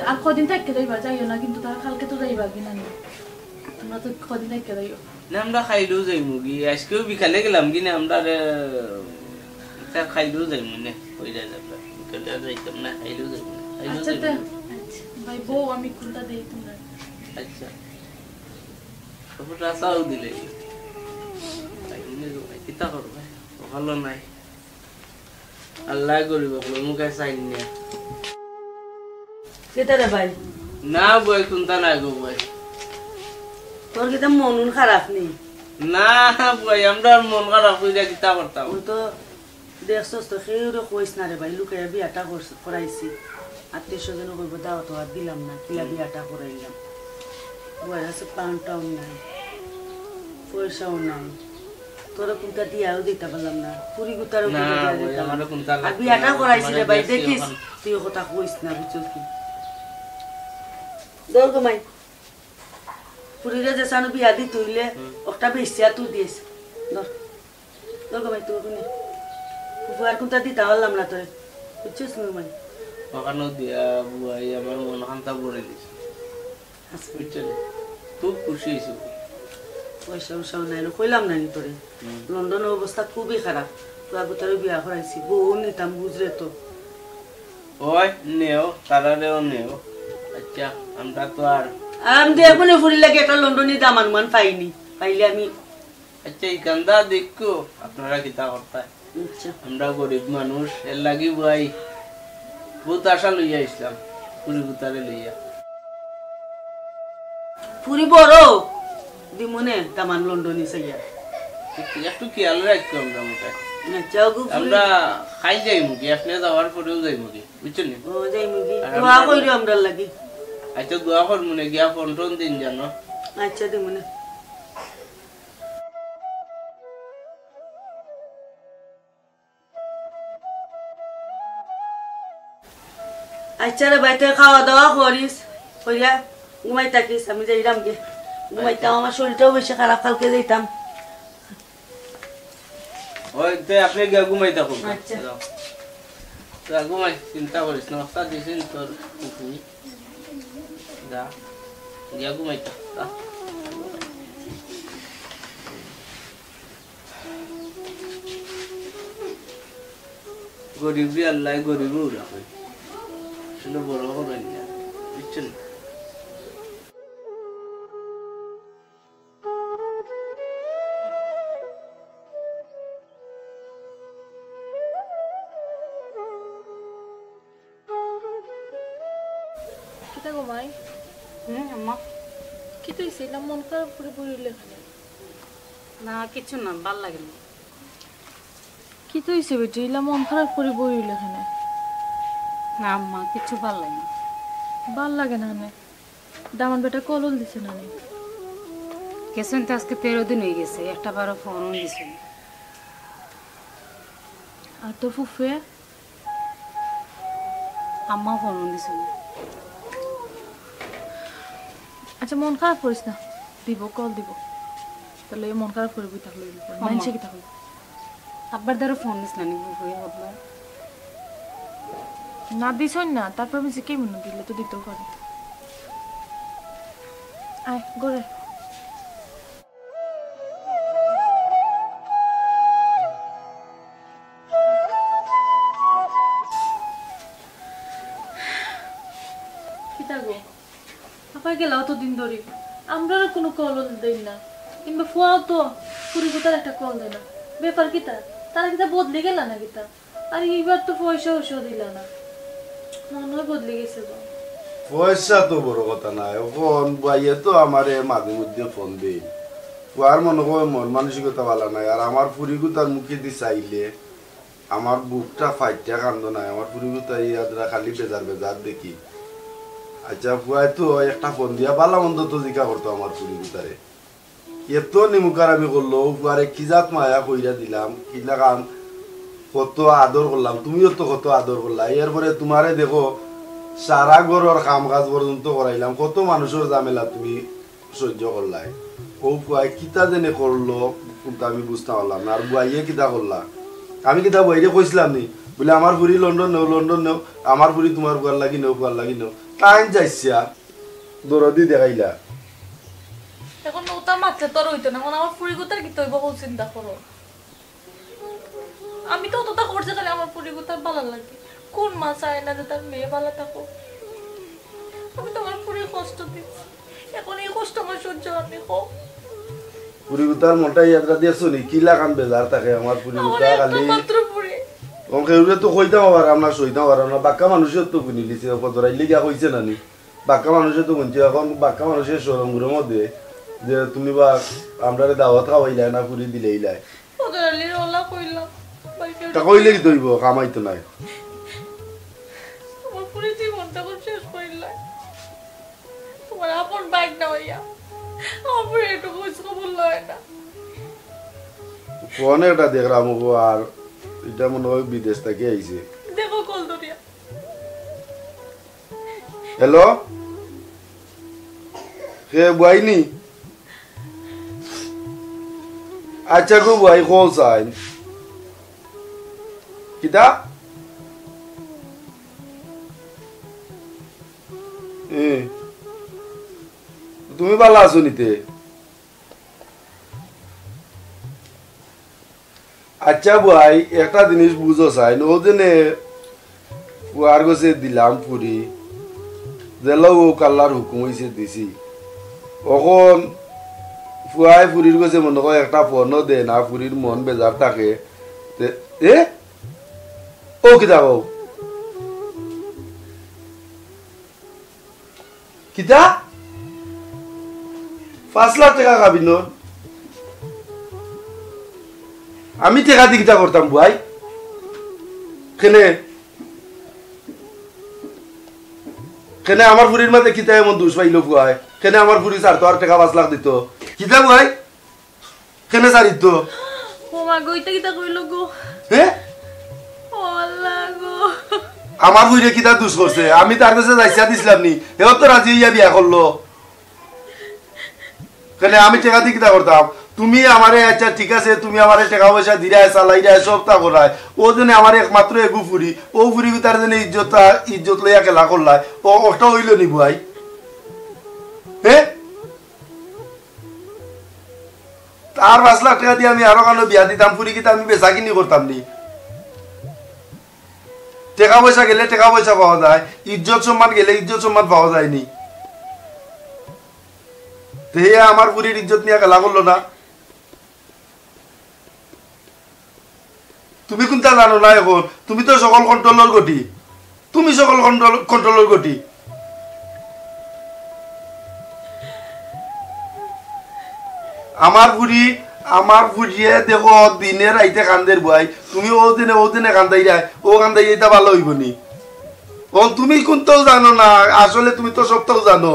আর কদিন থেকে যাইবা যাইও না কিন্তু তারা কালকে তো যাইবা কিনা তোমরা তো কদিন থেকে যাইও না আমরা খাইলেও যাই মুগি আজকেও বিকালে গেলাম কিনা আমরা খাইলেও যাই মনে ওইটা যাবো বিকালে যাইতাম না খাইলেও যাই আচ্ছা ভাই বউ আমি কোনটা দেই তোমরা আচ্ছা সবটা চাও দিলে কিতা করবে ভালো নাই আল্লাহ করিব মুখে চাইন না কেতারে ভাই না বই কোনটা নাই গো ভাই তোর কিতা মন খারাপ নেই না বই আমরা মন খারাপ কইরা কিতা করতাম ওই তো দেখছস তো খেউরে কইস না রে ভাই লুকাইয়া বিয়াটা করাইছি আত্মীয় স্বজন কইব দাও তো আর দিলাম না কিলা বিয়াটা করাইলাম বই আছে পাউন্ডটাও নাই পয়সাও নাই তোরা কোনটা দিয়াও দিতে পারলাম না পুরি গুতারও আর বিয়াটা করাইছি রে ভাই দেখিস তুই কথা কইস না বুঝছিস কি দৌড় ঘুমাই পুরীরে যে সানু বিয়া দি তুইলে একটা বেশিয়া তুই দিস দৌড় ঘুমাই তুই কোনে উপহার কোনটা দিতে পারলাম না তোরে বুঝছিস ঘুমাই ওখানে দিয়া বুয়াই আমার মন হান্তা ভরে দিস বুঝছিস খুব খুশি হয়েছি পয়সা উসাও নাই কইলাম না নি তোরে লন্ডনের অবস্থা খুবই খারাপ তোর গুতারে বিয়া করাইছি বউ নিতাম বুঝরে তো ওই নেও তারারেও নেও আচ্ছা আমরা তো আর আমি দেখবো না ফুরি লাগে একটা লন্ডনি দামান মান পাইনি পাইলে আমি আচ্ছা এই কান্দা দেখো আপনারা কিতা করতে আমরা গরিব মানুষ এর লাগি ভাই বহুত আশা লইয়া ইসলাম পুরি গুতারে লইয়া পুরি বড় দিমনে দামান লন্ডনি সাইয়া একটু খেয়াল রাখতো আমরা মোটা আমরা খাই যাই মুগি আপনি যাওয়ার পরেও যাই মুগি বুঝছেন ও যাই মুগি দোয়া কইরো আমরা লাগি আচ্ছা দোয়া কর মনে গিয়া ফোন টোন দিন জানো আচ্ছা দিমনে আচ্ছা রে বাইতে খাওয়া দাওয়া করিস কইয়া ঘুমাই থাকিস আমি যাইলাম গে ঘুমাইতাম আমার শরীরটাও বেশি খারাপ কালকে যাইতাম ওই তে আপনি গিয়া ঘুমাই থাকুন আচ্ছা ঘুমাই চিন্তা করিস না ওস্তাদ দিছেন তোর কুকুনি যা গিয়া ঘুমাই থাক গরিবি আল্লাহ গরিবও রাখে আসলে বড় হবেন না বুঝছেন কিতা গো মাই আম্মা কি তুই ছিলাম মন খারাপ করে বইলে না কিছু না ভাল লাগে না কি তুই সে বেটি ইলা মন খারাপ করে বইলে এখানে না আম্মা কিছু ভাল লাগে না ভাল লাগে না নে দামান বেটা কলল দিছে না নে কেসন তো আজকে 13 দিন হয়ে গেছে একটা বারো ফোন দিছে আর তো ফুফে আম্মা ফোন দিছে আচ্ছা মন খারাপ করিস না দিব কল দিব তাহলে মন খারাপ করে বই থাকলে মানছে কি থাকলো আব্বার দ্বারা ফোন দিস না নি হয়ে আব্বা না দিছই না তারপর আমি যে কেমন দিলে তো দিতেও পারি আয় গড়ে আপা গেল অতদিন ধরে আমরা কোনো কল দেই না কিংবা ফুয়াও তো পুরিগোতার একটা কল দেয় না ব্যাপার কিতা তারা কিতা বদলে গেল না কিতা আর এইবার তো পয়সা ওষুধ দিল না মনে হয় বদলে গেছে গো পয়সা তো বড় কথা না এখন বাইয়ে তো আমারে মাঝে মধ্যে ফোন দেই ফুয়ার মনে হয় মন মানসিকতা ভালো নাই আর আমার পুরিগোতার মুখে দি চাইলে আমার বুকটা ফাইটটা কান্দ নাই আমার পুরিগোতা ইয়াদরা খালি বেজার বেজার দেখি আচ্ছা ফুয়াই তো একটা ফোন দিয়া বালা মন্দ তো জিকা করতো আমার পুরিগোতারে এত নিমুকার আমি করলো ফুয়ারে কি জাত মায়া কইরা দিলাম কিলা কাম কত আদর করলাম তুমিও তো কত আদর করলা এরপরে তোমারে দেখো সারা ঘরের কাম কাজ পর্যন্ত করাইলাম কত মানুষের ঝামেলা তুমি সহ্য করলাই ও ফুয়াই কিতা জেনে করলো কিন্তু আমি বুঝতে পারলাম না আর বুয়াইয়ে কিতা করলা আমি কিতা বইরে কইছিলাম নি বলে আমার পুরি লন্ডন নেও আমার পুরি তোমার বুয়ার লাগি নেও টাইম যাইছিয়া দরদি দেখাইলা এখন ওটা মাত্রা তোর হইতো না আমার পুরিগোতার কি তৈব কোন চিন্তা করো আমি তো অতটা করতে খালি আমার পুরিগোতার ভালো লাগে কোন মা চায় না যে তার মেয়ে ভালো থাকো আমি তোমার পুরি কষ্ট দিচ্ছি এখন এই কষ্ট আমার সহ্য আমি হোক পুরিগোতার মনটাই ইয়াত্রা দিয়েছো নি কিলা কান বেজার থাকে আমার পুরিগোতা খালি ওকে তো কইতাম আবার আমরা সইতাম পারলাম না বাক্কা মানুষের তো গুনি লিছে পদরাইলে গিয়া কইছে নানি বাক্কা মানুষের তো গুনছে এখন বাক্কা মানুষের সরমগুলোর মধ্যে যে তুমি বা আমরা দাওয়াত খাওয়াইলাই না পুরি দিলেইলাই পদরাইলে ওলা কইলাম তা কইলে কি দইব কামাই তো নাই তোমার পুরি জীবনটা কোন শেষ কইলা তোমার আপন বাইক না হইয়া আমার একটু খোঁজ খবর লয় না ফোনে এটা দেখলাম আর এটা মনে হয় বিদেশ থেকে আইছে দেখো কল দরিয়া হ্যালো হে বুয়াইনি আচ্ছা গো বুয়াই কল সাইন কিতা তুমি ভালো আছো নিতে আচ্ছা ভাই একটা জিনিস বুঝো চাইন ও জেনে ফুয়ার গছে দিলাম পুরি জেলা ও কাল্লার হুকুম হয়েছে দিছি এখন ফুয়াই পুরীর গছে মনে হয় একটা ফোনও দে না পুরীর মন বেজার থাকে এ ও কিতা কও কিতা 5 লাখ টাকা খাবি ন আমি টাকা দিয়ে কিতা করতাম ভাই কেনে কেনে আমার পুরীর মাঝে কিতা এমন দোষ পাইল ভাই কেনে আমার পুরী ছাড়তো আর টাকা 5 লাখ দিত কিতা ভাই কেনে ছাড়িত ও মা গো ইতা কিতা কইলো গো হ্যাঁ ও আল্লাহ গো আমার পুরী কিতা দোষ করছে আমি তার কাছে যাইছা দিছিলাম নি এও তো রাজি হইয়া বিয়া করলো কেনে আমি টাকা দিয়ে কিতা করতাম তুমি আমারে আচ্ছা ঠিক আছে তুমি আমারে টাকা পয়সা দিরায় চালাইরায় সব তা করায় ও জন্য আমার একমাত্র এগু ফুরি ও ফুরি তার জন্য ইজ্জত লইয়া খেলা করলায় ও ওটা হইল নি ভাই হ্যাঁ তার 5 লাখ টাকা দিয়ে আমি আরো কেন বিয়া দিতাম ফুরি কিতা আমি বেচা কিনি করতাম নি টাকা পয়সা গেলে টাকা পয়সা পাওয়া যায়, ইজ্জত সম্মান গেলে ইজ্জত সম্মান পাওয়া যায়নি। তো হে আমার বুড়ির ইজ্জত নিয়ে খেলা করলো না। তুমি কোনটা জানো না এখন? তুমি তো সকল কন্ট্রোলের গতি, তুমি সকল কন্ট্রোলের গতি। আমার বুড়িয়ে দেখো দিনে রাইতে কান্দের বই, তুমি ও দিনে কান্দাই যায়, ও কান্দাই এটা ভালো হইব নি? ও তুমি কোনটাও জানো না, আসলে তুমি তো সবটাও জানো।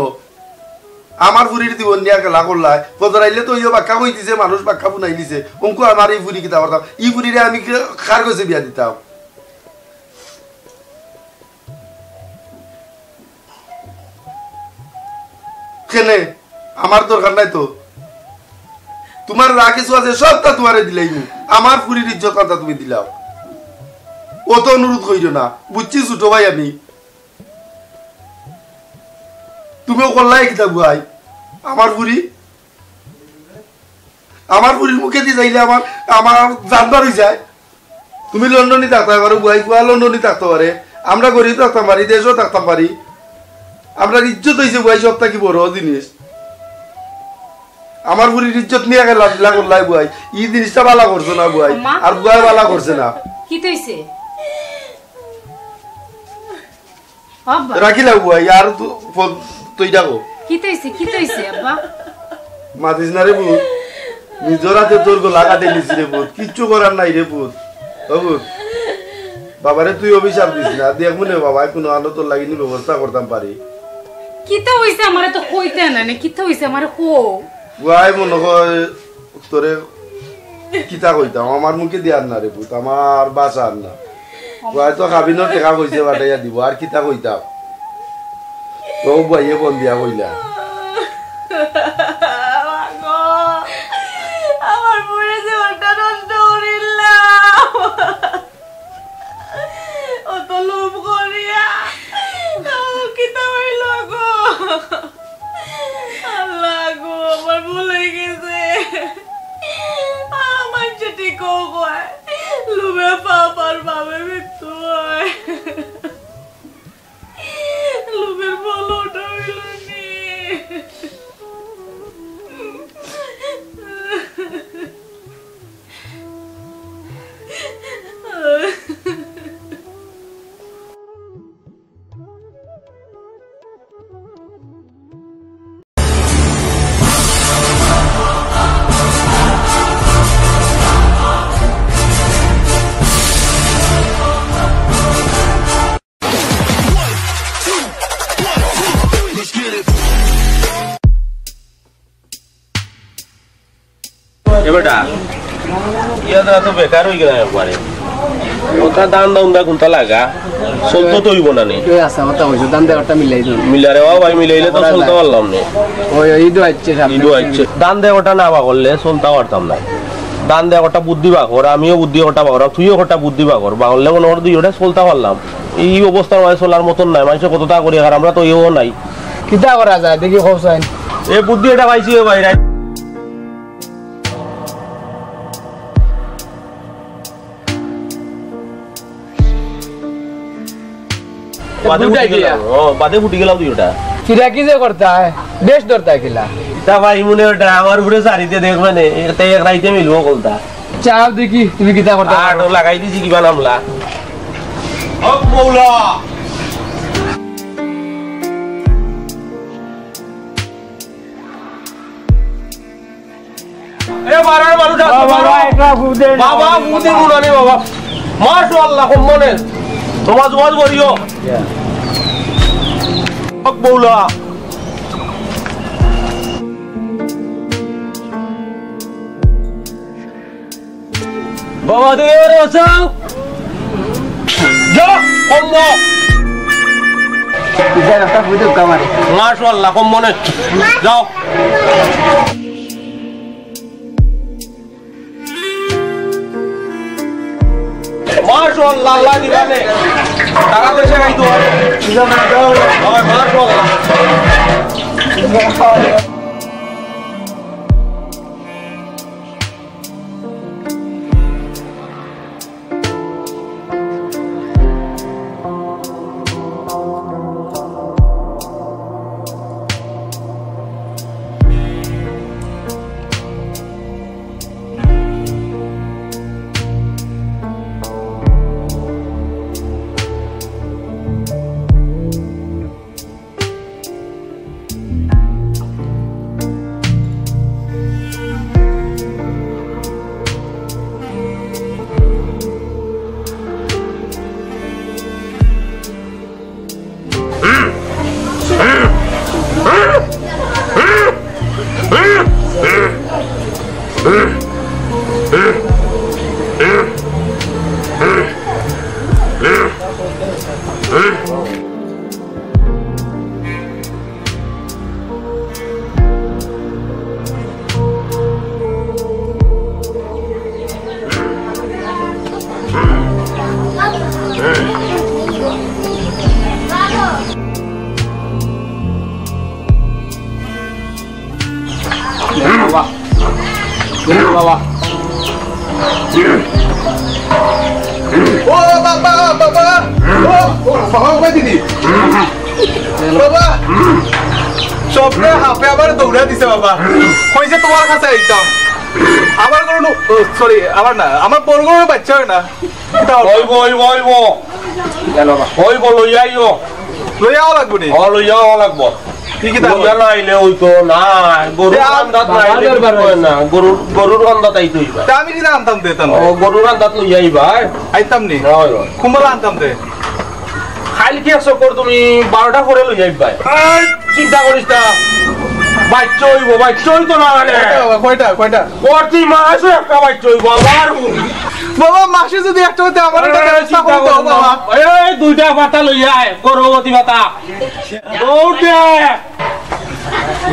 আমার বুড়ির জীবন নিয়ে খেলা করলাই, বদরাইলে তো ইয়ে বাক্কা কই দিছে, মানুষ বাক্কা বুনাই দিছে। অঙ্কু আমার এই বুড়ি কিতা করতাম, এই বুড়িরে আমি কার কাছে বিয়া দিতাম? কেনে আমার দরকার নাই তো, তোমার যা কিছু আছে সবটা তোমারে দিলাই, আমার বুড়ির ইজ্জত কথা তুমি দিলাও। ও তো অনুরোধ করিও না, বুঝছি ছোট ভাই আমি। তুমিও করলাই কিতা ভাই? আমার বুড়ির মুখে দিয়ে যাইলে আমার জানবার হয়ে যায়। তুমি লন্ডনে থাকতে পারো, বুয়াই বুয়া লন্ডনে থাকতে পারে, আমরা গরিব থাকতাম পারি, দেশও থাকতাম পারি। আমরা ইজ্জত হয়েছে বুয়াই, সবটা কি বড় জিনিস? আমার বুড়ির ইজ্জত নিয়ে গেল করলাই বুয়াই, এই জিনিসটা বালা করছো না বুয়াই, আর বুয়াই বালা করছে না। কি তৈছে রাখিলাম বুয়াই, আর তুই ডাকো। কি তৈছে আব্বা? মাতিস না রে বুত, নিজের হাতে তোর লাগা দিলিস রে বুত, কিচ্ছু করার নাই রে বুত। বুত বাবারে তুই অভিশাপ দিস না, দেখ মনে বাবা কোনো আলো তোর লাগিনি ব্যবস্থা করতাম পারি। কিতা হইছে আমারে তো কইতে না, কিতা হইছে আমারে কো। বুয়াই মনে হয় তোরে কিতা কইতাম, আমার মুখে দিয়ার না রে বুত, আমার বাঁচার না। বুয়াই তো কাবিনের টেকা কইছে বাটাইয়া দিব, আর কিতা কইতাম? ও বুয়াইয়ে বন দিয়া কইলা। আমার পুরে জীবনটা নষ্ট করিলা, অত লোভ করিয়া কিতা হইল গো। আল্লাহ গো, আমার ভুল হয়ে গেছে। আমার যেটি কয় লোভে পাপার বাবে মৃত্যু হয়, লোভের ফল ওটা হইল নি। বেটা ইয়াদা তো বেকার হয়ে গেল একবারে, ওটা দান দাউন দা কোনটা লাগা চলতো তো হইব না নি? আছে কথা হইছে, দান দেওয়াটা মিলাই দিন। মিলারে ও ভাই মিলাইলে তো চলতে পারলাম না। ওই ঈদ আইছে, ঈদ আইছে, দান দেওয়াটা না বা করলে চলতে পারতাম না। দান দেওয়াটা বুদ্ধি বা কর, আমিও বুদ্ধি ওটা বাগর, তুইও ওটা বুদ্ধি বা কর, বাগরলে মনে কর দুই ওটা চলতে পারলাম। এই অবস্থার মানে চলার মতন নাই, মানুষ কতটা করি, আর আমরা তো এও নাই। কিতা করা যায় দেখি খোঁজাই, এই বুদ্ধি এটা পাইছি ভাই। বাদে ফুটি গেলাম তুই ওটা কিরা কি যে করতা বেশ ধরতা কিলা তা ভাই মনে ওটা আমার উপরে সারিতে দেখবে না, এটা এক রাইতে মিলবো কলতা। চাও দেখি তুমি কিতা করতা। আটো লাগাই দিছি কিবা নামলা। ও মৌলা এ বারার মানুষ বাবা এটা ফুদে বাবা ফুদে মুনানি বাবা মাশাআল্লাহ খুব মনে তোমাজ ওয়াজ বলিও হক মৌলা বাবা দেরে বাঁচাও যা কম্মো ইদার একটা ফুদে কামারে মাশাআল্লাহ খুব মনে যাও মাশাআল্লাহ আল্লাহ দিবানে টাকা পয়সা খাই তো ইদা না দাও মাশাআল্লাহ বাবা ও বাবা বাবা ও বাবা দিদি বাবা সবরে হাফে আবার দৌড়া দিছে বাবা কইছে তোমার কাছে আইতাম আমার কোনো সরি আমার না আমার বড়গড়ের বাচ্চা হয় না হইব জানো না হইব লইয়াও লাগবো নি লইয়াও লাগবো ঠিক আছে লইয়া নাইলে হইতো না গরুর আন্দাত নাইলে না গরুর আন্দাত আইতো তা আমি কিনা আনতাম দে তান ও গরুর আন্দাত লইয়া আইবা আইতাম নি কুমলা আনতাম দে খাইল কি আছো কর তুমি 12টা করে লইয়া আইবা চিন্তা করিস না বাচ্চা হইতো না মানে কয়টা প্রতি মাসে একটা বাচ্চা হইব আবার বাবা মাসে যদি একটা হতে আমার এটা ব্যবস্থা করতে হবে বাবা এই দুইটা পাতা লইয়া আয় গর্ভবতী পাতা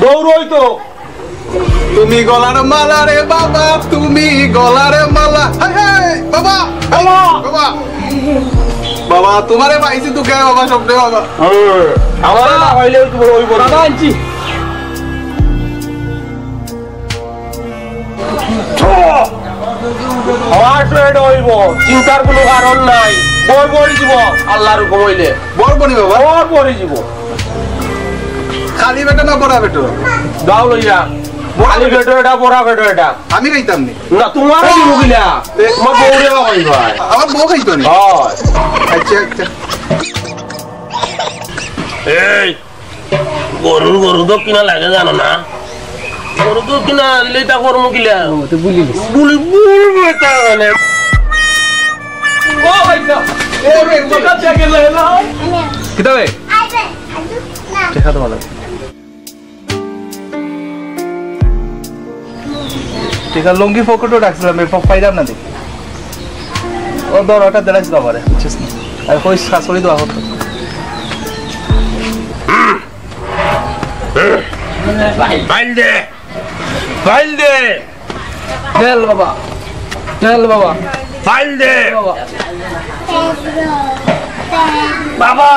দৌড়ই তো তুমি গলার মালা রে বাবা তুমি গলার মালা বাবা বাবা বাবা তোমারে পাইছি তো কে বাবা সবরে বাবা আমারে না হইলে হইব না আনছি চিন্তার কোনো কারণ নাই বর বড়ি যাব আল্লাহর হুকুম হইলে বর বনি বাবা বর বড়ি যাব খালি বেটা না বড়া বেটো দাও লইয়া খালি বেটো এটা বড়া বেটো এটা আমি খাইতাম নি না তোমার কি মুগিলা তোমার বউরে খাইবা আমার বউ খাইতো নি হয় আচ্ছা আচ্ছা এই গরু তো কিনা লাগে জানো না গরু তো কিনা লেটা করমু কিলা তো বুলি বেটা মানে ও ভাইসা এ রে কথা জাগে না কিটা বে দেখা তো ভালো ঠিক আছে লঙ্গি ফকটো রাখছিলাম আমি পাইলাম না দেখি ও দরটা দেলাইছিল আমারে বুঝছিস না আর কই শাশুড়ি দেওয়া হতো ফাইল দে চল বাবা ফাইল দে বাবা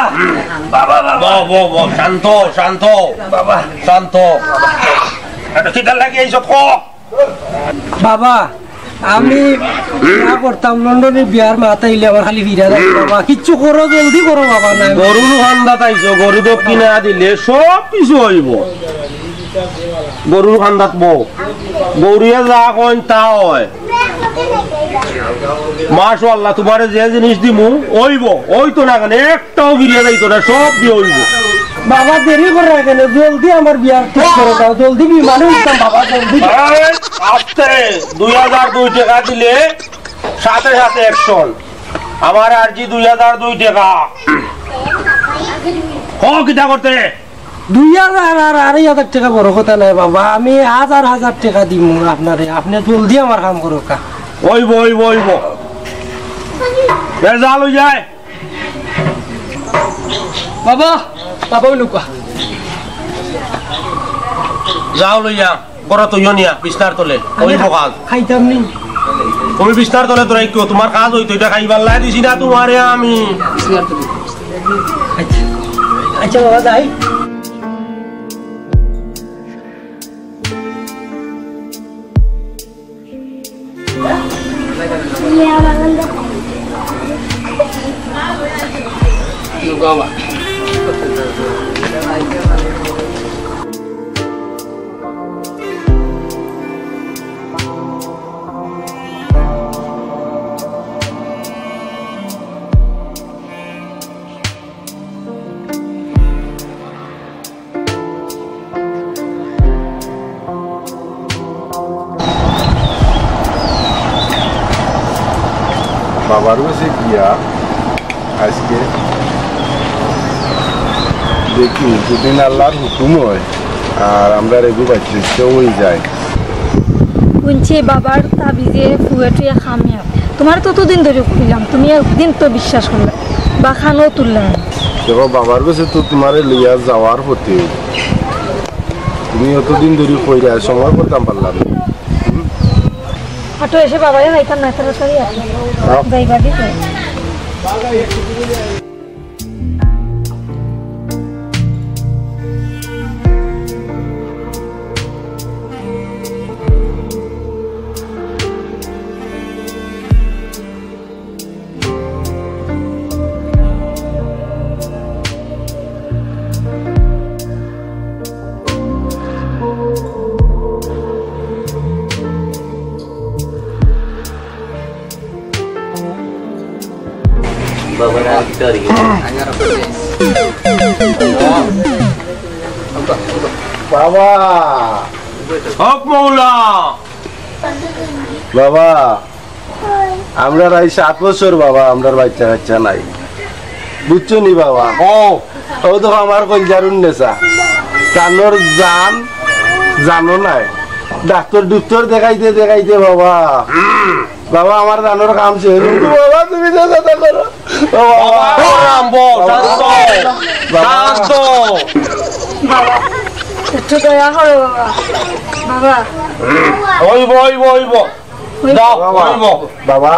বাবা বাবা শান্ত বাবা শান্ত এটা কিটা লাগে এই সব বাবা আমি বিয়া করতাম লন্ডনে বিয়ার মাতাইলে আমার খালি ভিড়া যায় বাবা কিচ্ছু করো জলদি করো বাবা না গরুর খান্দা তাইছো গরু তো কিনা দিলে সব কিছু হইব গরুর খান্দাত বউ গৌরিয়া যা কইন তা হয় মাশাআল্লাহ তোমারে যে জিনিস দিমু হইব হইতো না কেন একটাও বিরিয়া যাইতো না সব দিয়ে হইব বাবা দেরি করে কেন জলদি আমার বিয়ার ঠিক করে দাও জলদি বিমানে উঠতাম বাবা জলদি আস্তে 2002 টাকা দিলে সাথে সাথে অ্যাকশন আমার আরজি 2002 টাকা ও কিটা করতে 2000 আর 2500 টাকা বড় কথা নাই বাবা আমি 1000 টাকা দিমু আপনারে আপনি জলদি আমার কাম করো কা ওইব বেজাল হই যায় বাবা লুকা যাও লইয়া বড় তো ইয়নিয়া বিস্তার তলে ওইব কাজ খাইতাম নি তুমি বিস্তার তলে তোরা কি তোমার কাজ হইতো এটা খাইবার লাই দিছি না তোমারে আমি আচ্ছা বাবা যাই বাবা বাবার কাছে গিয়া আজকে দেখি যদি আল্লাহর হুকুম হয় আর আমরা রেগু বাচ্চা হয়ে যায় শুনছি বাবার তাবিজে ফুয়ে টুয়ে খামিয়া তোমার ততদিন ধরে কইলাম তুমি একদিন তো বিশ্বাস করলে বা খানো তুললাম দেখো বাবার কাছে তো তোমার লইয়া যাওয়ার প্রতি তুমি অতদিন ধরে কইরা সময় করতাম পারলাম হাটো এসে বাবাই যাইতাম না তাড়াতাড়ি আসি যাইবা দিতে বাবা হক মৌলা বাবা আমরা 7 বছর বাবা আমরার বাচ্চা কাচ্চা নাই বুঝছো নি বাবা ও তো আমার কলজারুন নেশা কানোর জানো নাই ডাক্তার দেখাইতে দেখাইতে বাবা বাবা আমার জানোর কাম শেষ বাবা তুমি কথা করো বাবা একটু দয়া করো বাবা বাবা বাবা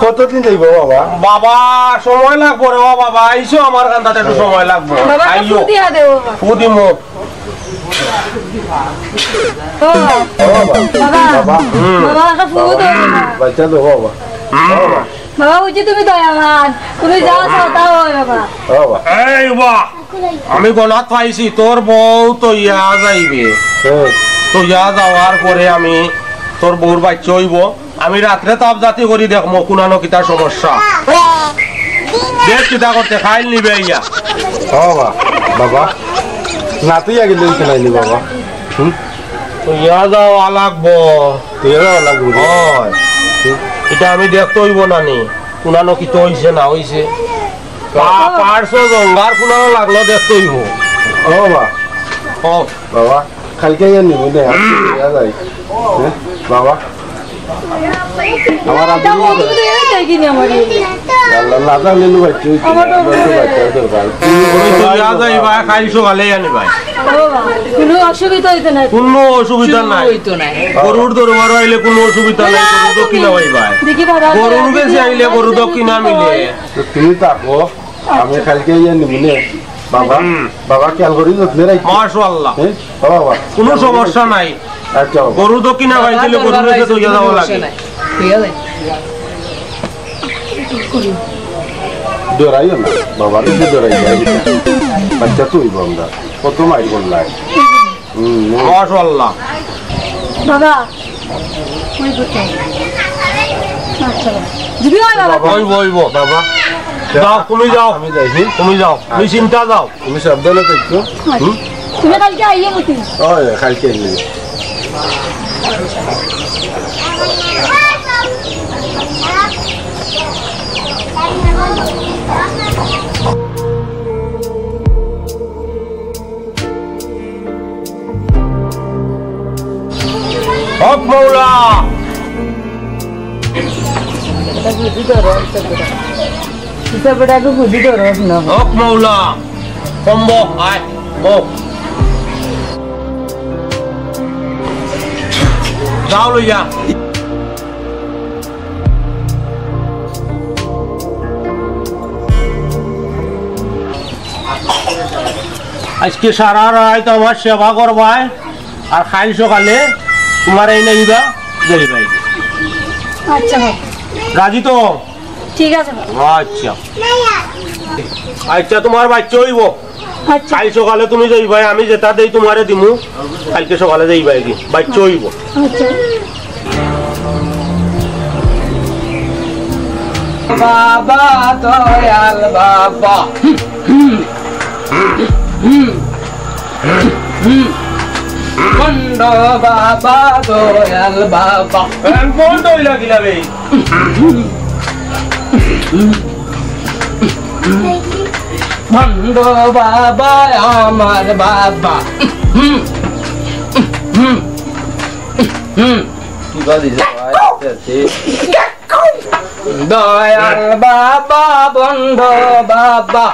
কতদিন যাইব বাবা বাবা সময় লাগবো রে বাবা আইসো আমার কান্দাতে একটু সময় লাগবো আইসো ফুদিমো বাচ্চা তো বাবা বাবা বুঝছি তুমি দয়াবান তুমি যাও তা হয় বাবা এই বা আমি গলাত পাইছি তোর বউ তো ইয়া যাইবে তো ইয়া যাওয়ার পরে আমি তোর বউর বাচ্চা হইব আমি রাত্রে তাপ জাতি করি দেখবো কোনানো কিতা সমস্যা দেখ কিতা করতে খাইল নিবে ইয়া বাবা বাবা নাতি আগে লইতে নাইনি বাবা তো ইয়া যাওয়া লাগবো এটা আমি দেখতে হইব না নি কোনানো কিতা হইছে না হইছে পার্শ্ব জঙ্গার কোনানো লাগলো দেখতে হইব বাবা বাবা কালকে নিব না বাবা আমার কোনো অসুবিধা হইতো না কোনো অসুবিধা নাই গরুর দরবার আইলে কোনো অসুবিধা নাই গরু দক্ষিণা পাইবা গরুর বেশি আইলে গরু দক্ষিণা মিলে তুমি থাকো আমি কালকে নিব না বাবা বাবা খেয়াল করি মাশাআল্লাহ বাবা কোনো সমস্যা নাই গরু দক্ষিণা পাইলে গরুর কাছে তো যাওয়া লাগে ডরাইও না বাবা তুমি ডরাই বাচ্চা তুই বন্ধা কত মাইল করলাই মাশাআল্লাহ বাবা ওই করতে দিবি বাবা বইব বাবা যাও তুমি যাও আমি যাই তুমি যাও তুমি চিন্তা যাও তুমি সাবধানে থাকো তুমি কালকে আইয়ে মতি ওই কালকে নিয়ে হক মৌলা হক মৌলা কম্ব আয় বক যাও লইয়া আজকে সারা রাত আমার সেবা করবাই আর খাইল সকালে তোমার এই নাইবা যাই ভাই আচ্ছা রাজি তো ঠিক আছে আচ্ছা আচ্ছা তোমার বাচ্চা হইব কাল সকালে তুমি যাইবা আমি যেটা দেই তোমারে দিমু কালকে সকালে যাইবা কি বাচ্চা হইব আচ্ছা বাবা দয়াল বাবা বন্ড বাবা দয়াল বাবা বন্ড হইলা কিলা বে বন্ড বাবা আমার বাবা দয়াল বাবা বন্ধ বাবা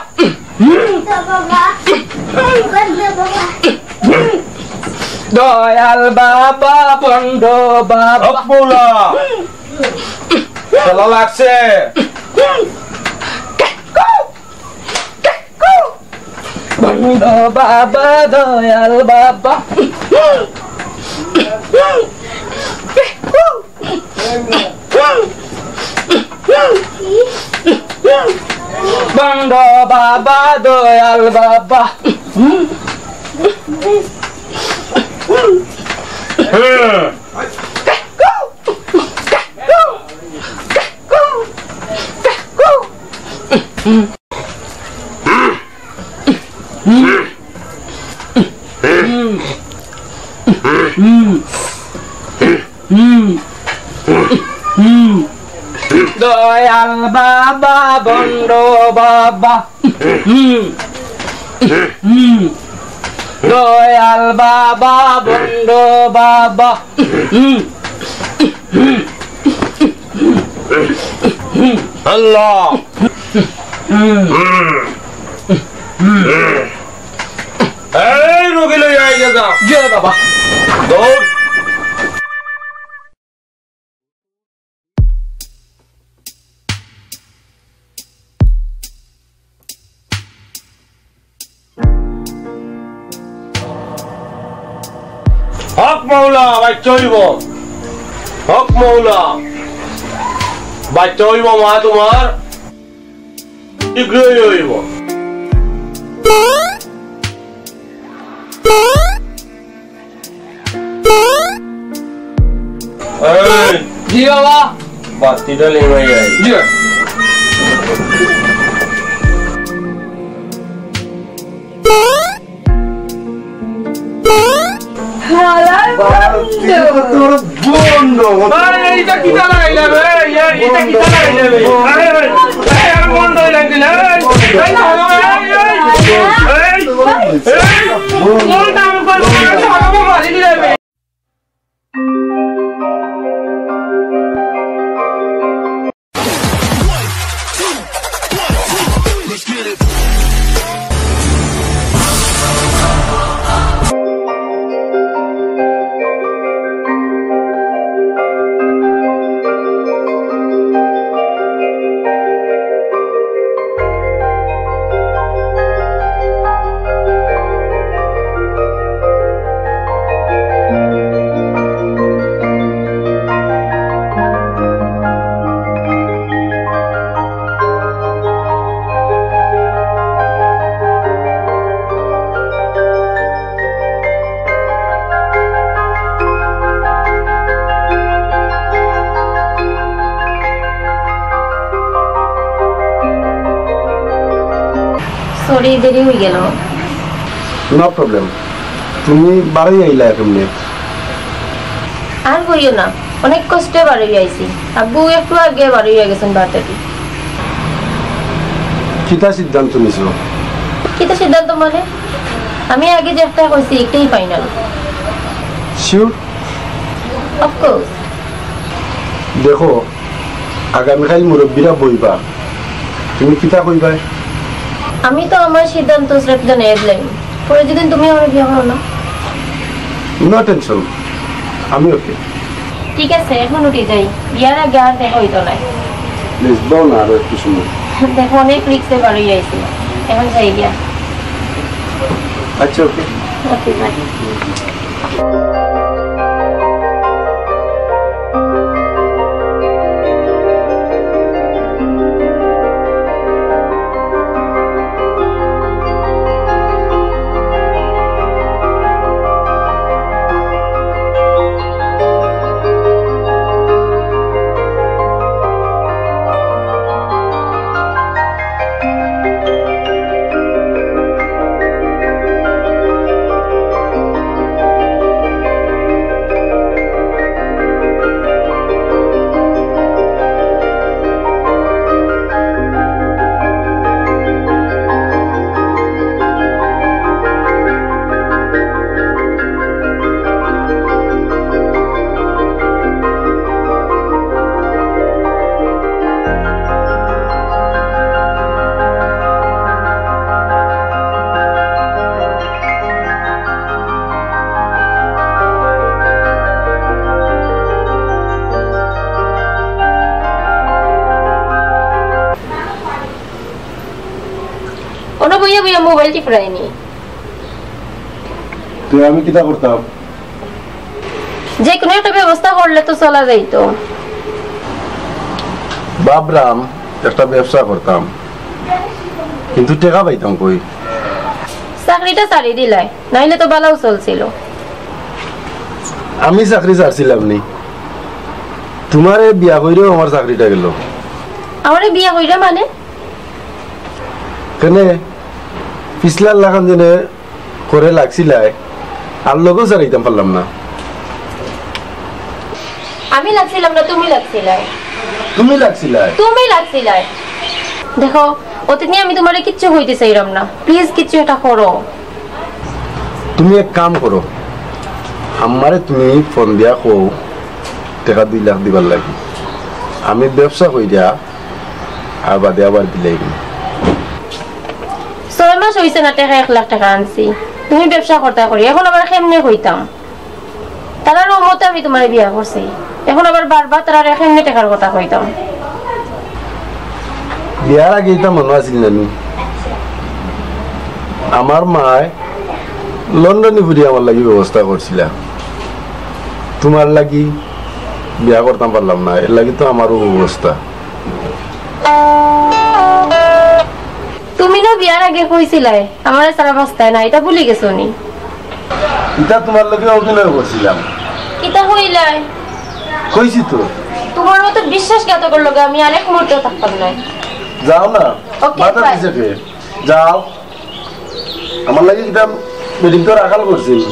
দয়াল বাবা বন্ধ বাবা ভালো লাগছে বন্ধ বাবা দয়াল বাবা বন্ধ বাবা দয়াল বাবা দয়াল বাবা বন্ধ বাবা দয়াল বাবা বন্ধ বাবা আল্লাহ এই রোগী লই আই যা জয় বাবা দৌড় হক মৌলা বাচ্চা হইব হক মৌলা বাচ্চা হইব মা তোমার শীঘ্রই হইব জি বাবা বাতিটা লেমাই আই জি বন্ধ এইটা কি লাগাইলা রে এইটা কি লাগাইলা রে আরে আর বন্ধ হই লাগিলা এই না এই মনটা আমি পারবো মারি দিলাবে সরি দেরি হয়ে গেল নো প্রবলেম তুমি বাড়ি আইলা কেমনে আর কইও না অনেক কষ্টে বাড়ি আইছি আব্বু একটু আগে বাড়ি হয়ে গেছেন বাড়িতে কিতা সিদ্ধান্ত নিছো কিতা সিদ্ধান্ত মানে আমি আগে যেটা কইছি একটাই ফাইনাল শিওর অফ কোর্স দেখো আগামীকাল মুরব্বীরা বইবা তুমি কিতা কইবা আমি তো আমার সিদ্ধান্ত স্রেফ জানিয়ে দিলাম পরে যেদিন তুমি আমার বিয়ে করো না নো টেনশন আমি ওকে ঠিক আছে এখন উঠে যাই বিয়ার আগে আর দেখা হইতো না প্লিজ দাও না আরো একটু সময় দেখো অনেক রিক্সে বাড়ি আইছি এখন যাই গিয়া আচ্ছা ওকে ওকে বাই অন্য বইয়া বইয়া মোবাইল টিপরাইনি। তুই আমি কিটা করতাম? যে কোনো একটা ব্যবস্থা করলে তো চলা যাইতো। বাবরাম একটা ব্যবসা করতাম, কিন্তু টাকা পাইতাম কই? চাকরিটা ছাড়ি দিলাই, নাইলে তো ভালো চলছিল। আমি চাকরি ছাড়ছিলাম নি, তোমারে বিয়া কইরেও আমার চাকরিটা গেল। আমারে বিয়া কইরা মানে? কেনে পিছলার লাগান দিনে করে লাগছিলাই, আর লোকও ছাড়াইতাম পারলাম না। আমি লাগছিলাম না, তুমি লাগছিলাই। তুমি লাগছিলাই? তুমি লাগছিলাই। দেখো অতীত নিয়ে আমি তোমারে কিচ্ছু হইতে চাইলাম না, প্লিজ কিচ্ছু এটা করো। তুমি এক কাম করো, আমারে তুমি ফোন দিয়া কও টাকা 2 লাখ দিবার লাগি, আমি ব্যবসা কইরা আর বাদে আবার দিলাই। 6 মাস হইছে না টাকা 1 লাখ টাকা আনছি, তুমি ব্যবসা করতে করি, এখন আবার কেমনে কইতাম? তারা রহমতে আমি তোমার বিয়া করছি, এখন আবার বারবার তারা কেমনে টাকার কথা কইতাম? বিয়ার আগে এটা মনে আছিল না, আমার মায় লন্ডনে ঘুরি আমার লাগি ব্যবস্থা করছিল, তোমার লাগি বিয়া করতাম পারলাম না, এর লাগি তো আমারও অবস্থা। তুমি না বিয়ার আগে কইছিলাই আমার সারা বস্তায় না, এটা ভুলি গেছো নি? এটা তোমার লগে অভিনয় করছিলাম। কিতা হইলাই? কইছি তো তোমার মতো বিশ্বাসঘাতকের লগে আমি আরেক মুহূর্ত থাকতাম না। যাও না, Okay, মাথা bye. পিছে খেয়ে যাও, আমার লাগি এটা মিটিং তো রাখাল করছিল।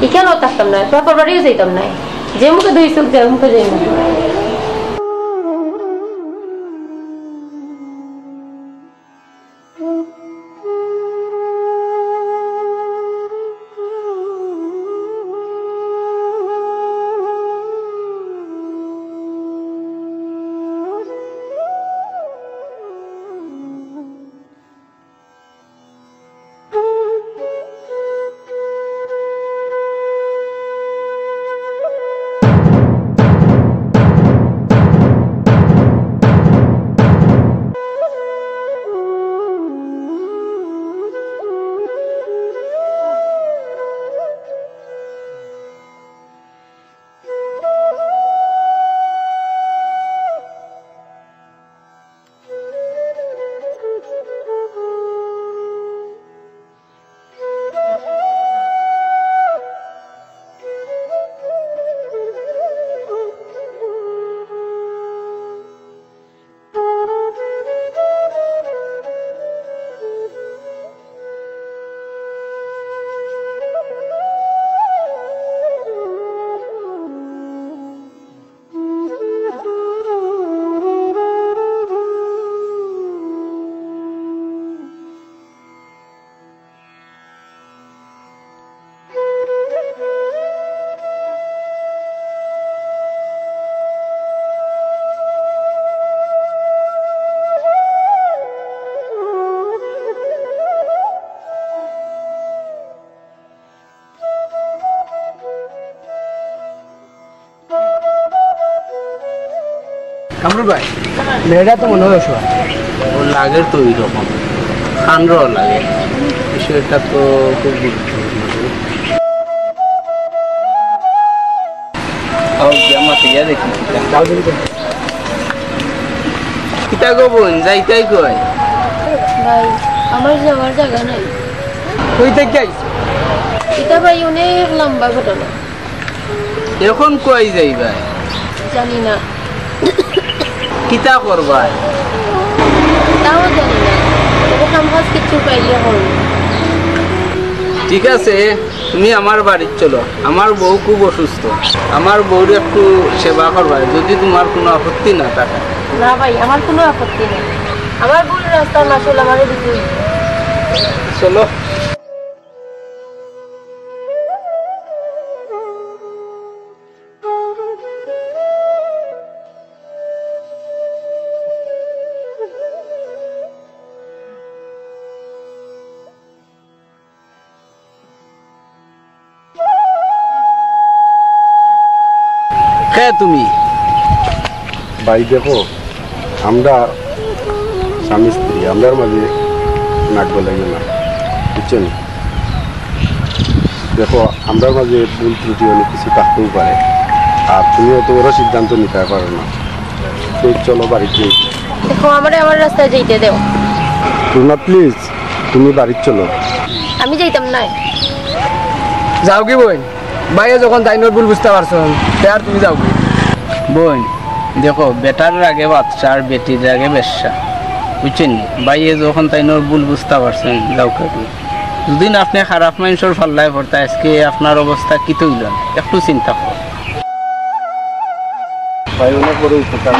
এখানেও থাকতাম না, বাপর বাড়িও যাইতাম না, যে মুখে 2 চোখ যায় মুখে যাই না। কামরুল ভাই মেয়েটা তো মনে হয় অসহায়। ও লাগে তো এইরকম খান্ডর লাগে, বিষয়টা তো খুব গুরুত্বপূর্ণ। দেখি কিতা গো বোন যাইতাই কয় ভাই আমার যাওয়ার জায়গা নাই। কই থেকে আইছ? এটা ভাই অনেক লম্বা ঘটনা। এখন কই যাইবা? জানি না। কিতা করবা? তাও জানি না। তবে কাম কাজ কিছু পাইলে হল। ঠিক আছে, তুমি আমার বাড়ি চলো। আমার বউ খুব অসুস্থ, আমার বউর একটু সেবা করবা যদি তোমার কোনো আপত্তি না থাকে। না ভাই, আমার কোনো আপত্তি নেই। আমার বউর রাস্তার মাসল আমারও দিতে চলো। কে তুমি? ভাই দেখো, আমরা স্বামী স্ত্রী, আমরার মাঝে নাক গলাইও না, বুঝছেন? দেখো, আমরার মাঝে ভুল ত্রুটি অনেক কিছু থাকতেও পারে, আর তুমি অত বড় সিদ্ধান্ত নিতে পারো না। তো চলো বাড়িতে। দেখো, আমার রাস্তায় যাইতে দেও। না প্লিজ, তুমি বাড়ি চলো। আমি যাইতাম না। যাও কি বোন? ভাইয়া যখন তাইনোর ভুল বুঝতে পারছো আর তুমি যাও কি? বোন দেখো, বেটার আগে বাচ্চা আর বেটির আগে বেশ্যা, বুঝছেন? ভাইয়ে যখন তাইনোর ভুল বুঝতে পারছেন, যাও কি। যদি আপনি খারাপ মানুষের ফাল্লায় পড়তে আজকে আপনার অবস্থা কি তৈল, একটু চিন্তা কর। ভাই অনেক বড় উপকার।